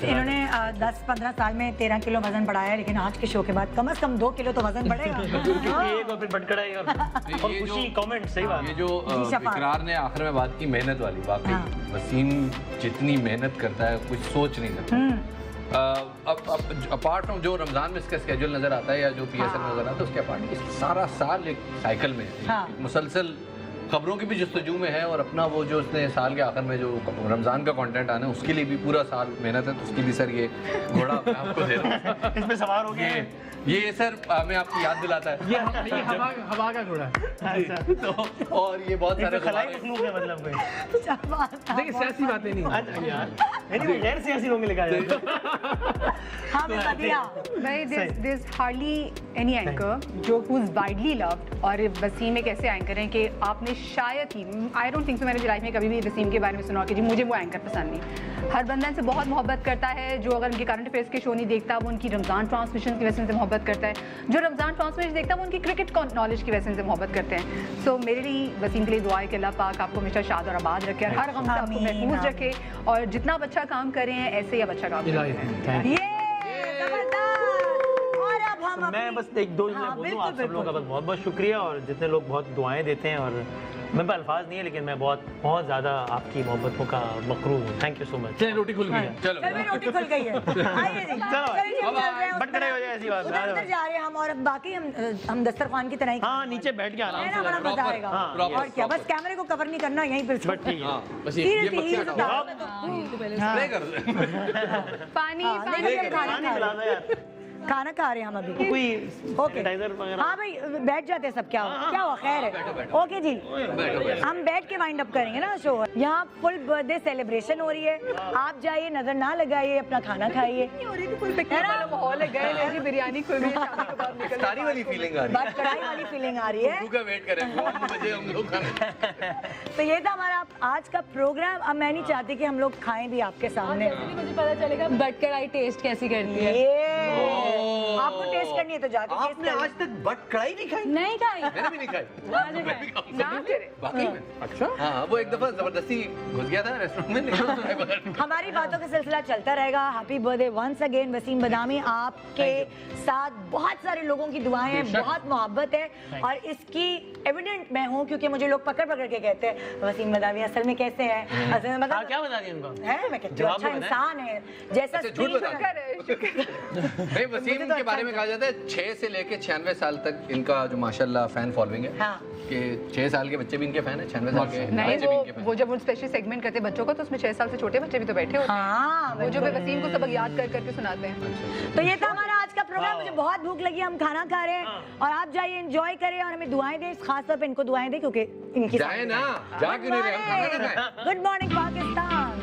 इन्होंने 10-15 साल में 13 किलो वजन बढ़ाया है, लेकिन आज के शो के बाद कम से कम 2 किलो तो वजन बढ़ेगा। एक और फिर बटकड़ाई और ये जो- खुशी कमेंट सही बात। ये जो इकरार ने आखिर में बात की मेहनत वाली, वाकई वसीम जितनी मेहनत करता है कुछ सोच नहीं सकता। अब अपार्ट फ्रॉम जो रमजान में इसका स्केड्यूल नजर आता है या जो पीएसएल नजर आता है उसके अपार्ट इस सारा साल एक साइकिल में एक मुसलसल खबरों की भी जस्तजू में है और अपना वो जो उसने साल के आखिर में जो रमजान का कंटेंट आना है उसके लिए भी पूरा साल मेहनत है, तो उसके लिए सर ये घोड़ा मैं आपको दे रहा हूं। इसमें सवार हो गए। ये सर हमें आपकी याद दिलाता है ये हवा का घोड़ा है। तो और ये बहुत सारे खलाई गुब्बारे- मखलूक है मतलब कोई। देखिए सियासी बातें नहीं अच्छा यार नहीं वो गैर सियासी लोग में लिखा जाए। हाँ मैं बदिया। भाई there's hardly any anchor जो who's widely loved, और वसीम एक ऐसे एंकर हैं कि आपने शायद ही आई डोंट थिंक सो मैंने लाइफ में कभी भी वसीम के बारे में सुना कि जी मुझे वो एंकर पसंद नहीं। हर बंदा इनसे बहुत मोहब्बत करता है, जो अगर उनके करंट अफेयर्स के शो नहीं देखता वो उनकी रमज़ान ट्रांसमिशन की वजह से उनसे मोहब्बत करता है, जो रमज़ान ट्रांसमिशन देखता है वो उनकी क्रिकेट नॉलेज की वजह से उनसे मोहब्बत करते हैं। सो मेरे लिए वसीम के लिए दुआ है कि अल्लाह पाक आपको हमेशा शाद और आबाद रखे और हर गम से आपको महफूज रखे और जितना आप अच्छा काम कर रहे हैं ऐसे ही आप अच्छा काम करें। ये जबरदस्त। मैं बस एक दो हाँ, बोल दूं, बिल्कुल, आप सब लोगों का बिल्कुल। बस बहुत बहुत शुक्रिया, और जितने लोग बहुत दुआएं देते हैं, और मैं अल्फाज नहीं है लेकिन मैं बहुत बहुत ज़्यादा आपकी मोहब्बतों का मकरूर हूँ। Thank you so much. चलिए रोटी खुल गई है। चलो चल मेरी रोटी खुल गई है। आइए जी, चलिए जी, हम चल रहे हैं बट खड़े हो जाए ऐसी बात उधर उधर जा रहे हैं हम, और अब बाकी हम दस्तरखान की तरह ही हाँ, नीचे बैठ के है आराम ना, बड़ा से। मजा आएगा। हाँ, और क्या, बस कैमरे को कवर नहीं करना, यहीं पर बट ठीक है। बस ये Seriously, मक्खी ये हटाओ। हाँ। नहीं कर पानी हाँ, पानी नहीं, नहीं, खाना पानी खा पिला रहे दो यार। हैं। खाना खा रहे हैं हम अभी। कोई ओके सैनिटाइजर वगैरह। हाँ भाई, बैठ जाते हैं सब। क्या क्या हुआ, खैर है। ओके जी, हम बैठ के वाइंड अप करेंगे ना शो। यहाँ फुल बर्थडे सेलिब्रेशन हो रही है, आप जाइए, नजर ना लगाइए, अपना खाना खाइए। वाला माहौल है, गए नहीं जी, बिरयानी खुल गई, शादी के बाद निकल सारी वाली फीलिंग आ रही बस कढ़ाई वाली फीलिंग आ रही है। है। का वेट करेंगे 9 बजे हम लोग खाना। तो ये था हमारा आज का प्रोग्राम। अब मैं नहीं चाहती कि हम लोग खाएं भी आपके सामने। मुझे पता चलेगा बट कढ़ाई टेस्ट कैसी करती है। ये आपको टेस्ट करनी है तो जाके टेस्ट आपने कर आज तक बट कढ़ाई नहीं खाई? नहीं खाई। मैंने भी नहीं खाई। ना करे। वाकई में। अच्छा हाँ, वो एक दफा जबरदस्ती घुस गया था रेस्टोरेंट में, लेकिन उसको है बगैर। हमारी बातों का सिलसिला चलता रहेगा। Happy birthday once again Wasim Badami. आपके साथ बहुत सारे लोगों की दुआएं हैं, बहुत मोहब्बत है, और इसकी एविडेंट मैं हूँ, क्योंकि मुझे लोग पकड़ पकड़ के कहते हैं वसीम बदामी असल में कैसे हैं, असल में हाँ, मतलब क्या बता दिया इनको? है, मैं कहती हूँ जवाब अच्छा तो बताएं। इंसान है, जैसा अच्छा, झूठ बता screen- नहीं, वसीम मुझे तो के बारे अच्छा में कहा जाता है 6 से लेके 96 साल तक इनका जो माशाल्लाह फैन फॉलोइंग है, हाँ। कि 6 साल के बच्चे भी इनके फैन है, 96 साल के नहीं, बच्चे भी इनके फैन वो जब उन स्पेशल सेगमेंट करते हैं बच्चों को, तो उसमें 6 साल से छोटे बच्चे भी तो बैठे होते हैं, हाँ, वो जो वसीम को सबक याद कर करके सुनाते हैं। तो ये था हमारा आज का प्रोग्राम। मुझे बहुत भूख लगी, हम खाना खा रहे हैं, और आप जाइए एंजॉय करें, और हमें दुआएं दें, खास तौर पे इनको दुआएं दें, क्योंकि इनकी जाए ना, जा क्यों नहीं रहे, हम खाना ना खाएं। Good morning Pakistan.